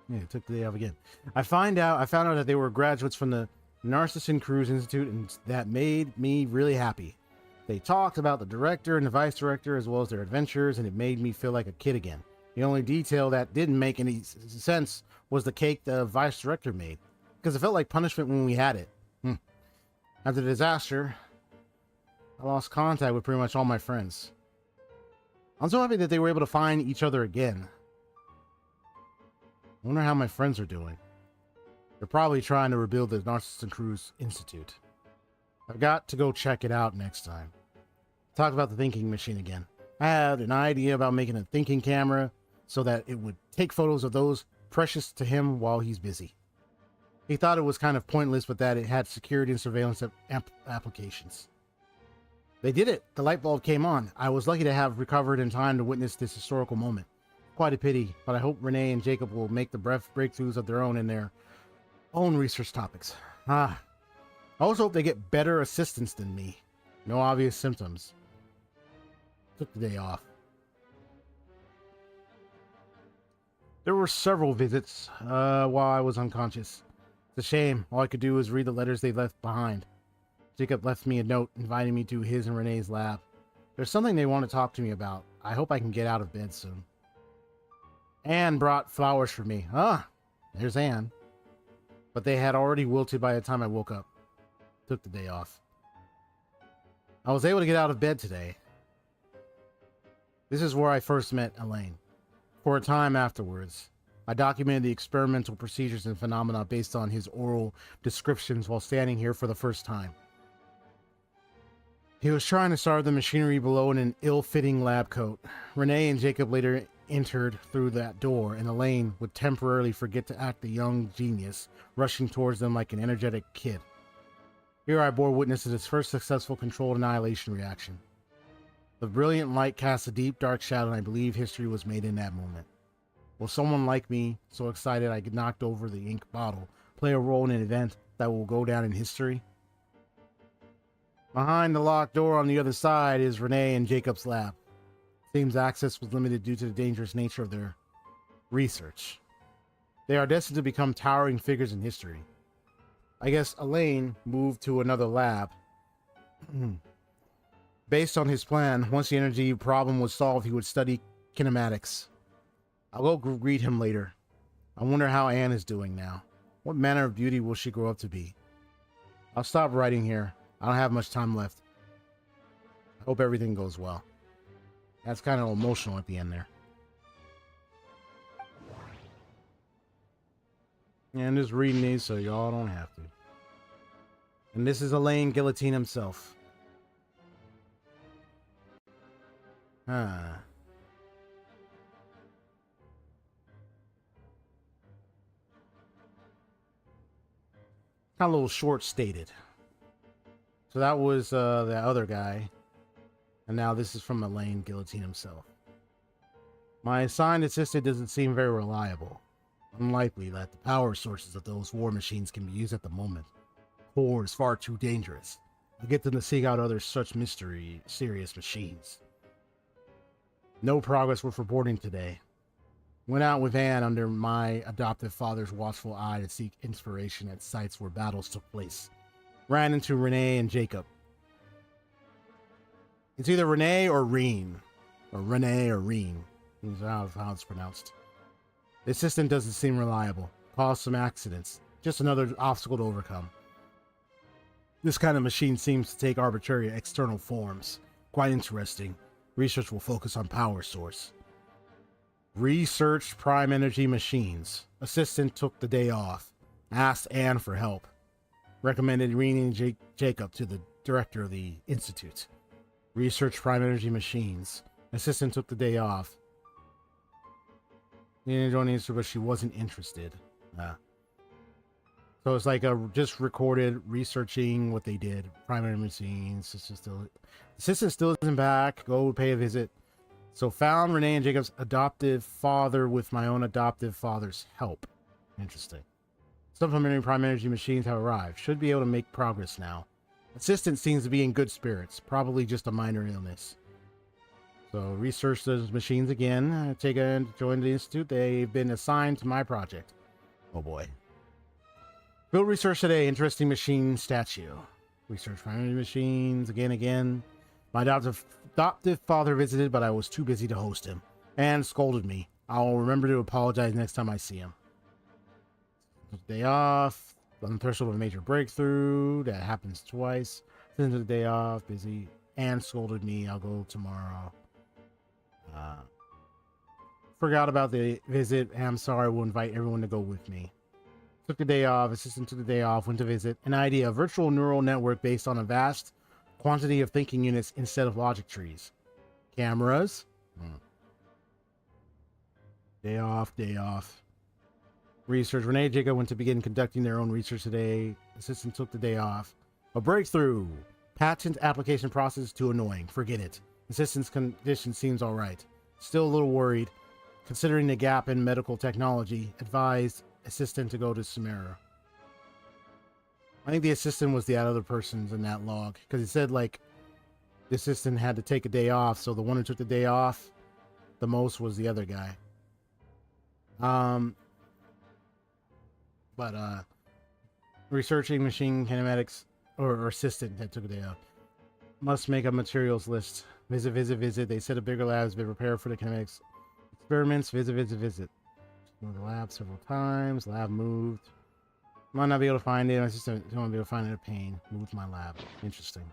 Yeah, took the day off again. I found out that they were graduates from the Narcissus Cruise Institute, and that made me really happy. They talked about the director and the vice director as well as their adventures, and it made me feel like a kid again. The only detail that didn't make any sense was the cake the vice director made, because it felt like punishment when we had it. After the disaster, I lost contact with pretty much all my friends. I'm so happy that they were able to find each other again. I wonder how my friends are doing. They're probably trying to rebuild the Narcissus Cruise Institute. I've got to go check it out next time. Talk about the thinking machine again. I had an idea about making a thinking camera so that it would take photos of those precious to him while he's busy. He thought it was kind of pointless, but that it had security and surveillance applications. They did it. The light bulb came on. I was lucky to have recovered in time to witness this historical moment. Quite a pity, but I hope Renee and Jacob will make the breakthroughs of their own in their own research topics. I also hope they get better assistance than me. No obvious symptoms. Took the day off. There were several visits while I was unconscious. It's a shame. All I could do was read the letters they left behind. Jacob left me a note inviting me to his and Renee's lab. There's something they want to talk to me about. I hope I can get out of bed soon. Anne brought flowers for me. There's Anne. But they had already wilted by the time I woke up. Took the day off. I was able to get out of bed today. This is where I first met Elaine. For a time afterwards, I documented the experimental procedures and phenomena based on his oral descriptions while standing here for the first time. He was trying to starve the machinery below in an ill-fitting lab coat. Renee and Jacob later entered through that door, and Elaine would temporarily forget to act the young genius, rushing towards them like an energetic kid. Here I bore witness to his first successful controlled annihilation reaction. The brilliant light cast a deep, dark shadow, and I believe history was made in that moment. Will someone like me, so excited I knocked over the ink bottle, play a role in an event that will go down in history? Behind the locked door on the other side is Renee and Jacob's lab. Seems access was limited due to the dangerous nature of their research. They are destined to become towering figures in history. I guess Elaine moved to another lab. Based on his plan, once the energy problem was solved, he would study kinematics. I'll go greet him later. I wonder how Anne is doing now. What manner of beauty will she grow up to be? I'll stop writing here. I don't have much time left. I hope everything goes well. That's kind of emotional at the end there. And I'm just reading these so y'all don't have to. And this is Elaine Guillotine himself. Kind of a little short-stated. So that was the other guy. And now this is from Elaine Guillotine himself. My assigned assistant doesn't seem very reliable. Unlikely that the power sources of those war machines can be used at the moment. War is far too dangerous. To get them to seek out other such serious machines. No progress worth reporting today. Went out with Anne under my adoptive father's watchful eye to seek inspiration at sites where battles took place. Ran into Renee and Jacob. It's either Renee or Reen. Or Renee or Reen. Is how it's pronounced. The assistant doesn't seem reliable. Caused some accidents. Just another obstacle to overcome. This kind of machine seems to take arbitrary external forms. Quite interesting. Research will focus on power source. Researched prime energy machines. Assistant took the day off. Asked Anne for help. Recommended Renee Jacob to the director of the institute. Research prime energy machines. Assistant took the day off. Didn't join the institute, but she wasn't interested. So it's like just recorded researching what they did. Prime energy machines. Assistant still isn't back. Go pay a visit. So found Renee and Jacob's adoptive father with my own adoptive father's help. Interesting. Supplementary prime energy machines have arrived. Should be able to make progress now. Assistant seems to be in good spirits. Probably just a minor illness. So research those machines again. Take a join the institute. They've been assigned to my project. Oh boy. Field research today. Interesting machine statue. Research prime energy machines again. My adoptive father visited, but I was too busy to host him and scolded me. I'll remember to apologize next time I see him. Day off. On the threshold of a major breakthrough. That happens twice. Since the day off, busy. And scolded me. I'll go tomorrow. Forgot about the visit. I'm sorry. I will invite everyone to go with me. Took the day off. Assistant took the day off. Went to visit. An idea. A virtual neural network based on a vast quantity of thinking units instead of logic trees. Cameras. Day off. Research. Renee and Jacob went to begin conducting their own research today. Assistant took the day off. A breakthrough. Patent application process too annoying. Forget it. Assistant's condition seems alright. Still a little worried. Considering the gap in medical technology, advised assistant to go to Samara. I think the assistant was the other persons in that log. Because it said, like, the assistant had to take a day off. So the one who took the day off the most was the other guy. Researching machine kinematics or assistant that took a day off. Must make a materials list. Visit. They set up bigger labs, been prepared for the kinematics experiments. Visit. Go to the lab several times. Lab moved. Might not be able to find it. My system don't want to be able to find it. A pain. Moved my lab. Interesting.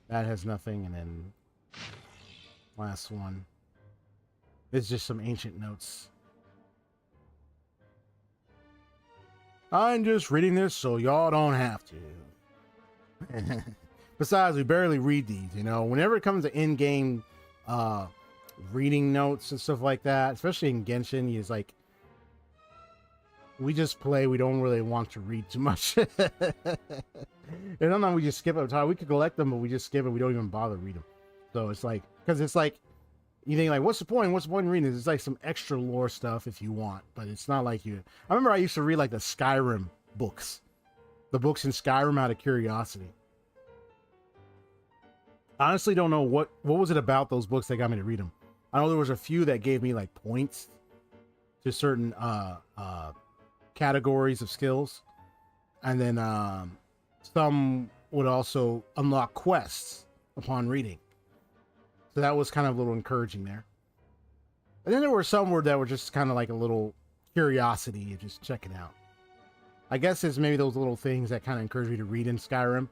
That has nothing. And then last one. It's just some ancient notes. I'm just reading this so y'all don't have to. Besides, we barely read these, you know. Whenever it comes to in-game reading notes and stuff like that, especially in Genshin, it's like we just play. We don't really want to read too much. And sometimes we just skip it. We could collect them, but we just skip it. We don't even bother read them. So it's like, because it's like, you think like, what's the point? What's the point in reading this? It's like some extra lore stuff if you want, but it's not like you. I remember I used to read like the Skyrim books, the books in Skyrim out of curiosity. Honestly, don't know what was it about those books that got me to read them. I know there was a few that gave me like points to certain categories of skills, and then some would also unlock quests upon reading. So that was kind of a little encouraging there. And then there were some that were just kind of like a little curiosity and just check it out. I guess it's maybe those little things that kind of encourage you to read in Skyrim.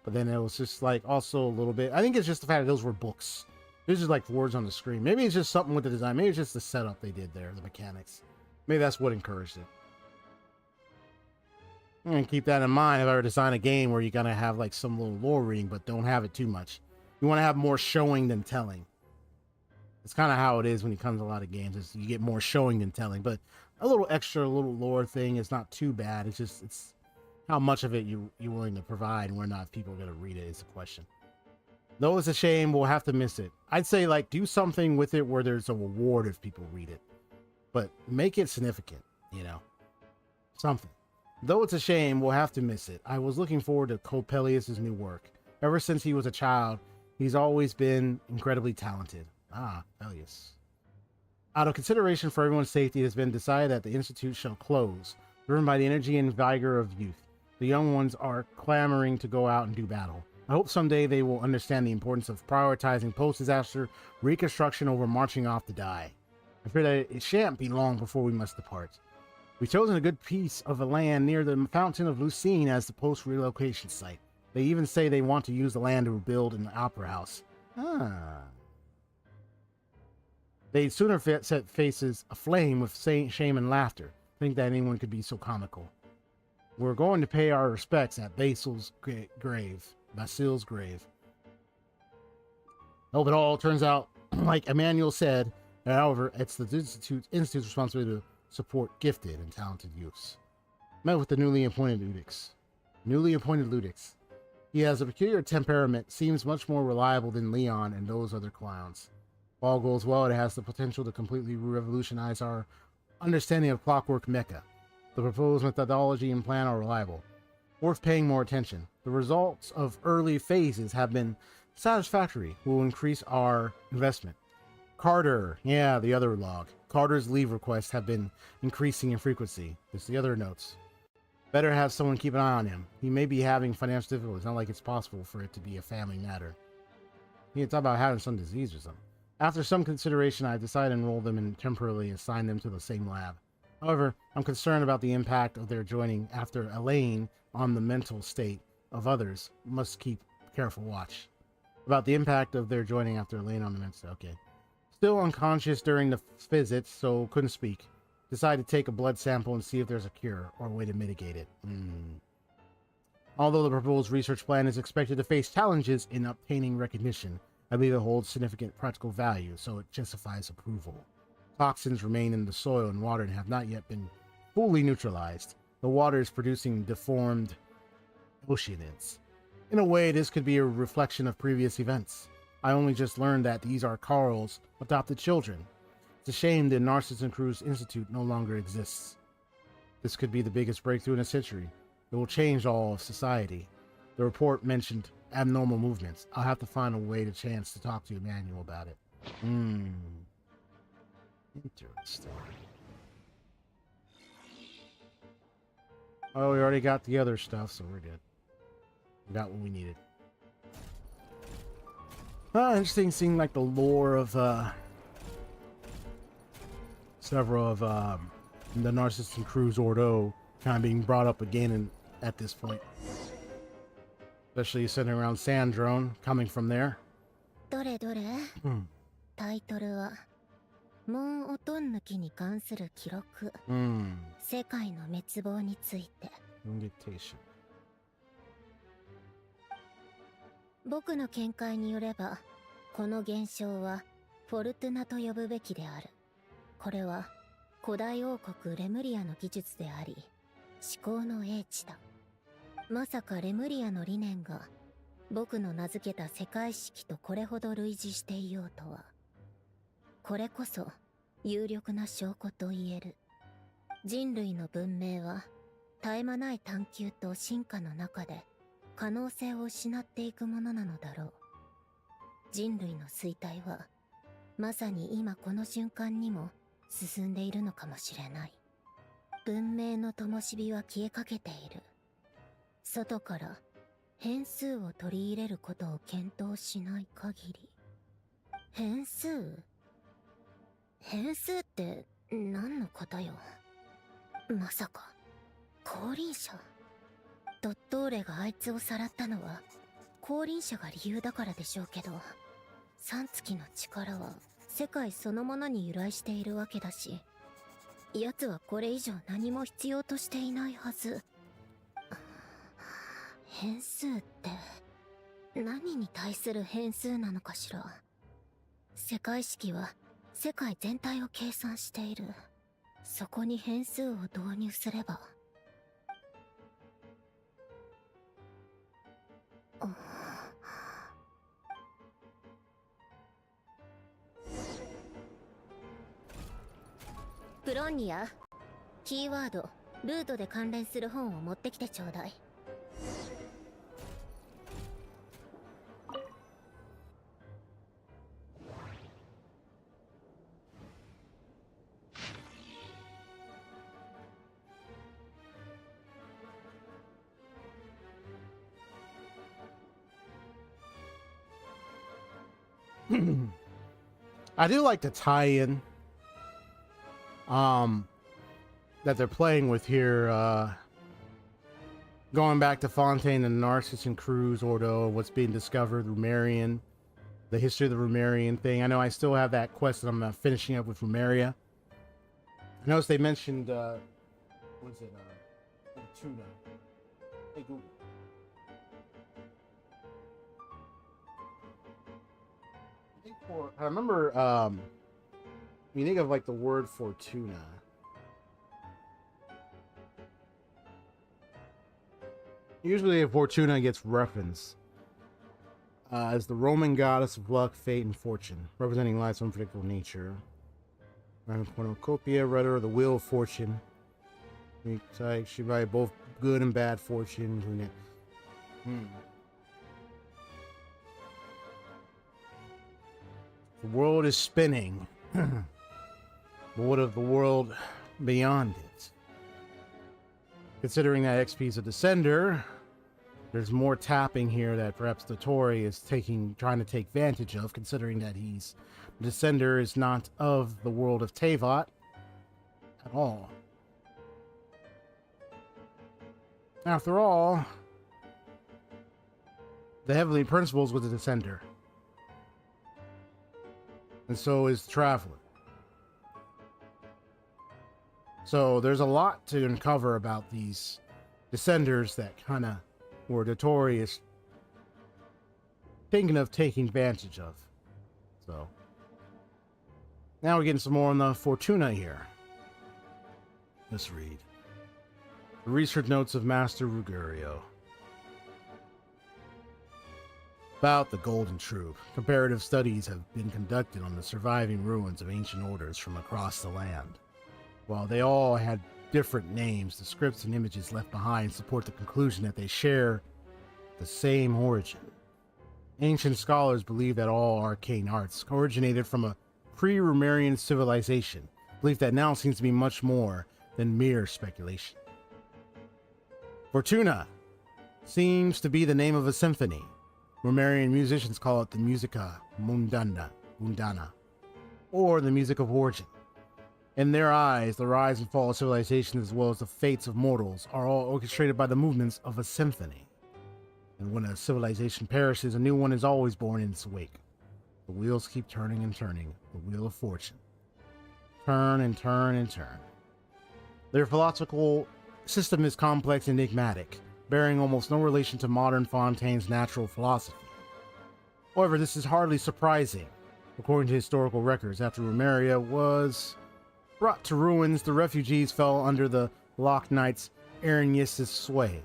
But then it was just like also a little bit. I think it's just the fact that those were books. These are like words on the screen. Maybe it's just something with the design. Maybe it's just the setup they did there, the mechanics. Maybe that's what encouraged it. And keep that in mind if I were to design a game where you're going to have like some little lore reading, but don't have it too much. You want to have more showing than telling. It's kind of how it is when it comes to a lot of games. Is you get more showing than telling, but a little extra, a little lore thing is not too bad. It's just, it's how much of it you're willing to provide and whether or not people are going to read it is the question. Though it's a shame, we'll have to miss it. I'd say like do something with it where there's a reward if people read it, but make it significant, you know, something. Though it's a shame, we'll have to miss it. I was looking forward to Coppelius' new work. Ever since he was a child, he's always been incredibly talented. Coppelius. Out of consideration for everyone's safety, it has been decided that the Institute shall close, driven by the energy and vigor of youth. The young ones are clamoring to go out and do battle. I hope someday they will understand the importance of prioritizing post-disaster reconstruction over marching off to die. I fear that it shan't be long before we must depart. We've chosen a good piece of land near the Fountain of Lucine as the post-relocation site. They even say they want to use the land to build an opera house. Ah. They'd sooner set faces aflame with shame and laughter. Think that anyone could be so comical. We're going to pay our respects at Basil's grave. Hope it all turns out like Emmanuel said. However, it's the Institute's responsibility to support gifted and talented youths. Met with the newly appointed Ludix. He has a peculiar temperament, seems much more reliable than Leon and those other clowns. If all goes well, it has the potential to completely revolutionize our understanding of clockwork mecha. The proposed methodology and plan are reliable. Worth paying more attention. The results of early phases have been satisfactory. Will increase our investment. Carter, yeah, the other log. Carter's leave requests have been increasing in frequency. There's the other notes. Better have someone keep an eye on him. He may be having financial difficulties. Not like it's possible for it to be a family matter. He can talk about having some disease or something. After some consideration, I decided to enroll them and temporarily assign them to the same lab. However, I'm concerned about the impact of their joining after Elaine on the mental state of others. Must keep careful watch. About the impact of their joining after Elaine on the mental state. Okay. Still unconscious during the visits, so couldn't speak. Decided to take a blood sample and see if there's a cure or a way to mitigate it. Although the proposed research plan is expected to face challenges in obtaining recognition, I believe it holds significant practical value, so it justifies approval. Toxins remain in the soil and water and have not yet been fully neutralized. The water is producing deformed oceanids. In a way, this could be a reflection of previous events. I only just learned that these are Carl's adopted children. It's a shame the Narcissus Cruise Institute no longer exists. This could be the biggest breakthrough in a century. It will change all of society. The report mentioned abnormal movements. I'll have to find a way to chance to talk to Emmanuel about it. Interesting. Oh, we already got the other stuff, so we're good. We got what we needed. Interesting seeing like the lore of several of the Narcissus Cruise Ordo kind of being brought up again at this point. Especially centering around Sandrone coming from there. どれどれ、タイトルはモン・オトンヌキに関する記録、世界の滅亡について。僕の見解によれば、この現象はフォルトゥナと呼ぶべきである。これは古代王国レムリアの技術であり、思考の英知だ。まさかレムリアの理念が僕の名付けた世界式とこれほど類似していようとは。これこそ有力な証拠と言える。人類の文明は絶え間ない探求と進化の中で可能性を失っていくものなのだろう。人類の衰退はまさに今この瞬間にも進んでいるのかもしれない。文明の灯火は消えかけている。外から変数を取り入れることを検討しない限り。変数？変数って何のことよ。まさか降臨者？ドットーレがあいつをさらったのは降臨者が理由だからでしょうけど、三月の力は世界そのものに由来しているわけだし、奴はこれ以上何も必要としていないはず。変数って何に対する変数なのかしら。世界式は世界全体を計算している。そこに変数を導入すれば。プロンニア、キーワード、ルートで関連する本を持ってきてちょうだい。I do like the tie-in. that they're playing with here, going back to Fontaine and Narcissus and Cruz, Ordo, what's being discovered, Rumarian, the history of the Rumarian thing. I know I still have that quest that I'm finishing up with Rumaria. I noticed they mentioned, what's it, Tuna. Hey, Google. I remember, when you think of like the word Fortuna, usually Fortuna gets referenced as the Roman goddess of luck, fate, and fortune, representing life's unpredictable nature. Cornucopia, rudder of the wheel of fortune. She by both good and bad fortune. The world is spinning. But what of the world beyond it? Considering that XP is a descender, there's more tapping here that perhaps Dottore is trying to take advantage of, considering that descender is not of the world of Teyvat at all. After all, the Heavenly Principles was a descender. And so is the Traveler. So there's a lot to uncover about these descenders that kind of where Dottore is thinking of taking advantage of. So now we're getting some more on the Fortuna here. Let's read. The research notes of Master Ruggiero. About the Golden Troop, comparative studies have been conducted on the surviving ruins of ancient orders from across the land. While they all had different names, the scripts and images left behind support the conclusion that they share the same origin. Ancient scholars believe that all arcane arts originated from a pre-Rumarian civilization, belief that now seems to be much more than mere speculation. Fortuna seems to be the name of a symphony. Rumarian musicians call it the musica mundana, or the music of origin. In their eyes, the rise and fall of civilization as well as the fates of mortals are all orchestrated by the movements of a symphony. And when a civilization perishes, a new one is always born in its wake. The wheels keep turning and turning, the wheel of fortune. Turn and turn and turn. Their philosophical system is complex and enigmatic, bearing almost no relation to modern Fontaine's natural philosophy. However, this is hardly surprising. According to historical records, after Rumaria was brought to ruins, the refugees fell under the Loch Knights' Aranis' sway.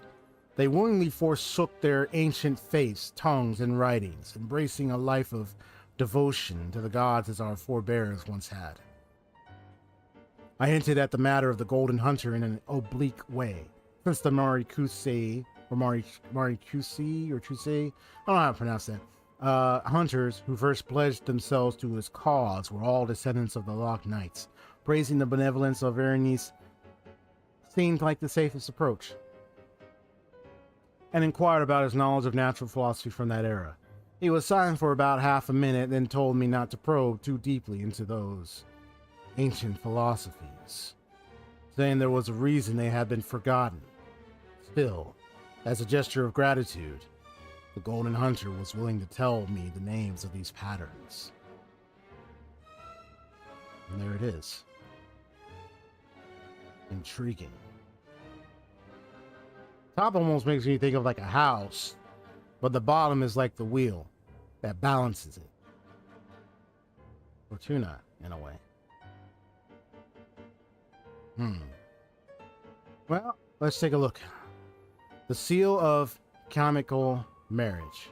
They willingly forsook their ancient faiths, tongues, and writings, embracing a life of devotion to the gods as our forebears once had. I hinted at the matter of the Golden Hunter in an oblique way. Since the Maricuse, or Maricuse, or Chuse, I don't know how to pronounce that, hunters who first pledged themselves to his cause were all descendants of the Loch Knights. Praising the benevolence of Aranis seemed like the safest approach, and inquired about his knowledge of natural philosophy from that era. He was silent for about half a minute, then told me not to probe too deeply into those ancient philosophies, saying there was a reason they had been forgotten. Still, as a gesture of gratitude, the Golden Hunter was willing to tell me the names of these patterns. And there it is. Intriguing. Top almost makes me think of like a house, but the bottom is like the wheel that balances it. Fortuna, in a way. Well, let's take a look. The seal of chemical marriage.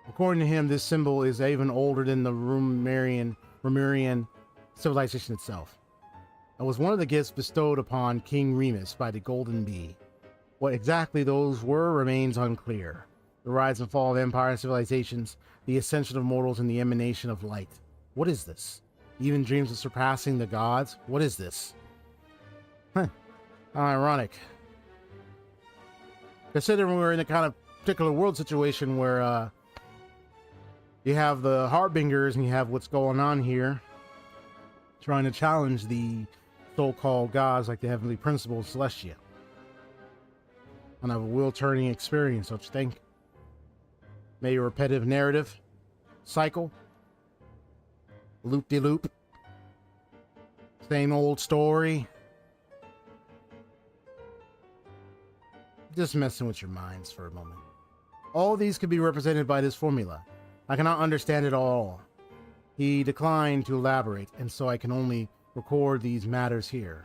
According to him, this symbol is even older than the Rumarian civilization itself. It was one of the gifts bestowed upon King Remus by the Golden Bee. What exactly those were remains unclear. The rise and fall of empire and civilizations, the ascension of mortals, and the emanation of light. What is this? Even dreams of surpassing the gods? What is this? Huh. How ironic. Considering we're in a kind of particular world situation where you have the Harbingers and you have what's going on here, trying to challenge the so-called gods like the heavenly principles, Celestia. And have a wheel-turning experience, don't you think? Maybe a repetitive narrative cycle, loop-de-loop, same old story. Just messing with your minds for a moment. All these could be represented by this formula. I cannot understand it all. He declined to elaborate, and so I can only record these matters here,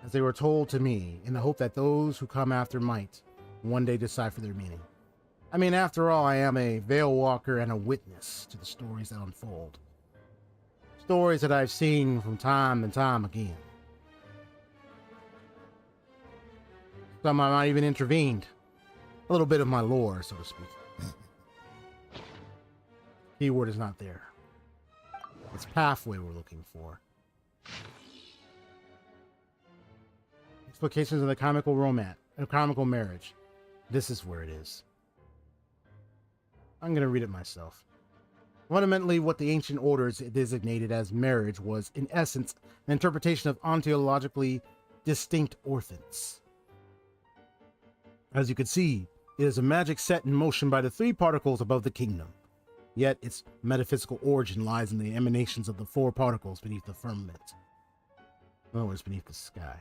as they were told to me, in the hope that those who come after might one day decipher their meaning. I mean, after all, I am a veil walker and a witness to the stories that unfold. Stories that I've seen from time and time again. Some I might even intervened. A little bit of my lore, so to speak. Keyword is not there. It's pathway we're looking for. Explications of the comical romance, a comical marriage. This is where it is. I'm going to read it myself. Fundamentally, what the ancient orders designated as marriage was, in essence, an interpretation of ontologically distinct orthants. As you can see, it is a magic set in motion by the three particles above the kingdom. Yet its metaphysical origin lies in the emanations of the four particles beneath the firmament. In other words, beneath the sky.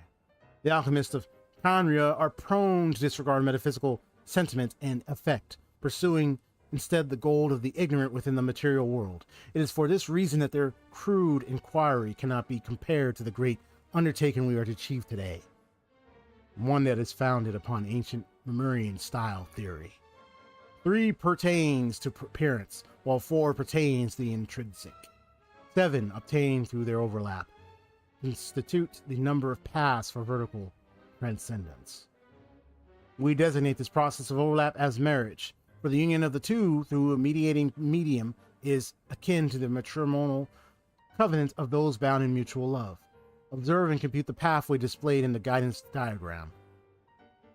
The alchemists of Khaenri'ah are prone to disregard metaphysical sentiment and effect, pursuing instead the gold of the ignorant within the material world. It is for this reason that their crude inquiry cannot be compared to the great undertaking we are to achieve today, one that is founded upon ancient Lemurian style theory. 3 pertains to appearance, while 4 pertains to the intrinsic. 7 obtained through their overlap constitute the number of paths for vertical transcendence. We designate this process of overlap as marriage, for the union of the two through a mediating medium is akin to the matrimonial covenant of those bound in mutual love. Observe and compute the pathway displayed in the guidance diagram.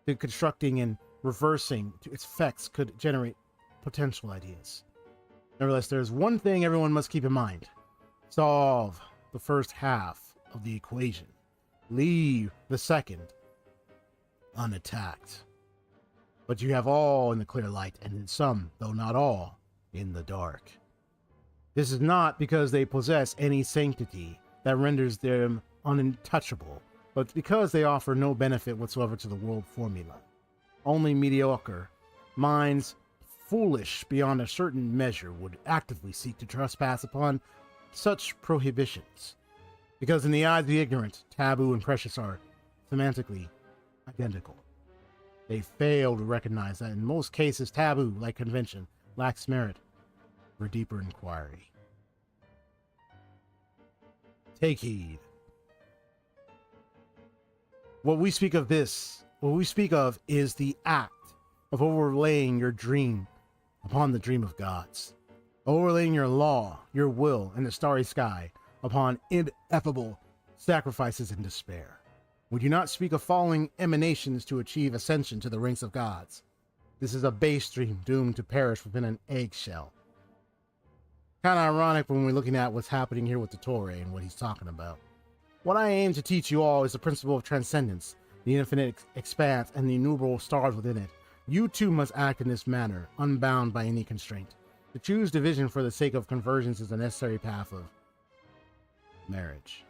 The constructing and reversing to its effects could generate potential ideas. Nevertheless, there's one thing everyone must keep in mind. Solve the first half of the equation. Leave the second unattacked. But you have all in the clear light, and in some, though not all, in the dark. This is not because they possess any sanctity that renders them untouchable, but because they offer no benefit whatsoever to the world formula. Only mediocre minds, foolish beyond a certain measure, would actively seek to trespass upon such prohibitions, because in the eyes of the ignorant, taboo and precious are semantically identical. They fail to recognize that in most cases, taboo, like convention, lacks merit for deeper inquiry. Take heed. What we speak of is the act of overlaying your dream upon the dream of gods, overlaying your law, your will, and the starry sky upon ineffable sacrifices and despair. We do not speak of falling emanations to achieve ascension to the ranks of gods. This is a base dream doomed to perish within an eggshell. Kind of ironic when we're looking at what's happening here with Dottore and what he's talking about. What I aim to teach you all is the principle of transcendence, the infinite expanse, and the innumerable stars within it. You too must act in this manner, unbound by any constraint. To choose division for the sake of convergence is a necessary path of marriage.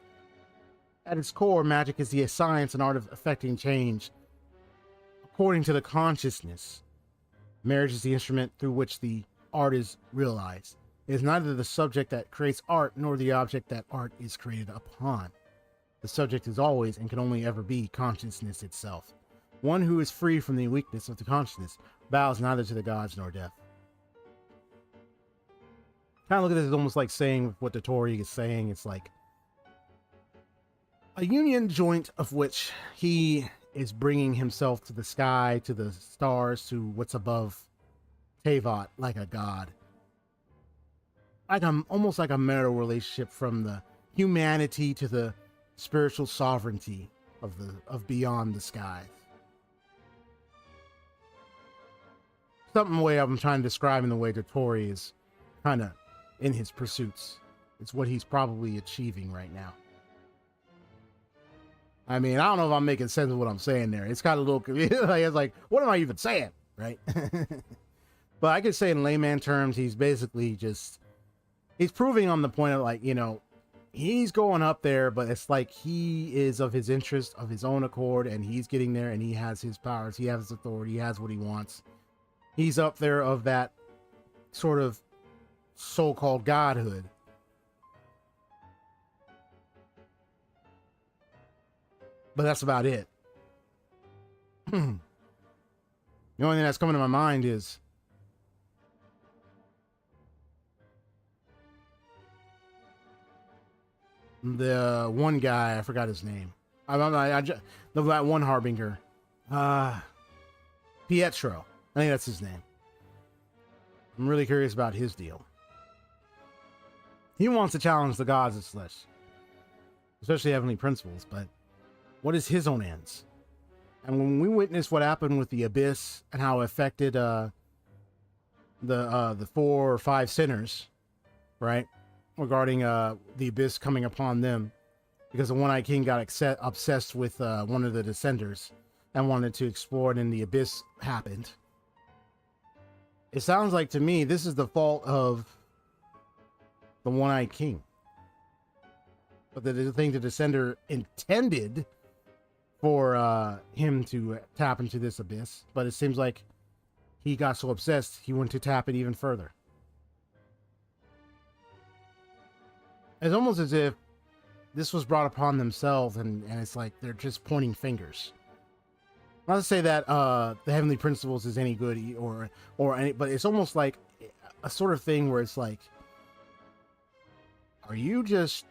At its core, magic is the science and art of effecting change according to the consciousness. Marriage is the instrument through which the art is realized. It is neither the subject that creates art nor the object that art is created upon. The subject is always and can only ever be consciousness itself. One who is free from the weakness of the consciousness bows neither to the gods nor death. Kind of look at this as almost like saying what Dottore is saying. It's like a union joint of which he is bringing himself to the sky, to the stars, to what's above Teyvat, like a god. Almost like a marital relationship from the humanity to the spiritual sovereignty of beyond the skies. Something way I'm trying to describe in the way Dottore is kind of in his pursuits. It's what he's probably achieving right now. I mean, I don't know if I'm making sense of what I'm saying there. It's got a little, it's like, what am I even saying, right? But I could say in layman terms, he's basically just, he's proving on the point of like, you know, he's going up there, but it's like he is of his interest, of his own accord, and he's getting there, and he has his powers, he has his authority, he has what he wants. He's up there of that sort of so-called godhood. But that's about it. The only thing that's coming to my mind is the one guy, I forgot his name. That one harbinger. Pietro. I think that's his name. I'm really curious about his deal. He wants to challenge the gods of Celeste, especially heavenly principles, but what is his own ends? And when we witnessed what happened with the Abyss and how it affected the 4 or 5 sinners, right? Regarding the Abyss coming upon them, because the One-Eyed King got obsessed with one of the Descenders and wanted to explore it, and the Abyss happened. It sounds like to me this is the fault of the One-Eyed King. But the thing the Descender intended for him to tap into this abyss, but it seems like he got so obsessed he went to tap it even further. It's almost as if this was brought upon themselves, and it's like they're just pointing fingers. Not to say that the heavenly principles is any good or any, but it's almost like a sort of thing where it's like, are you just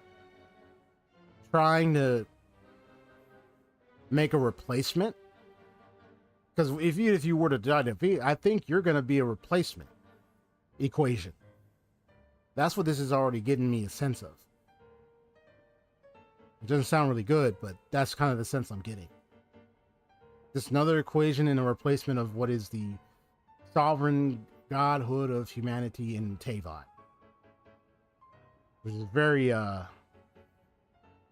trying to make a replacement? Because if you were to die defeat, I think you're going to be a replacement equation. That's what this is already getting me a sense of. It doesn't sound really good, but that's kind of the sense I'm getting. Just another equation and a replacement of what is the sovereign godhood of humanity in Teyvat. Which is very,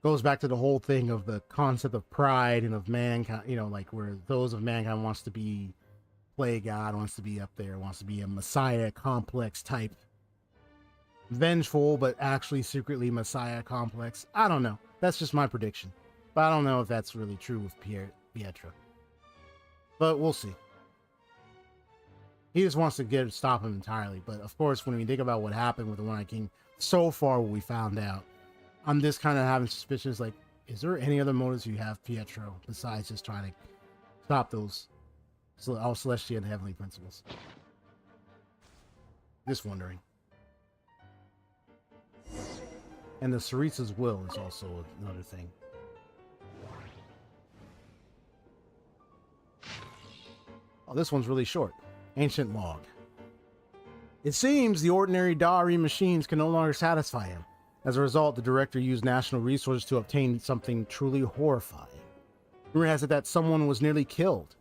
goes back to the whole thing of the concept of pride and of mankind, you know, like where those of mankind wants to be play God, wants to be up there, wants to be a messiah complex type. Vengeful, but actually secretly messiah complex. I don't know. That's just my prediction. But I don't know if that's really true with Pietro. But we'll see. He just wants to stop him entirely. But of course, when we think about what happened with the One-Eyed King, so far what we found out, I'm just kind of having suspicions like, is there any other motives you have, Pietro, besides just trying to stop those all celestial and heavenly principles? Just wondering. And the Saritsa's will is also another thing. Oh, this one's really short. Ancient log. It seems the ordinary Dari machines can no longer satisfy him. As a result, the director used national resources to obtain something truly horrifying. Rumor has it that someone was nearly killed.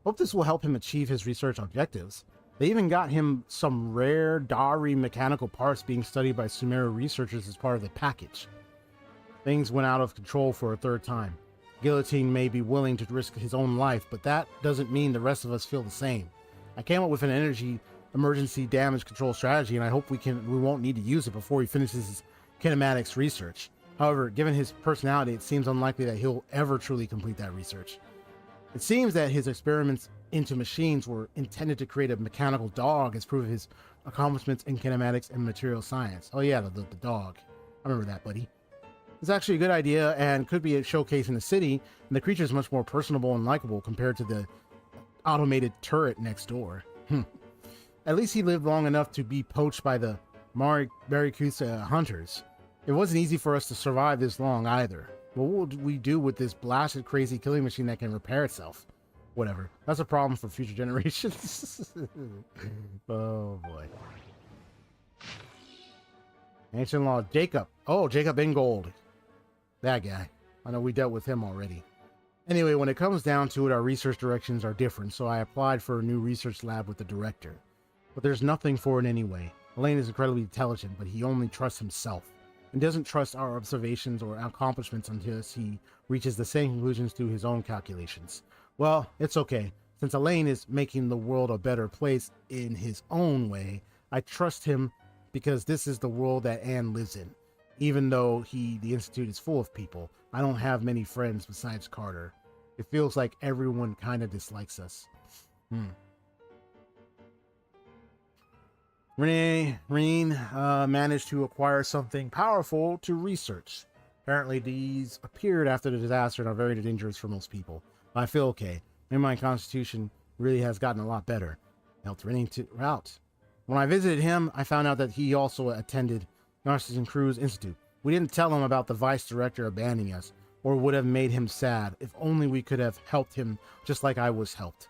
Hope this will help him achieve his research objectives. They even got him some rare Dari mechanical parts being studied by Sumeru researchers as part of the package. Things went out of control for a third time. Guillotine may be willing to risk his own life, but that doesn't mean the rest of us feel the same. I came up with an emergency damage control strategy, and I hope we won't need to use it before he finishes his kinematics research. However, given his personality, it seems unlikely that he'll ever truly complete that research. It seems that his experiments into machines were intended to create a mechanical dog as proof of his accomplishments in kinematics and material science. Oh yeah, the dog. I remember that, buddy. It's actually a good idea and could be a showcase in the city, and the creature is much more personable and likable compared to the automated turret next door. At least he lived long enough to be poached by the Maricusa hunters. It wasn't easy for us to survive this long either. What would we do with this blasted crazy killing machine that can repair itself? Whatever. That's a problem for future generations. Oh boy. Ancient law. Jacob. Oh, Jacob Ingold. That guy. I know we dealt with him already. Anyway, when it comes down to it, our research directions are different, so I applied for a new research lab with the director. But there's nothing for it anyway. Elaine is incredibly intelligent, but he only trusts himself. and doesn't trust our observations or accomplishments until he reaches the same conclusions through his own calculations. Well, it's okay. Since Elaine is making the world a better place in his own way, I trust him because this is the world that Anne lives in. Even though the Institute is full of people, I don't have many friends besides Carter. It feels like everyone kind of dislikes us. Reen managed to acquire something powerful to research. Apparently these appeared after the disaster and are very dangerous for most people. But I feel okay. Maybe my constitution really has gotten a lot better. Helped Reen out. When I visited him, I found out that he also attended Narcissus Crew's Institute. We didn't tell him about the vice director abandoning us, or would have made him sad. If only we could have helped him just like I was helped.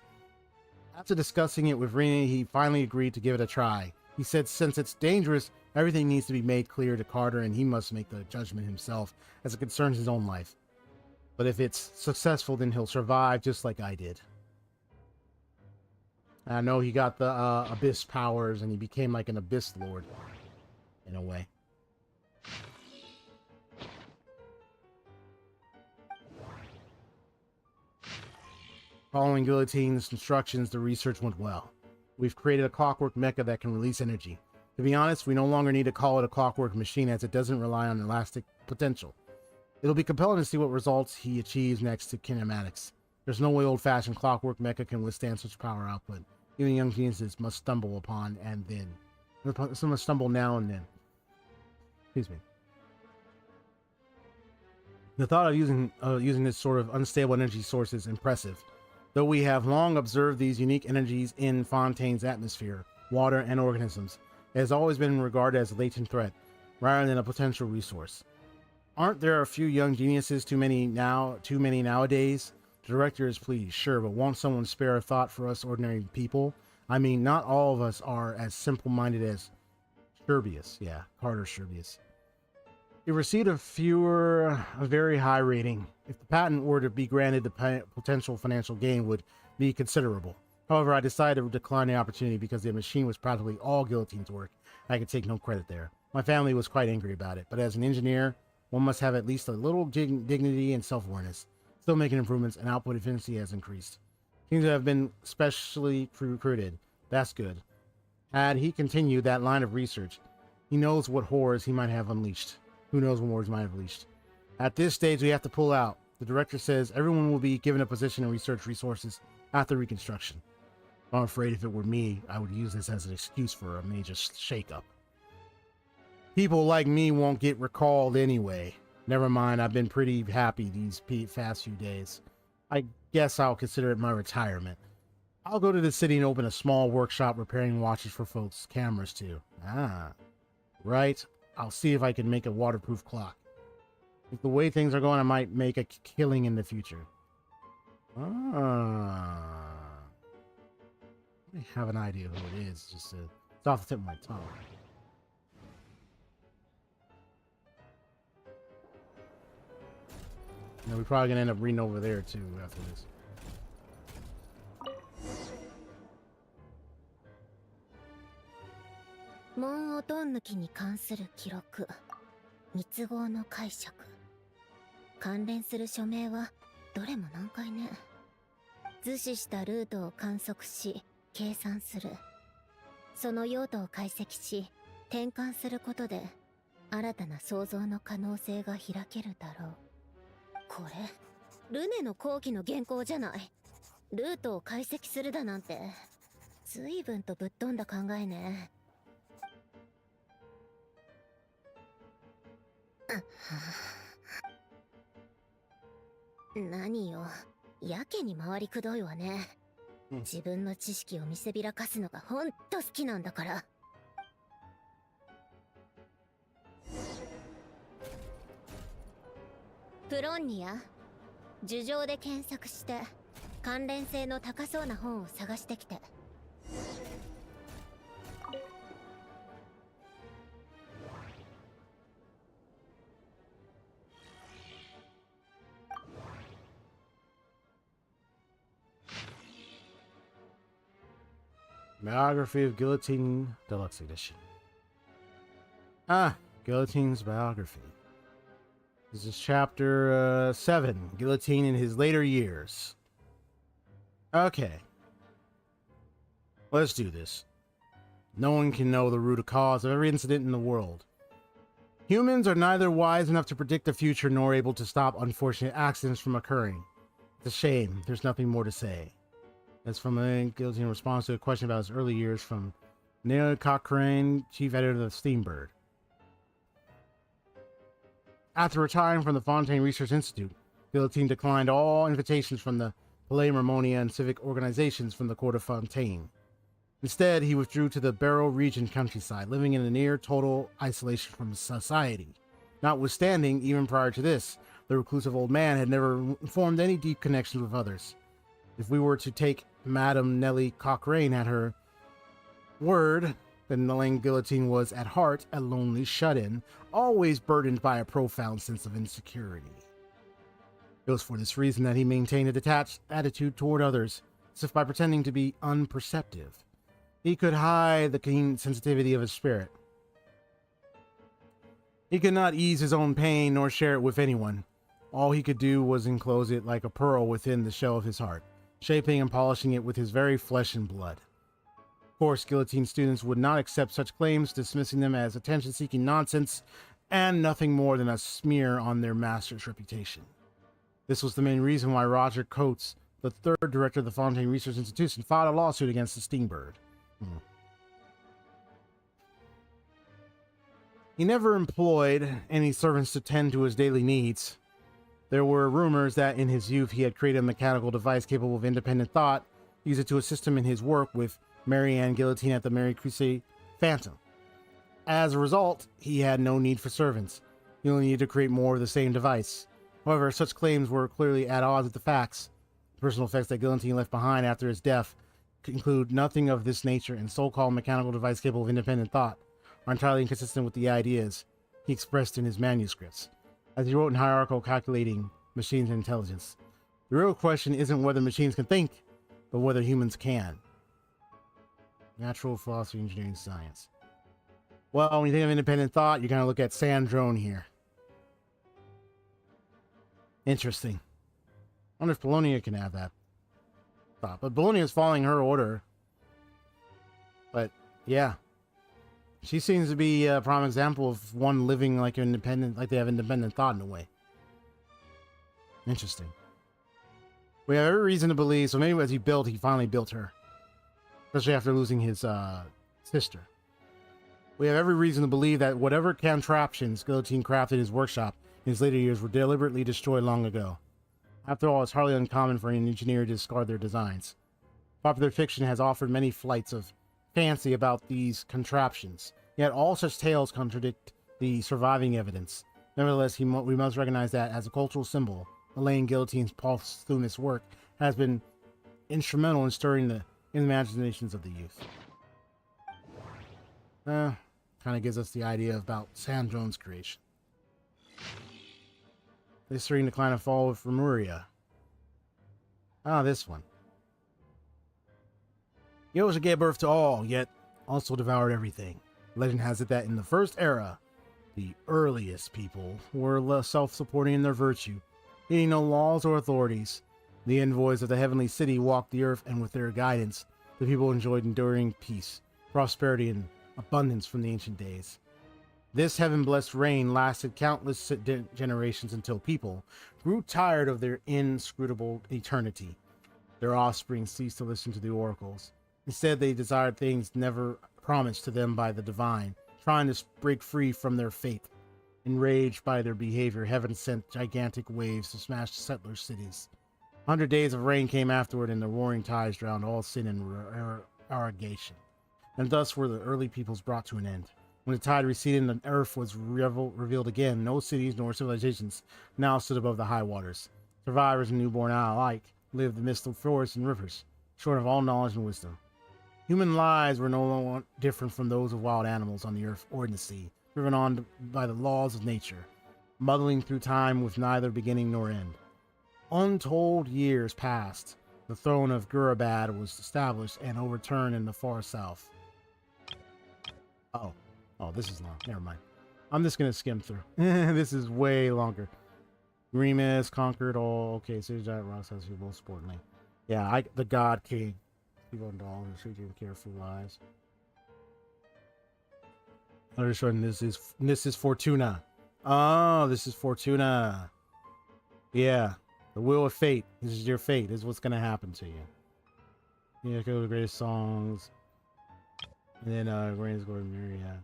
After discussing it with Reen, he finally agreed to give it a try. He said since it's dangerous, everything needs to be made clear to Carter and he must make the judgment himself as it concerns his own life. But if it's successful, then he'll survive just like I did. I know he got the abyss powers and he became like an abyss lord in a way. Following Guillotine's instructions, the research went well. We've created a clockwork mecha that can release energy. To be honest, we no longer need to call it a clockwork machine as it doesn't rely on elastic potential. It'll be compelling to see what results he achieves next to kinematics. There's no way old-fashioned clockwork mecha can withstand such power output. Even young geniuses must stumble upon and then. Some must stumble now and then. Excuse me. The thought of using this sort of unstable energy source is impressive. Though we have long observed these unique energies in Fontaine's atmosphere, water, and organisms, it has always been regarded as a latent threat, rather than a potential resource. Aren't there a few young geniuses too many nowadays? The director is pleased, sure, but won't someone spare a thought for us ordinary people? I mean, not all of us are as simple-minded as Sherbius. Yeah, Carter Sherbius. It received a very high rating. If the patent were to be granted, the potential financial gain would be considerable. However, I decided to decline the opportunity because the machine was practically all Guillotine's work. I could take no credit there. My family was quite angry about it, but as an engineer, one must have at least a little dignity and self-awareness. Still making improvements, and output efficiency has increased. Seems to have been specially recruited. That's good. Had he continued that line of research, he knows what horrors he might have unleashed. Who knows what horrors might have unleashed. At this stage, we have to pull out. The director says everyone will be given a position in research resources after reconstruction. I'm afraid if it were me, I would use this as an excuse for a major shakeup. People like me won't get recalled anyway. Never mind, I've been pretty happy these past few days. I guess I'll consider it my retirement. I'll go to the city and open a small workshop repairing watches for folks' cameras too. Ah, right. I'll see if I can make a waterproof clock. If the way things are going, I might make a killing in the future. I have an idea who it is. Just it's off the tip of my tongue. And we're probably gonna end up reading over there too after this.門をどん抜きに関する記録、密合の解釈、関連する署名はどれも難解ね。図示したルートを観測し計算する。その用途を解析し転換することで新たな創造の可能性が開けるだろう。これルネの後期の原稿じゃない。ルートを解析するだなんて随分とぶっ飛んだ考えね。何よ、やけに回りくどいわね。自分の知識を見せびらかすのがほんと好きなんだから。プロンニア、樹上で検索して関連性の高そうな本を探してきて。Biography of Guillotine Deluxe Edition. Ah, Guillotine's biography. This is chapter 7, Guillotine in his later years. Okay. Let's do this. No one can know the root cause of every incident in the world. Humans are neither wise enough to predict the future nor able to stop unfortunate accidents from occurring. It's a shame. There's nothing more to say. That's from a Guillotine response to a question about his early years from Nod-Krai, chief editor of the Steambird. After retiring from the Fontaine Research Institute, Guillotine declined all invitations from the Palais Marmonia and civic organizations from the court of Fontaine. Instead, he withdrew to the Barrow region countryside, living in a near total isolation from society. Notwithstanding, even prior to this, the reclusive old man had never formed any deep connections with others. If we were to take Madame Nellie Cochrane at her word, then Elaine Guillotine was at heart a lonely shut-in, always burdened by a profound sense of insecurity. It was for this reason that he maintained a detached attitude toward others, as if by pretending to be unperceptive, he could hide the keen sensitivity of his spirit. He could not ease his own pain nor share it with anyone. All he could do was enclose it like a pearl within the shell of his heart, shaping and polishing it with his very flesh and blood. Of course, Guillotine students would not accept such claims, dismissing them as attention-seeking nonsense and nothing more than a smear on their master's reputation. This was the main reason why Roger Coates, the third director of the Fontaine Research Institution, filed a lawsuit against the Steambird. He never employed any servants to tend to his daily needs. There were rumors that in his youth he had created a mechanical device capable of independent thought, used it to assist him in his work with Mary Ann Guillotine at the Mary Crusade Phantom. As a result, he had no need for servants. He only needed to create more of the same device. However, such claims were clearly at odds with the facts. The personal effects that Guillotine left behind after his death include nothing of this nature, and so-called mechanical device capable of independent thought are entirely inconsistent with the ideas he expressed in his manuscripts, as he wrote in Hierarchical Calculating Machines and Intelligence. The real question isn't whether machines can think, but whether humans can. Natural philosophy, engineering, science. Well, when you think of independent thought, you're going to look at Sandrone here. Interesting. I wonder if Bologna can have that thought. But Bologna is following her order. But, yeah. She seems to be a prime example of one living like independent, like they have independent thought in a way. Interesting. We have every reason to believe, so maybe as he finally built her. Especially after losing his sister. We have every reason to believe that whatever contraptions Guillotine crafted in his workshop in his later years were deliberately destroyed long ago. After all, it's hardly uncommon for an engineer to discard their designs. Popular fiction has offered many flights of fancy about these contraptions, yet all such tales contradict the surviving evidence. Nevertheless, we must recognize that, as a cultural symbol, Elaine Guillotine's posthumous work has been instrumental in stirring the imaginations of the youth. Kind of gives us the idea about Sandrone's creation. History and decline and fall of Remuria. This one. Yoja gave birth to all, yet also devoured everything. Legend has it that in the first era, the earliest people were less self-supporting in their virtue, needing no laws or authorities. The envoys of the heavenly city walked the earth, and with their guidance, the people enjoyed enduring peace, prosperity, and abundance from the ancient days. This heaven-blessed reign lasted countless generations until people grew tired of their inscrutable eternity. Their offspring ceased to listen to the oracles. Instead, they desired things never promised to them by the divine, trying to break free from their fate. Enraged by their behavior, heaven sent gigantic waves to smash settler cities. 100 days of rain came afterward, and the roaring tides drowned all sin and arrogation. And thus were the early peoples brought to an end. When the tide receded and the earth was revealed again, no cities nor civilizations now stood above the high waters. Survivors and newborn alike lived amidst the forests and rivers, short of all knowledge and wisdom. Human lives were no longer different from those of wild animals on the earth or in the sea, driven on by the laws of nature, muddling through time with neither beginning nor end. Untold years passed. The throne of Gurabad was established and overturned in the far south. Oh, this is long. Never mind. I'm just gonna skim through. This is way longer. Remus conquered all. Okay, so giant rocks has people sportingly. Yeah, the God King. People and dolls are seeking careful lives. I'm just showing this is Fortuna. Oh, this is Fortuna. Yeah, the Wheel of Fate. This is your fate. This is what's gonna happen to you. Yeah, go to the greatest songs. And then Greatest Glory Mirror, yeah.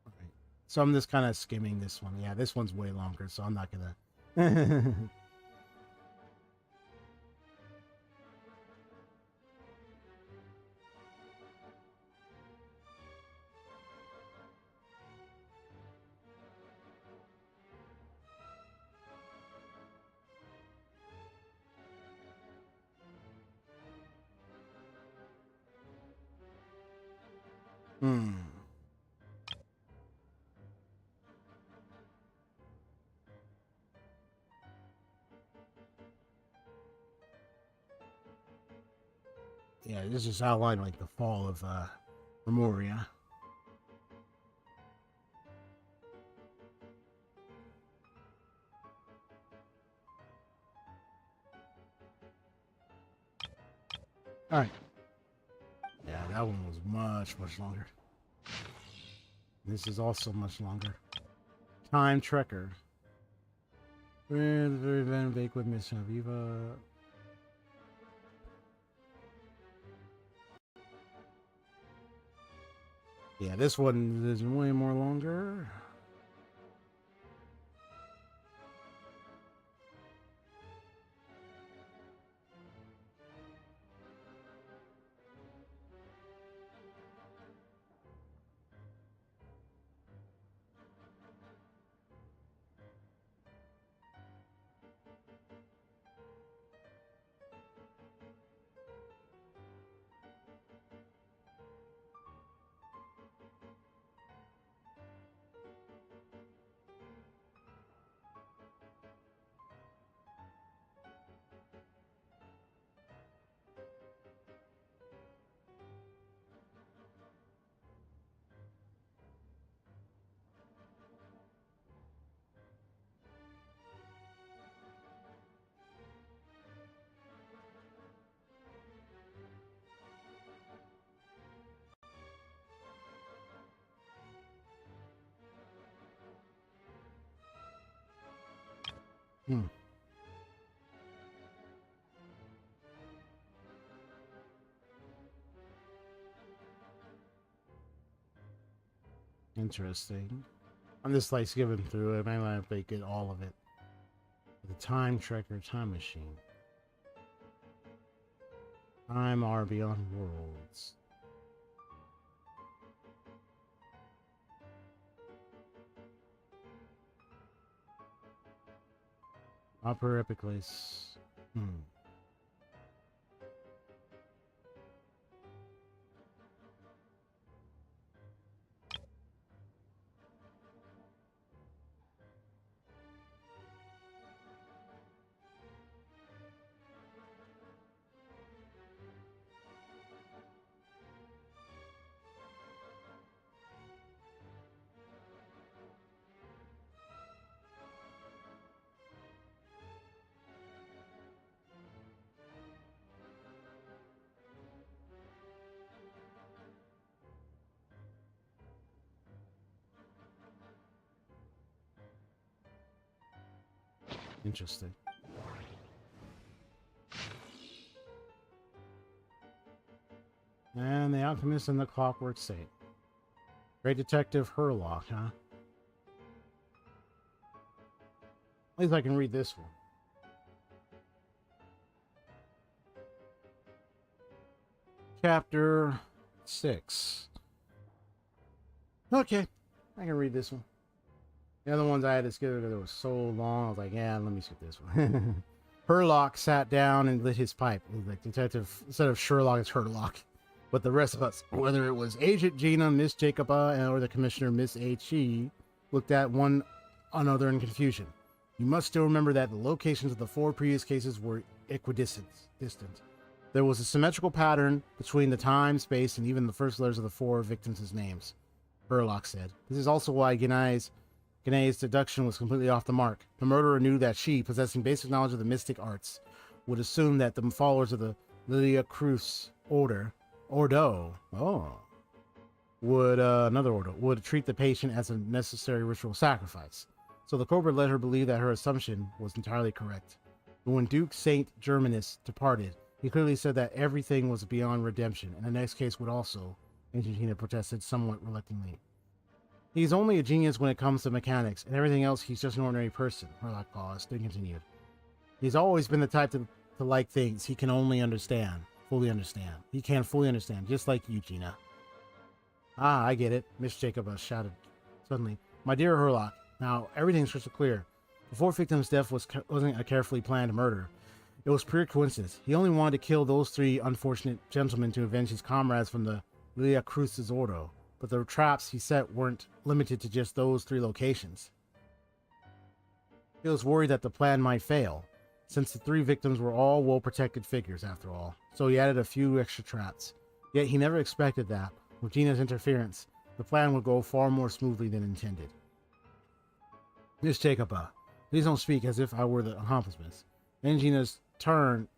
Alright. So I'm just kind of skimming this one. Yeah, this one's way longer, so I'm not gonna. Yeah, this is outlined like the fall of Memoria. All right. Yeah, that one was much longer. This is also much longer. Time Trekker. Very vague with Mission Aviva. Yeah, this one is way more longer. Interesting. I'm just like skipping through it. I might not get all of it. The Time Trekker Time Machine. Time are beyond worlds. Upper Epiclase. Interesting. And the Alchemist and the Clockwork Saint. Great Detective Herlock, huh? At least I can read this one. Chapter 6. Okay, I can read this one. The other ones I had to skip because it was so long. I was like, yeah, let me skip this one. Herlock sat down and lit his pipe. It was like Detective, instead of Sherlock, it's Herlock. But the rest of us, whether it was Agent Gina, Miss Jacoba, or the Commissioner, Miss H.E., looked at one another in confusion. You must still remember that the locations of the 4 previous cases were equidistant. There was a symmetrical pattern between the time, space, and even the first letters of the 4 victims' names, Herlock said. This is also why Genai's deduction was completely off the mark. The murderer knew that she, possessing basic knowledge of the mystic arts, would assume that the followers of the Lilia Cruz Ordo, would treat the patient as a necessary ritual sacrifice. So the culprit let her believe that her assumption was entirely correct. But when Duke Saint Germanus departed, he clearly said that everything was beyond redemption, and the next case would also, Angelina protested somewhat reluctantly. He's only a genius when it comes to mechanics, and everything else he's just an ordinary person, Herlock paused, then continued. He's always been the type to like things he can only fully understand. He can't fully understand, just like you, Gina. Ah, I get it, Miss Jacob shouted suddenly. My dear Herlock, now everything's crystal clear. The 4 victims' death wasn't a carefully planned murder. It was pure coincidence. He only wanted to kill those 3 unfortunate gentlemen to avenge his comrades from the Lilia Cruz's Ordo, but the traps he set weren't limited to just those 3 locations. He was worried that the plan might fail, since the 3 victims were all well-protected figures, after all, so he added a few extra traps. Yet he never expected that, with Gina's interference, the plan would go far more smoothly than intended. Miss Jacob, please don't speak as if I were the accomplice. Then Gina's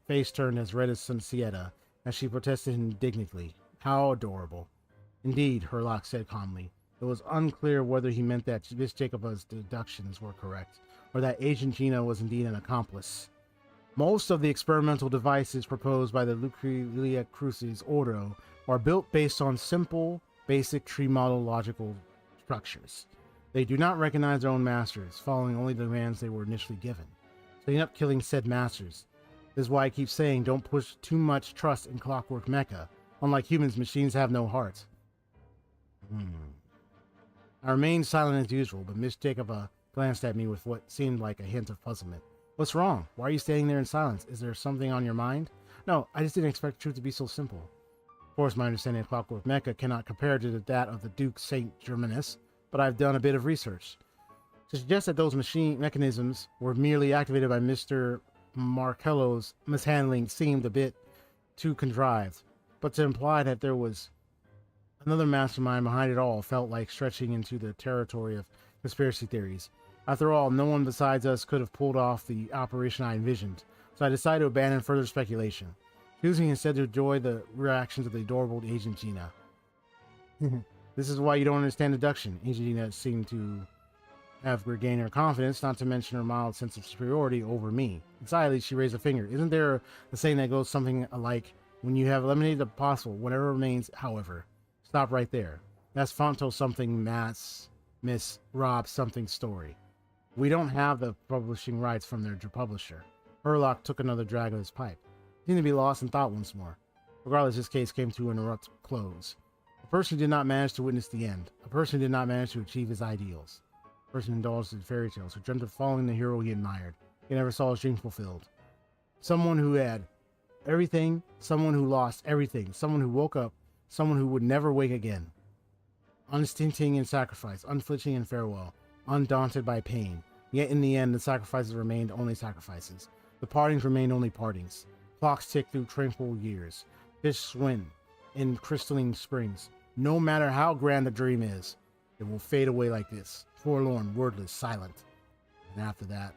face turned as red as some sienna, as she protested indignantly. How adorable. Indeed, Herlock said calmly. It was unclear whether he meant that Miss Jacob's deductions were correct, or that Agent Gina was indeed an accomplice. Most of the experimental devices proposed by the Lilia Cruz's Ordo are built based on simple, basic tree model logical structures. They do not recognize their own masters, following only the demands they were initially given. So they end up killing said masters. This is why I keep saying don't push too much trust in Clockwork Mecha. Unlike humans, machines have no heart. I remained silent as usual, but Miss Jacob glanced at me with what seemed like a hint of puzzlement. What's wrong? Why are you standing there in silence? Is there something on your mind? No, I just didn't expect the truth to be so simple. Of course, my understanding of Clockwork Mecha cannot compare to that of the Duke Saint Germanus, but I've done a bit of research. To suggest that those machine mechanisms were merely activated by Mr. Marcello's mishandling seemed a bit too contrived, but to imply that there was another mastermind behind it all felt like stretching into the territory of conspiracy theories. After all, no one besides us could have pulled off the operation I envisioned, so I decided to abandon further speculation, choosing instead to enjoy the reactions of the adorable Agent Gina. This is why you don't understand deduction. Agent Gina seemed to have regained her confidence, not to mention her mild sense of superiority over me. Excitedly, she raised a finger. Isn't there a saying that goes something like, when you have eliminated the possible, whatever remains, however? Stop right there. That's Fonto something Miss Rob something story. We don't have the publishing rights from their publisher. Herlock took another drag of his pipe. He seemed to be lost in thought once more. Regardless, this case came to an abrupt close. A person did not manage to witness the end. A person did not manage to achieve his ideals. A person indulged in fairy tales, who dreamt of following the hero he admired. He never saw his dream fulfilled. Someone who had everything, someone who lost everything, someone who woke up, someone who would never wake again. Unstinting in sacrifice, unflinching in farewell, undaunted by pain. Yet in the end, the sacrifices remained only sacrifices. The partings remained only partings. Clocks tick through tranquil years. Fish swim in crystalline springs. No matter how grand the dream is, it will fade away like this. Forlorn, wordless, silent. And after that,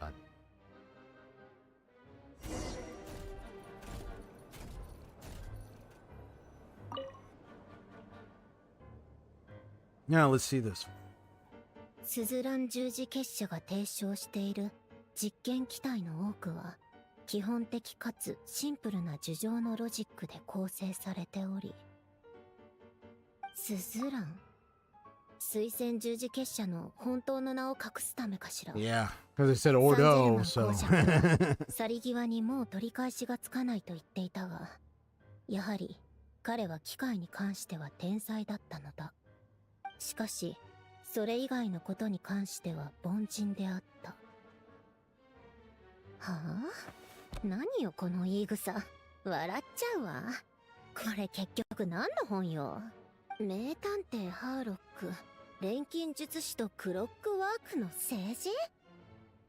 done. Now let's see this. スズラン十字結社が提唱している実験機体の多くは基本的かつシンプルな樹状のロジックで構成されており、スズラン水仙十字結社の本当の名を隠すためかしら。Yeah, because they said Ordo, so. 去り際にもう取り返しがつかないと言っていたが、やはり彼は機械に関しては天才だったのだ。しかしそれ以外のことに関しては凡人であった。はあ？何よこの言い草。笑っちゃうわ。これ結局何の本よ。名探偵ハーロック、錬金術師とクロックワークの政治？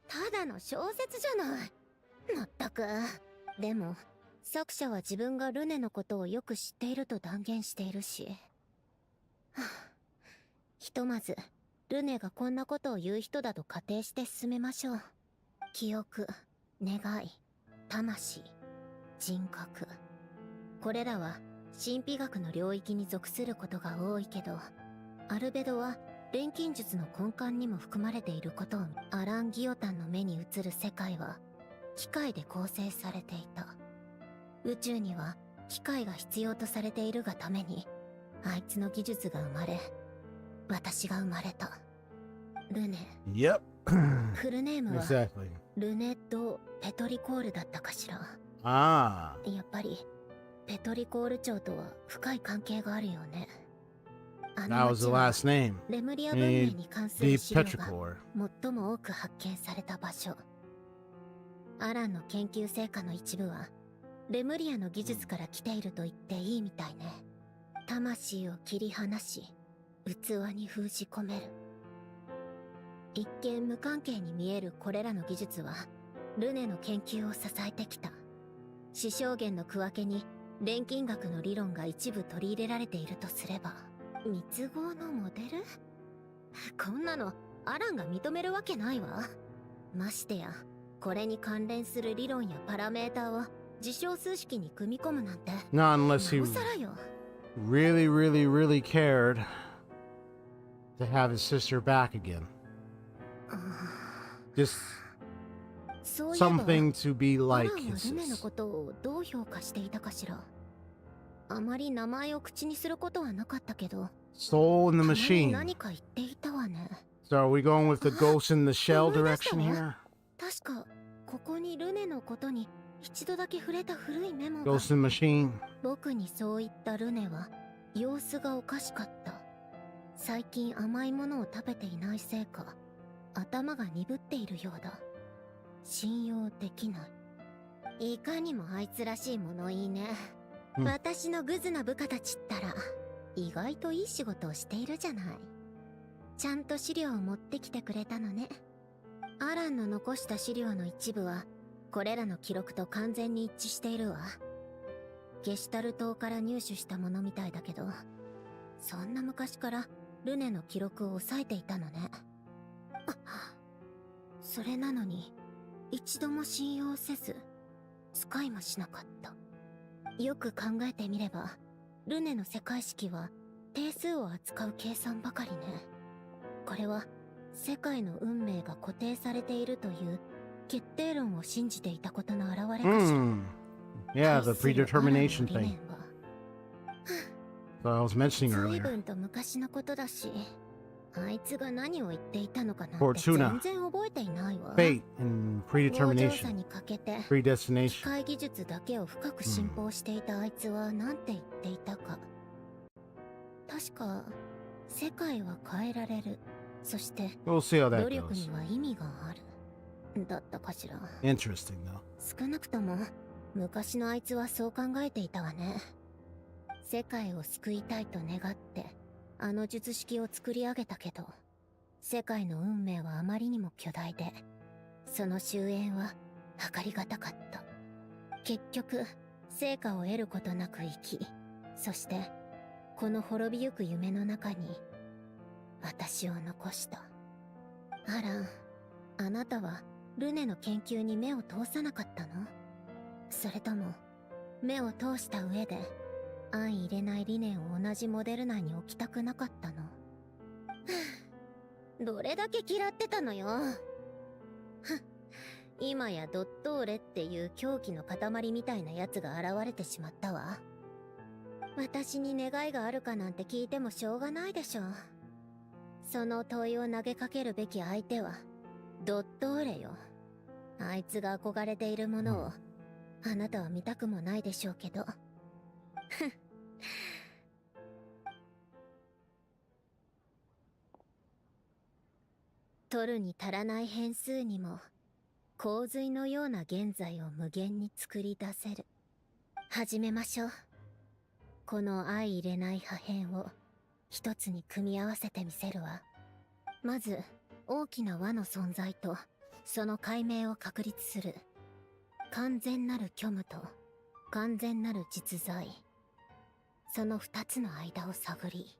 ただの小説じゃない。まったく。でも作者は自分がルネのことをよく知っていると断言しているし、ひとまずルネがこんなことを言う人だと仮定して進めましょう。記憶、願い、魂、人格、これらは神秘学の領域に属することが多いけど、アルベドは錬金術の根幹にも含まれていることをアラン・ギオタンの目に映る世界は機械で構成されていた。宇宙には機械が必要とされているがために、あいつの技術が生まれ、私が生まれた。ルネ。Yep. フルネームは Exactly. ルネ・ド・ペトリコールだったかしら。あやっぱりペトリコール朝とは深い関係があるよね。あ That の was the 町は last name. レムリア文明に関する Deep 資料が Petrichor. 最も多く発見された場所。アランの研究成果の一部はレムリアの技術から来ていると言っていいみたいね。魂を切り離し器に封じ込める。一見無関係に見えるこれらの技術はルネの研究を支えてきた。死証言の区分けに錬金学の理論が一部取り入れられているとすれば、密合のモデル？こんなのアランが認めるわけないわ。ましてやこれに関連する理論やパラメータを事象数式に組み込むなんて Not unless he なおさらよ。 really, really, really cared to have his sister back again. Just そういえば something to be アラ like ンは his ルネの sis. ことをどう評価していたかしら。あまり名前を口にすることはなかったけど、 Soul in the たまに machine. 何か言っていたわね。 So are we going with the ghost in the shell 思い出した direction わ。 here? 確かここにルネのことに一度だけ触れた古いメモが。 Ghost in the machine. 僕にそう言ったルネは様子がおかしかった。最近甘いものを食べていないせいか頭が鈍っているようだ。信用できない。いかにもあいつらしい物言いね。私のグズな部下たちったら意外といい仕事をしているじゃない。ちゃんと資料を持ってきてくれたのね。アランの残した資料の一部はこれらの記録と完全に一致しているわ。ゲシュタル島から入手したものみたいだけど、そんな昔からルネの記録を抑えていたのね。それなのに一度も信用せず使いもしなかった。よく考えてみればルネの世界式は定数を扱う計算ばかりね。これは世界の運命が固定されているという決定論を信じていたことの表れかしら。Yeah, the predetermination thing. So I was mentioning 随 earlier. 分と昔のことだし、あいつが何を言っていたのかなんて Fortuna. 全然覚えていないわ。 Fate and 強情さ predetermination. に欠けて機 Predestination. 械技術だけを深く信奉していたあいつは何て言っていたか。確か世界は変えられる、そして We'll see how that 努力 goes. には意味があるだったかしら。 Interesting though. 少なくとも昔のあいつはそう考えていたわね。世界を救いたいと願ってあの術式を作り上げたけど、世界の運命はあまりにも巨大で、その終焉は計りがたかった。結局成果を得ることなく生き、そしてこの滅びゆく夢の中に私を残した。アラン、あなたはルネの研究に目を通さなかったの？それとも目を通した上で相入れない理念を同じモデル内に置きたくなかったの？どれだけ嫌ってたのよ。今やドットーレっていう狂気の塊みたいなやつが現れてしまったわ。私に願いがあるかなんて聞いてもしょうがないでしょ。その問いを投げかけるべき相手はドットーレよ。あいつが憧れているものをあなたは見たくもないでしょうけど。取るに足らない変数にも洪水のような現在を無限に作り出せる。始めましょう。この相入れない破片を一つに組み合わせてみせるわ。まず大きな輪の存在とその解明を確立する。完全なる虚無と完全なる実在、その2つの間を探り、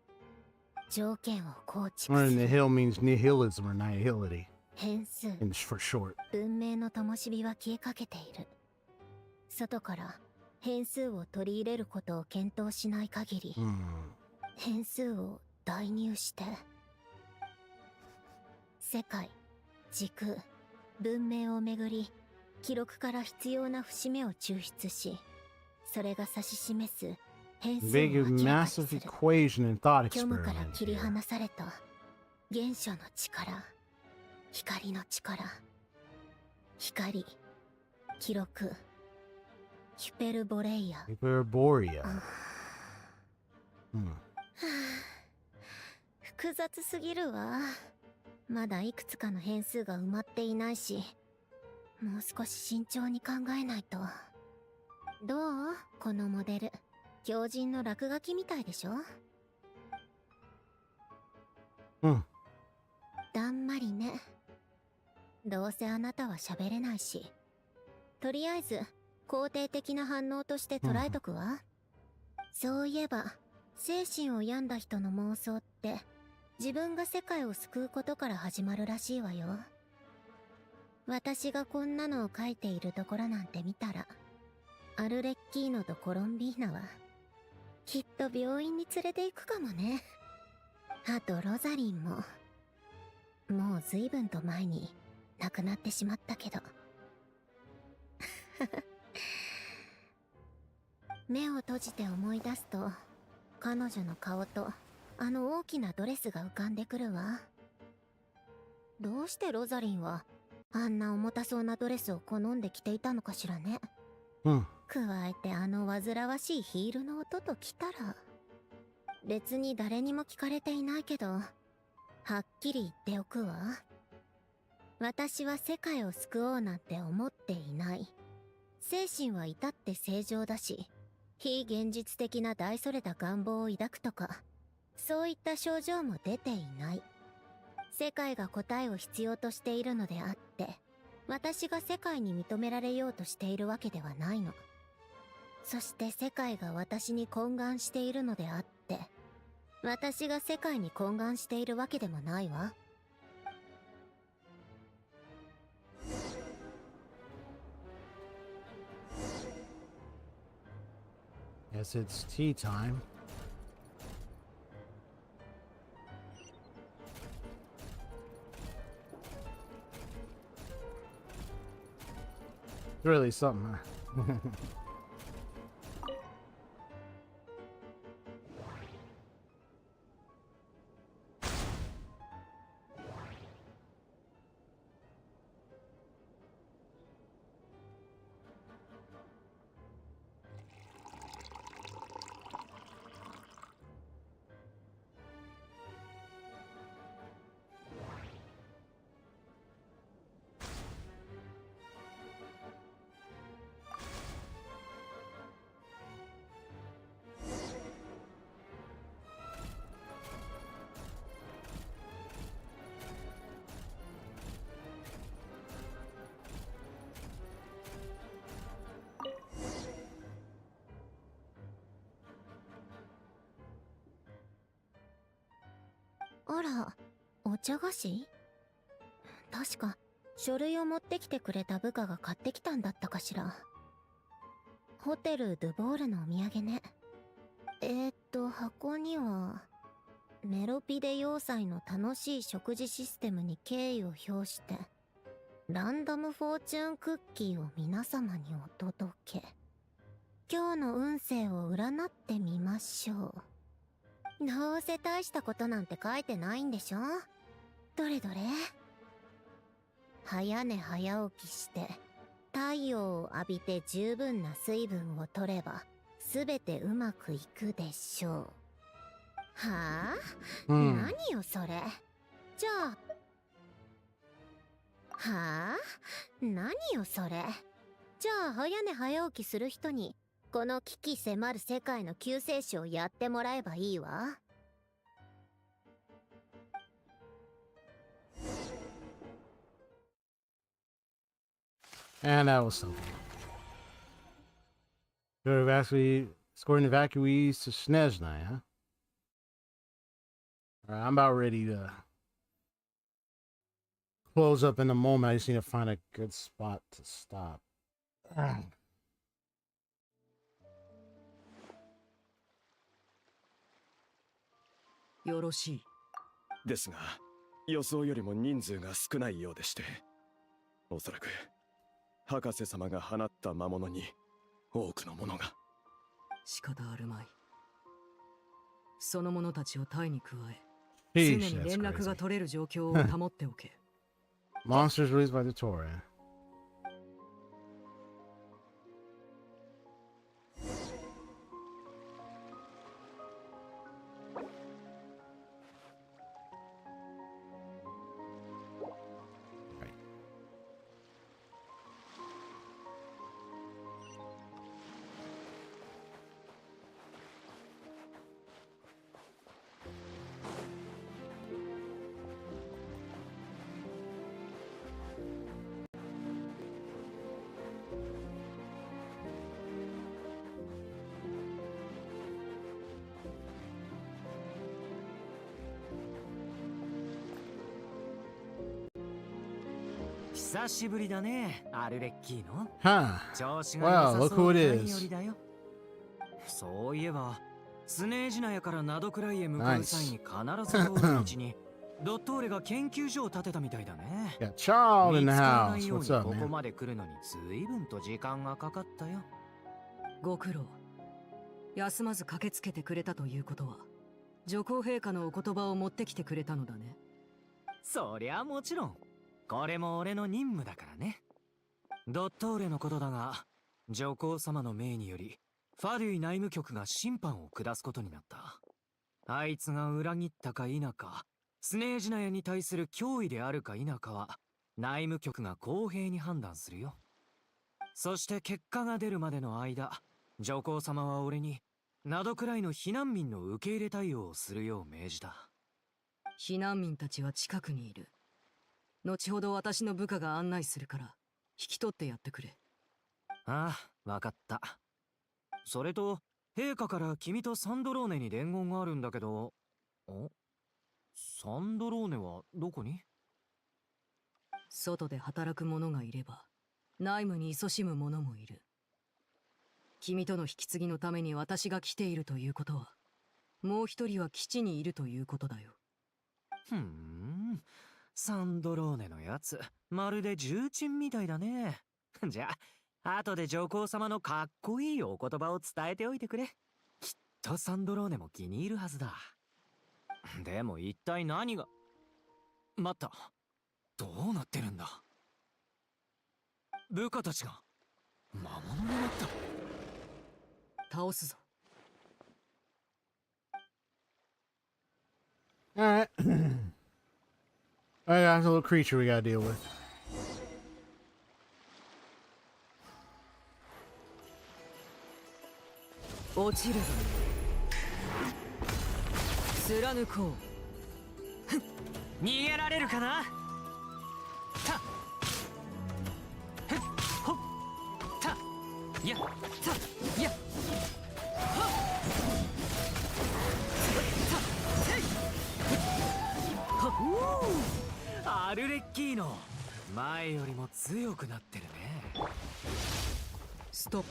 条件を構築す And る。 nihil means nihilism or nihility 変数 for short. 文明の灯火は消えかけている。外から変数を取り入れることを検討しない限り、変数を代入して世界、時空、文明をめぐり、記録から必要な節目を抽出し、それが指し示す変数を Big 明らかにす massive る。 equation and thought 虚無から experiment 切り here. 離された原初の力、光の力、光、記録、ヒュペルボレイヤ。 Hyperborea. 複雑すぎるわ。まだいくつかの変数が埋まっていないし、もう少し慎重に考えないと。どう？このモデル。狂人の落書きみたいでしょ？だんまりね。どうせあなたは喋れないし、とりあえず肯定的な反応として捉えとくわ。そういえば精神を病んだ人の妄想って自分が世界を救うことから始まるらしいわよ。私がこんなのを書いているところなんて見たら、アルレッキーノとコロンビーナはきっと病院に連れて行くかもね。あとロザリンも、もう随分と前に亡くなってしまったけど。目を閉じて思い出すと、彼女の顔とあの大きなドレスが浮かんでくるわ。どうしてロザリンはあんな重たそうなドレスを好んで着ていたのかしらね。加えてあの煩わしいヒールの音ときたら、別に誰にも聞かれていないけど、はっきり言っておくわ。私は世界を救おうなんて思っていない。精神は至って正常だし、非現実的な大それた願望を抱くとか、そういった症状も出ていない。世界が答えを必要としているのであって、私が世界に認められようとしているわけではないの。そして世界が私に懇願しているのであって、私が世界に懇願しているわけでもないわ。Guess it's tea time. It's really something.あら、お茶菓子？確か書類を持ってきてくれた部下が買ってきたんだったかしら。ホテルドゥボールのお土産ね。箱にはメロピデ要塞の楽しい食事システムに敬意を表してランダムフォーチュンクッキーを皆様にお届け。今日の運勢を占ってみましょう。どうせ大したことなんて書いてないんでしょ。どれどれ。早寝早起きして太陽を浴びて十分な水分を取ればすべてうまくいくでしょう。はあ、何よそれ。じゃあ、はあ、何よそれ。じゃあ早寝早起きする人にこの危機迫る世界の救世主をやってもらえばいいわ。And that was something. Escorting evacuees to Snezhnaya, huh? Alright, I'm about ready to close up in a moment. I just need to find a good spot to stop. よろしい。ですが、予想よりも人数が少ないようでして、おそらく博士様が放った魔物に多くのものが。仕方あるまい。その者たちを隊に加え、常に連絡が取れる状況を保っておけ。Monsters released by Dottore.久しぶりだね、アルレッキーの。Huh. 調子が良 Wow, さ look そ who う it な何よ is. りだよ。そういえば、スネージナヤからナドクライへ向かう際に必ず通る道に、ドットーレが研究所を建てたみたいだね。 Got Charles in the 見つからな house. いよう What's に up, ここ man? まで来るのに随分と時間がかかったよ。ご苦労。休まず駆けつけてくれたということは、女皇陛下のお言葉を持ってきてくれたのだね。そりゃもちろん。これも俺の任務だからね。ドットーレのことだが、女皇様の命により、ファデュイ内務局が審判を下すことになった。あいつが裏切ったか否か、スネージナヤに対する脅威であるか否かは、内務局が公平に判断するよ。そして結果が出るまでの間、女皇様は俺に、ナドクライの避難民の受け入れ対応をするよう命じた。避難民たちは近くにいる。後ほど私の部下が案内するから引き取ってやってくれ。ああ、わかった。それと陛下から君とサンドローネに伝言があるんだけど。サンドローネはどこに？外で働く者がいれば内務に勤しむ者もいる。君との引き継ぎのために私が来ているということは、もう一人は基地にいるということだよ。サンドローネのやつ、まるで重鎮みたいだね。じゃあ、後で上皇様のかっこいいお言葉を伝えておいてくれ。きっとサンドローネも気に入るはずだ。でも一体何が。待った。どうなってるんだ。部下たちが魔物になった。倒すぞ。Alright. Alright, that's a little creature we gotta deal with. 落ちる。貫こう。逃げられるかな。たっほったやたやアルレッキーノ、前よりも強くなってるね。ストップ。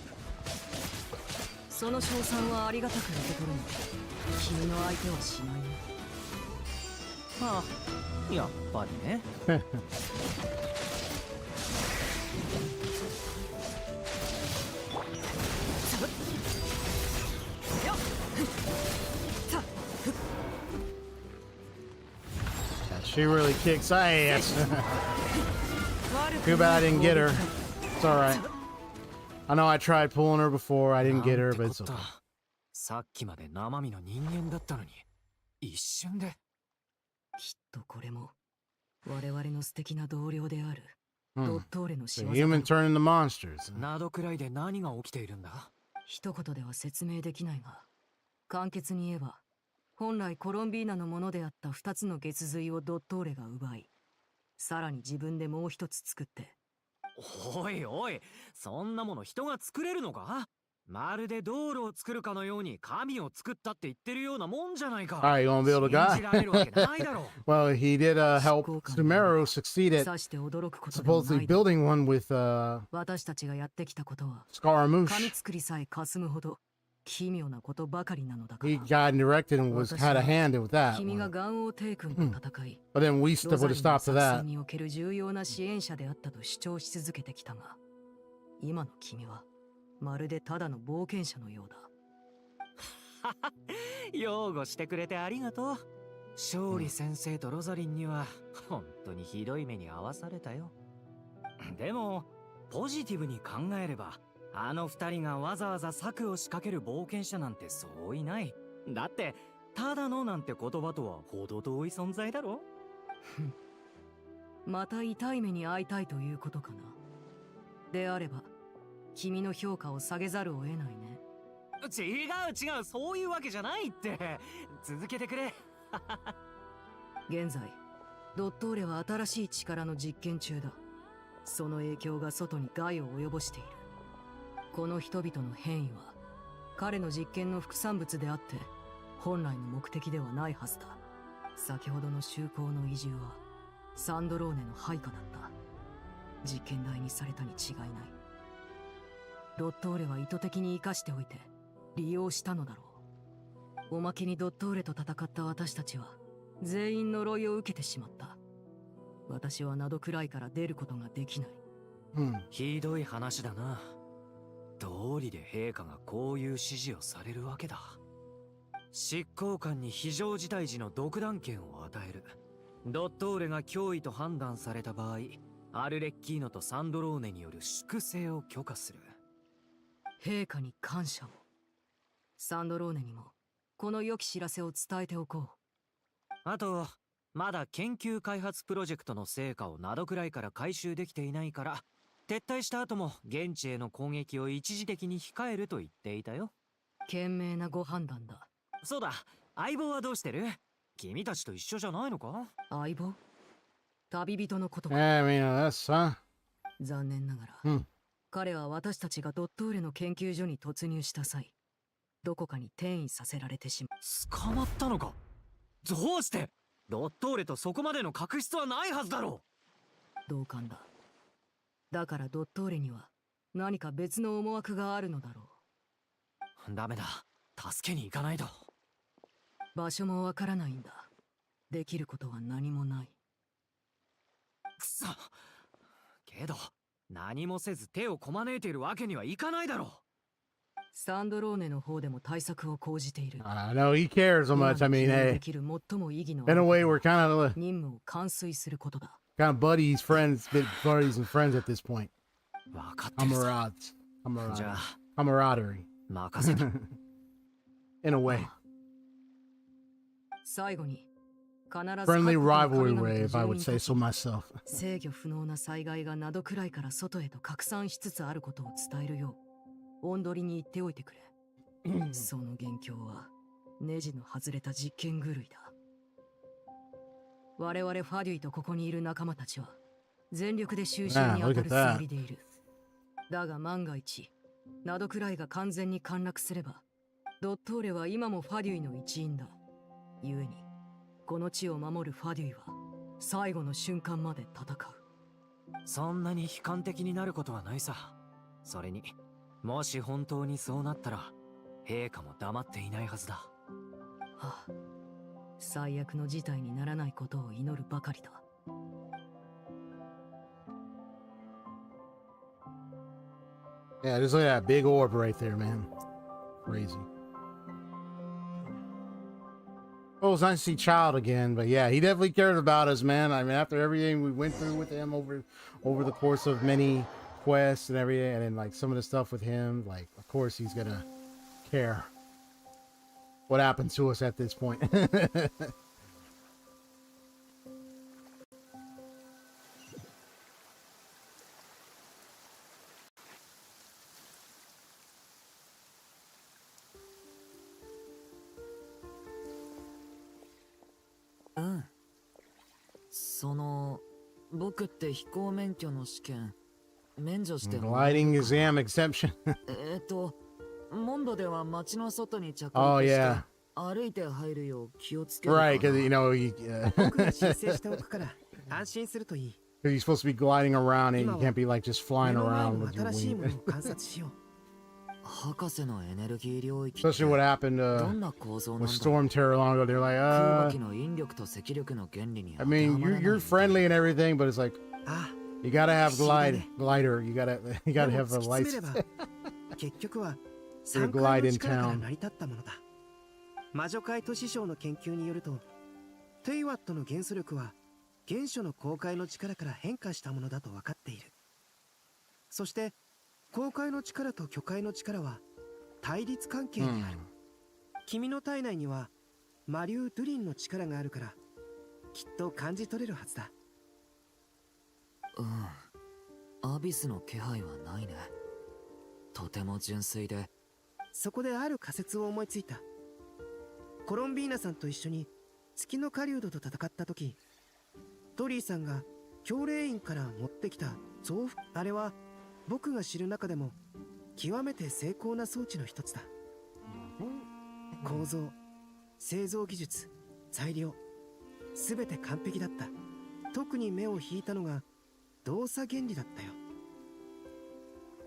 その称賛はありがたく受け取るの。君の相手はしないよ。ああ、やっぱりね。She really kicks ass. Too bad I didn't get her. It's alright. I know I tried pulling her before. I didn't get her, but it's okay. さっきまで生身の人間だったのに、一瞬で。きっとこれも我々の素敵な同僚であるドットーレの仕業。Human turn into monsters. ナドくらいで何が起きているんだ。一言では説明できないが、簡潔に言えば本来コロンビーナのものであった2つの月髄をドットーレが奪い、さらに自分でもう一つ作って。おいおい、そんなもの人が作れるのか。まるで道路を作るかのように神を作ったって言ってるようなもんじゃないか。All right, you want to build a 信じられるわけないだろ guy? Well, he did help Sumeru succeed at さして驚くことでもな supposedly いだろう。 building one with 私たちがやってきたことは Scaramouche. 紙作りさえ霞むほど奇妙なことばかりなのだから。 He got and directed and was had a hand with that. 君がガンオー帝君と戦い、 But then we would have ロザリンの stopped 作 that. 戦における重要な支援者であったと主張し続けてきたが、今の君はまるでただの冒険者のようだ。擁護してくれてありがとう。勝利先生とロザリンには本当にひどい目に遭わされたよ。でもポジティブに考えれば、あの二人がわざわざ策を仕掛ける冒険者なんてそういない。だってただのなんて言葉とは程遠い存在だろ。また痛い目に遭いたいということかな。であれば君の評価を下げざるを得ないね。違うそういうわけじゃないって。続けてくれ。現在ドットーレは新しい力の実験中だ。その影響が外に害を及ぼしている。この人々の変異は彼の実験の副産物であって本来の目的ではないはずだ。先ほどの修好の移住はサンドローネの配下だった。実験台にされたに違いない。ドットーレは意図的に生かしておいて利用したのだろう。おまけにドットーレと戦った私たちは全員呪いを受けてしまった。私はナドクライから出ることができない。ひどい話だな。道理で陛下がこういう指示をされるわけだ。執行官に非常事態時の独断権を与える。ドットーレが脅威と判断された場合、アルレッキーノとサンドローネによる粛清を許可する。陛下に感謝を。サンドローネにもこの良き知らせを伝えておこう。あとまだ研究開発プロジェクトの成果をナドくらいから回収できていないから、撤退した後も現地への攻撃を一時的に控えると言っていたよ。賢明なご判断だ。そうだ、相棒はどうしてる？君たちと一緒じゃないのか？相棒？旅人のことか。残念ながら、彼は私たちがドットーレの研究所に突入した際、どこかに転移させられてしまう。捕まったのか？どうして？ドットーレとそこまでの確執はないはずだろう。同感だ。だからドットーレには何か別の思惑があるのだろう。ダメだ。助けに行かないと。場所もわからないんだ。できることは何もない。くそ。けど何もせず手をこまねいているわけにはいかないだろう。サンドローネの方でも対策を講じている。No, he cares so much. I mean, hey, in a way, we're kind of 任務を完遂することだ。Kind of buddies, friends, buddies and friends at this point. わかってるさ。じゃあ、camaraderie. 任せた。In a way. 最後に必ず friendly rivalry way, if I would say so myself. 制御不能な災害がナドくらいから外へと拡散しつつあることを伝えるようオンドリに言っておいてくれ。その元凶はネジの外れた実験狂いだ。我々ファデュイとここにいる仲間たちは全力で収拾に当たるつもりでいる。だが万が一ナドくらいが完全に陥落すれば、ドットーレは今もファデュイの一員だ。故にこの地を守るファデュイは最後の瞬間まで戦う。そんなに悲観的になることはないさ。それにもし本当にそうなったら陛下も黙っていないはずだ。はあ、最悪の事態にならないことを祈るばかりだ。Yeah, just look at that big orb right there, man. Crazy. Well, it's nice to see Child again, but yeah, he definitely cares about us, man. I mean, after everything we went through with him over the course of many quests and everything, and then like some of the stuff with him, like of course he's gonna care what happened to us at this point. gliding exam exemption. モンドでは街の外に着 Oh 陸して yeah. 歩いて入るよう気をつける Right, because you know he, 僕が申請しておくから安心するといい。 'cause he's supposed to be gliding around and you can't be like just 目 flying の前 around の with your 新しいもの wings. を観察しよう。博士のエネルギー領域 Especially what happened どんな構造なん with だろう Storm Terror long ago. They're like, 空気の引力と積力の原理に I mean, you're friendly and everything, but it's like あ you gotta have 不思議だね。 glider. You gotta で have も a 突き詰め light. れば結局は You're 3 glide 階の in 力から town. 成り立ったものだ。魔女界都市省の研究によると、テイワットの元素力は原初の公開の力から変化したものだと分かっている。そして公開の力と巨界の力は対立関係にある。君の体内には魔竜ドゥリンの力があるから、きっと感じ取れるはずだ。アビスの気配はないね。とても純粋で。そこである仮説を思いついた。コロンビーナさんと一緒に月の狩人と戦った時、トリーさんが教令員から持ってきた増幅、あれは僕が知る中でも極めて精巧な装置の一つだ。構造、製造技術、材料、すべて完璧だった。特に目を引いたのが動作原理だったよ。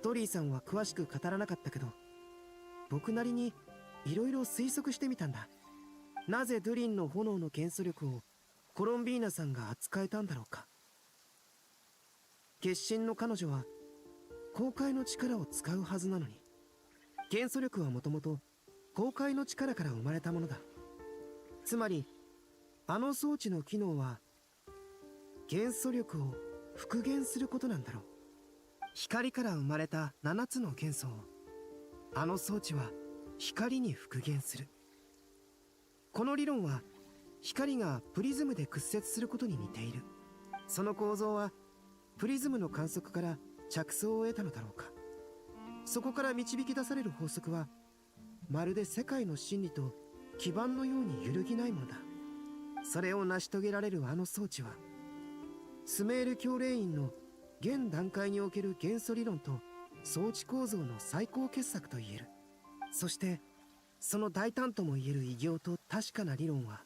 トリーさんは詳しく語らなかったけど、僕なりにいろいろ推測してみたんだ。なぜドゥリンの炎の元素力をコロンビーナさんが扱えたんだろうか。決心の彼女は公開の力を使うはずなのに、元素力はもともと公開の力から生まれたものだ。つまりあの装置の機能は元素力を復元することなんだろう。光から生まれた7つの元素をあの装置は光に復元する。この理論は光がプリズムで屈折することに似ている。その構造はプリズムの観測から着想を得たのだろうか。そこから導き出される法則はまるで世界の真理と基盤のように揺るぎないものだ。それを成し遂げられるあの装置はスメール教令員の現段階における元素理論と装置構造の最高傑作と言える。そしてその大胆とも言える偉業と確かな理論は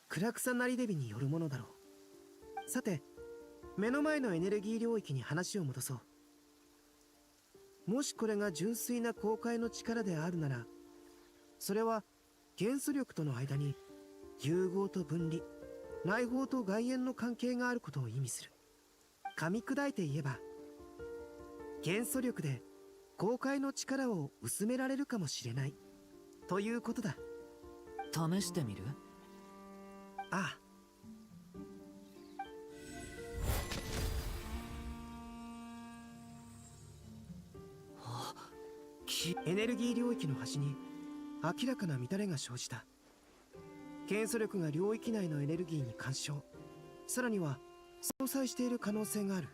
クラクサナリデビによるものだろう。さて、目の前のエネルギー領域に話を戻そう。もしこれが純粋な公開の力であるなら、それは元素力との間に融合と分離、内包と外縁の関係があることを意味する。噛み砕いて言えば、元素力で公開の力を薄められるかもしれないということだ。試してみる？ああ。エネルギー領域の端に明らかな乱れが生じた。元素力が領域内のエネルギーに干渉、さらには相殺している可能性がある。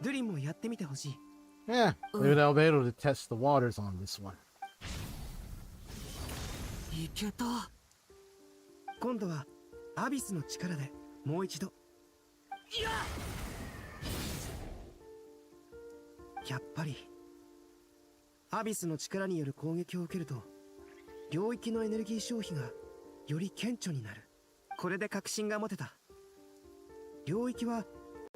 ドゥリンもやってみてほしい。Yeah, maybe they'll be able to test the waters on this one. いけた。今度はアビスの力でもう一度。やっぱりアビスの力による攻撃を受けると領域のエネルギー消費がより顕著になる。これで確信が持てた。領域は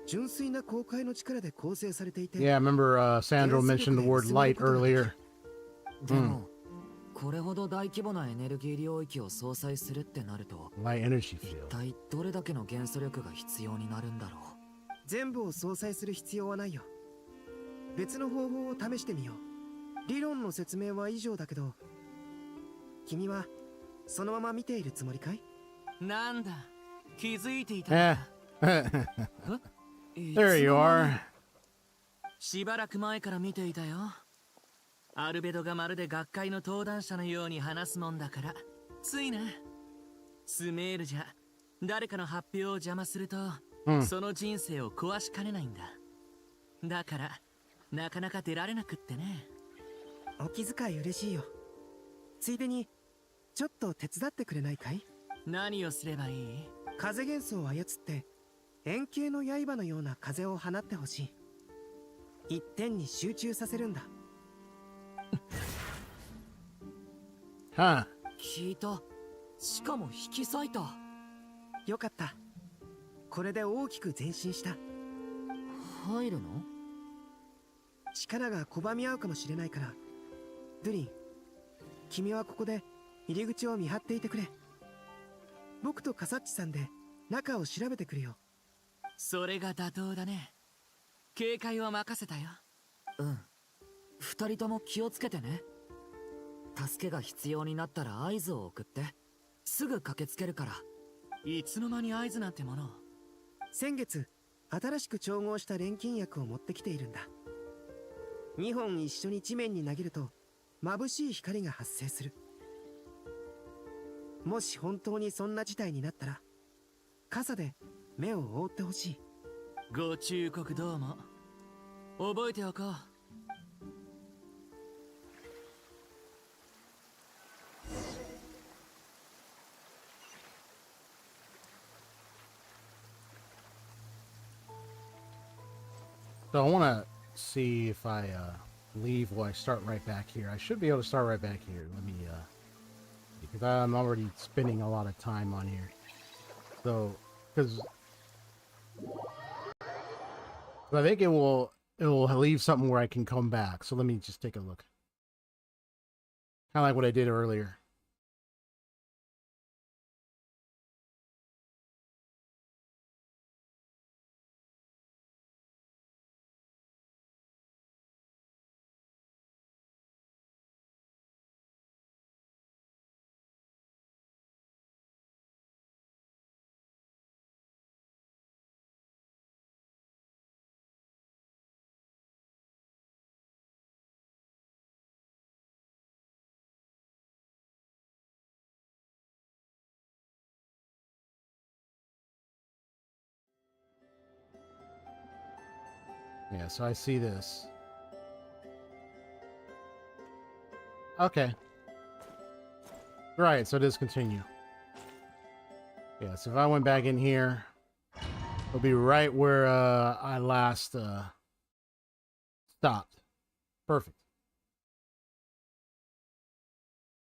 純粋な公開の力で構成されていて。Yeah, I remember Sandro mentioned the word light earlier. でも、これほど大規模なエネルギー領域を相殺するってなると、 Light energy field. 一体どれだけの元素力が必要になるんだろう。全部を相殺する必要はないよ。別の方法を試してみよう。理論の説明は以上だけど、君はそのまま見ているつもりかい？なんだ、気づいていたんだ。There you are. しばらく前から見ていたよ。アルベドがまるで学会の登壇者のように話すもんだから、ついな。スメールじゃ誰かの発表を邪魔すると、その人生を壊しかねないんだ。だからなかなか出られなくってね。お気遣い嬉しいよ。ついでにちょっと手伝ってくれないかい？何をすればいい？風元素を操って円形の刃のような風を放ってほしい。一点に集中させるんだ。Huh. 聞いた。しかも引き裂いた。よかった。これで大きく前進した。入るの？力が拒み合うかもしれないから。ドゥリン、君はここで入り口を見張っていてくれ。僕とカサッチさんで中を調べてくるよ。それが妥当だね。警戒は任せたよ。うん。二人とも気をつけてね。助けが必要になったら合図を送って。すぐ駆けつけるから。いつの間に合図なんてものを。先月、新しく調合した錬金薬を持ってきているんだ。2本一緒に地面に投げると、眩しい光が発生する。もし本当にそんな事態になったら、傘で目を覆ってほしい。ご忠告どうも。覚えておこう。So I want to see if I leave or I start right back here. I should be able to start right back here. Let me, because I'm already spending a lot of time on here. So, because I think it will leave something where I can come back. So let me just take a look. Kind of like what I did earlier. Yeah, so I see this. Okay. Right, so it does continue. Yeah, so if I went back in here, it'll be right where I last stopped. Perfect.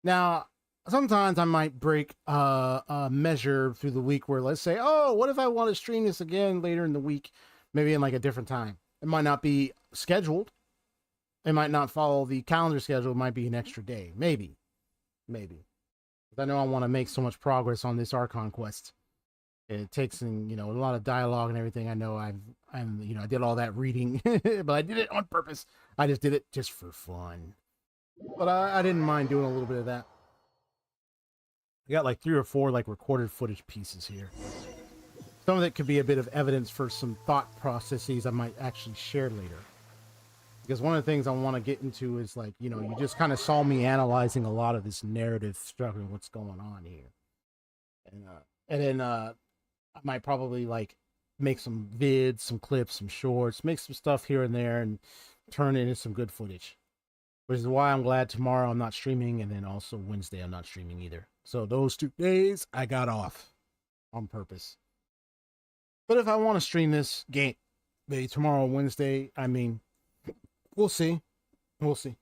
Now, sometimes I might break a measure through the week where, let's say, oh, what if I want to stream this again later in the week, maybe in like a different time. It might not be scheduled. It might not follow the calendar schedule. It might be an extra day. Maybe. I know I want to make so much progress on this Archon quest. It takes, a lot of dialogue and everything. I know I did all that reading, but I did it on purpose. I just did it just for fun. But I didn't mind doing a little bit of that. I got like 3 or 4 like recorded footage pieces here. Some of it could be a bit of evidence for some thought processes I might actually share later. Because one of the things I want to get into is like, you just kind of saw me analyzing a lot of this narrative structure and what's going on here. And then I might probably like make some vids, some clips, some shorts, make some stuff here and there and turn it into some good footage. Which is why I'm glad tomorrow I'm not streaming, and then also Wednesday I'm not streaming either. So those 2 days I got off on purpose. But if I want to stream this game, maybe tomorrow, Wednesday, I mean, we'll see. We'll see.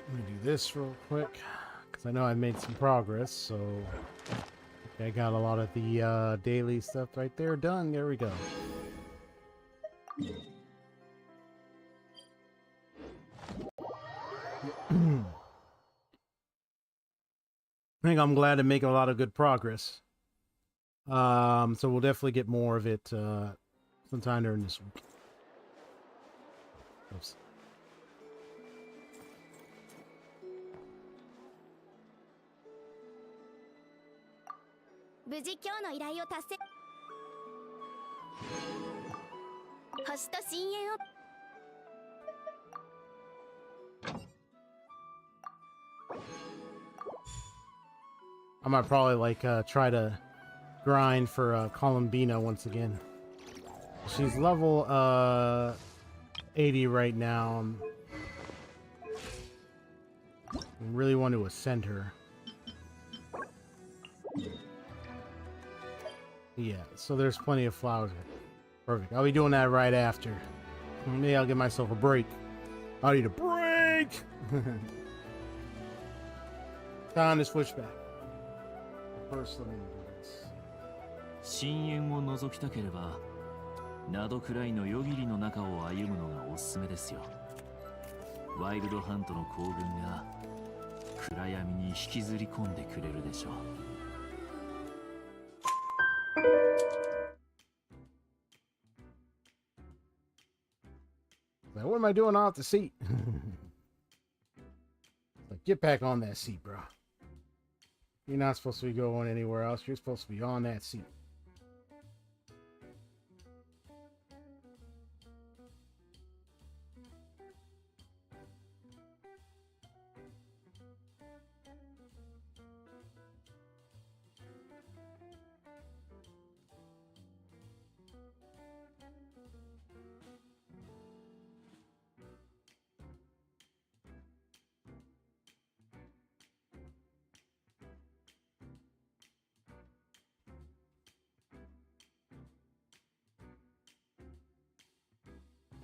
Let me do this real quick, because I know I made some progress, so I got a lot of the daily stuff right there done. There we go. I think I'm glad to make a lot of good progress. So we'll definitely get more of it sometime during this week. Oops. 深淵を I might probably like try to grind for Columbina once again. She's level 80 right now. I really want to ascend her. Yeah, so there's plenty of flowers. Perfect. I'll be doing that right after. Maybe I'll give myself a break. I need a break! Time to switch back. First, let me do this. 深淵を覗きたければ、ナドクライの夜霧の中を歩むのがおすすめですよ。ワイルドハントの行軍が暗闇に引きずり込んでくれるでしょう。Like, what am I doing off the seat? Like, get back on that seat, bro. You're not supposed to be going anywhere else. You're supposed to be on that seat.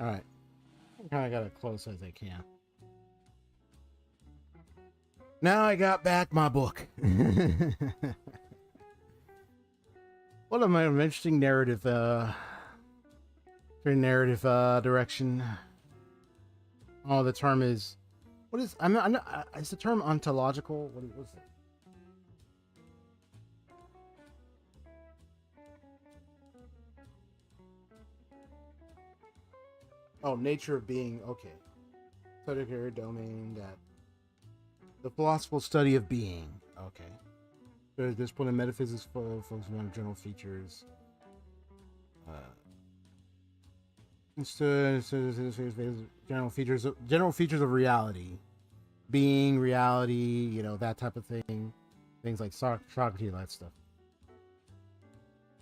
All right. I kind of got as close as I can. Now I got back my book. What an interesting narrative, direction. Oh, the term is, what is, I'm not, is the term ontological? What is it? Oh, nature of being. Okay. Study domain that. The philosophical study of being. Okay. There's this point of metaphysics focusing on general features. General features of reality. Being, reality, you know, that type of thing. Things like Socrates, that stuff.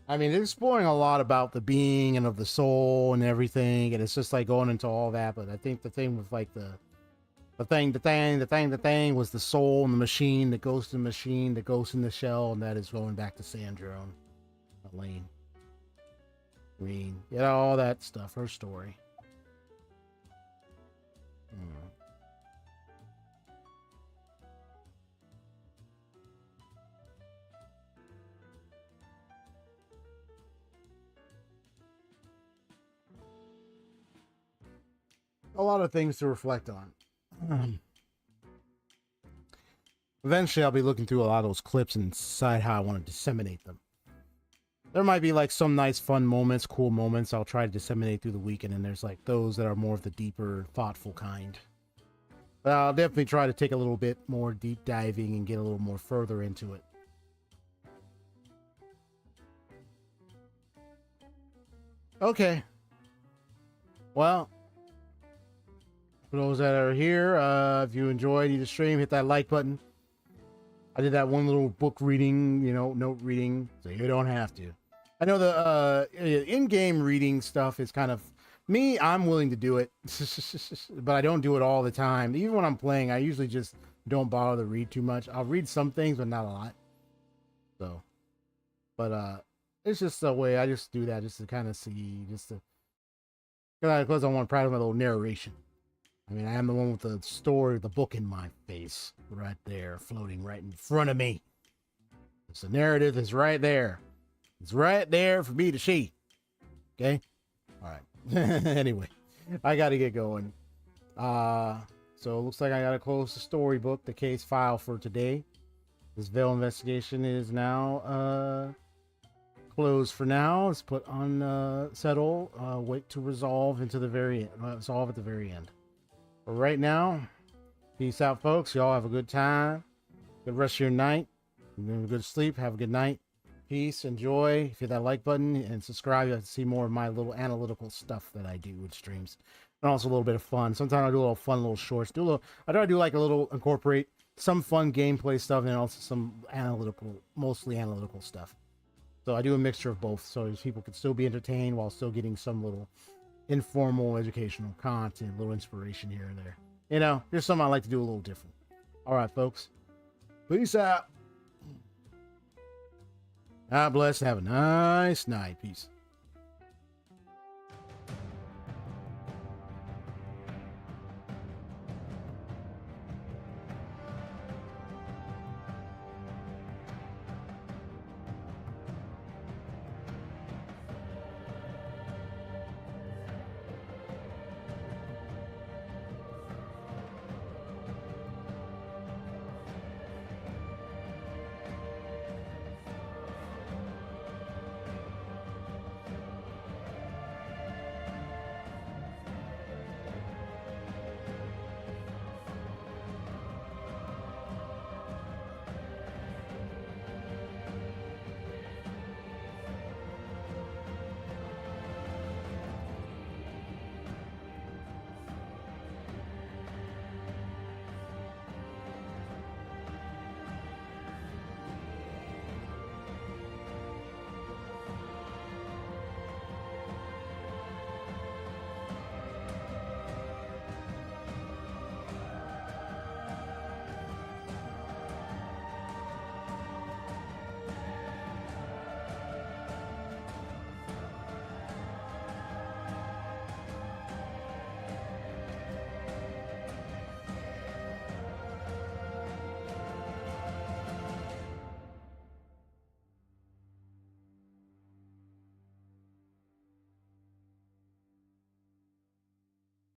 I mean, they're exploring a lot about the being and of the soul and everything, and it's just like going into all that. But I think the thing with like the thing was the soul and the machine, the ghost in the machine, the ghost in the shell, and that is going back to Sandra and Elaine, Green, you know, all that stuff. Her story. A lot of things to reflect on. Eventually, I'll be looking through a lot of those clips and decide how I want to disseminate them. There might be like some nice, fun moments, cool moments I'll try to disseminate through the weekend, and there's like those that are more of the deeper, thoughtful kind. But I'll definitely try to take a little bit more deep diving and get a little more further into it. Okay. Well, for those that are here, if you enjoyed the stream, hit that like button. I did that one little book reading, you know, note reading, so you don't have to. I know the in-game reading stuff is kind of me. I'm willing to do it, but I don't do it all the time. Even when I'm playing, I usually just don't bother to read too much. I'll read some things, but not a lot. So, but it's just the way I just do that, just to kind of see, just to, because I want to practice my little narration. I mean, I am the one with the story, the book in my face, right there, floating right in front of me. It's the narrative is right there. It's right there for me to see. Okay? All right. Anyway, I got to get going. So it looks like I got to close the storybook, the case file for today. This Veil investigation is now closed for now. It's put on settle. Wait to resolve into the very end. Solve at the very end. But right now, peace out, folks. Y'all have a good time. Good rest of your night. Good sleep. Have a good night. Peace, enjoy. If you hit that like button and subscribe, you have to see more of my little analytical stuff that I do with streams. And also a little bit of fun. Sometimes I do a little fun little shorts. I try to do like a little, incorporate some fun gameplay stuff and also some analytical, mostly analytical stuff. So I do a mixture of both, so people can still be entertained while still getting some little informal educational content, a little inspiration here and there. You know, there's something I like to do a little different. All right, folks. Peace out. God bless. Have a nice night. Peace.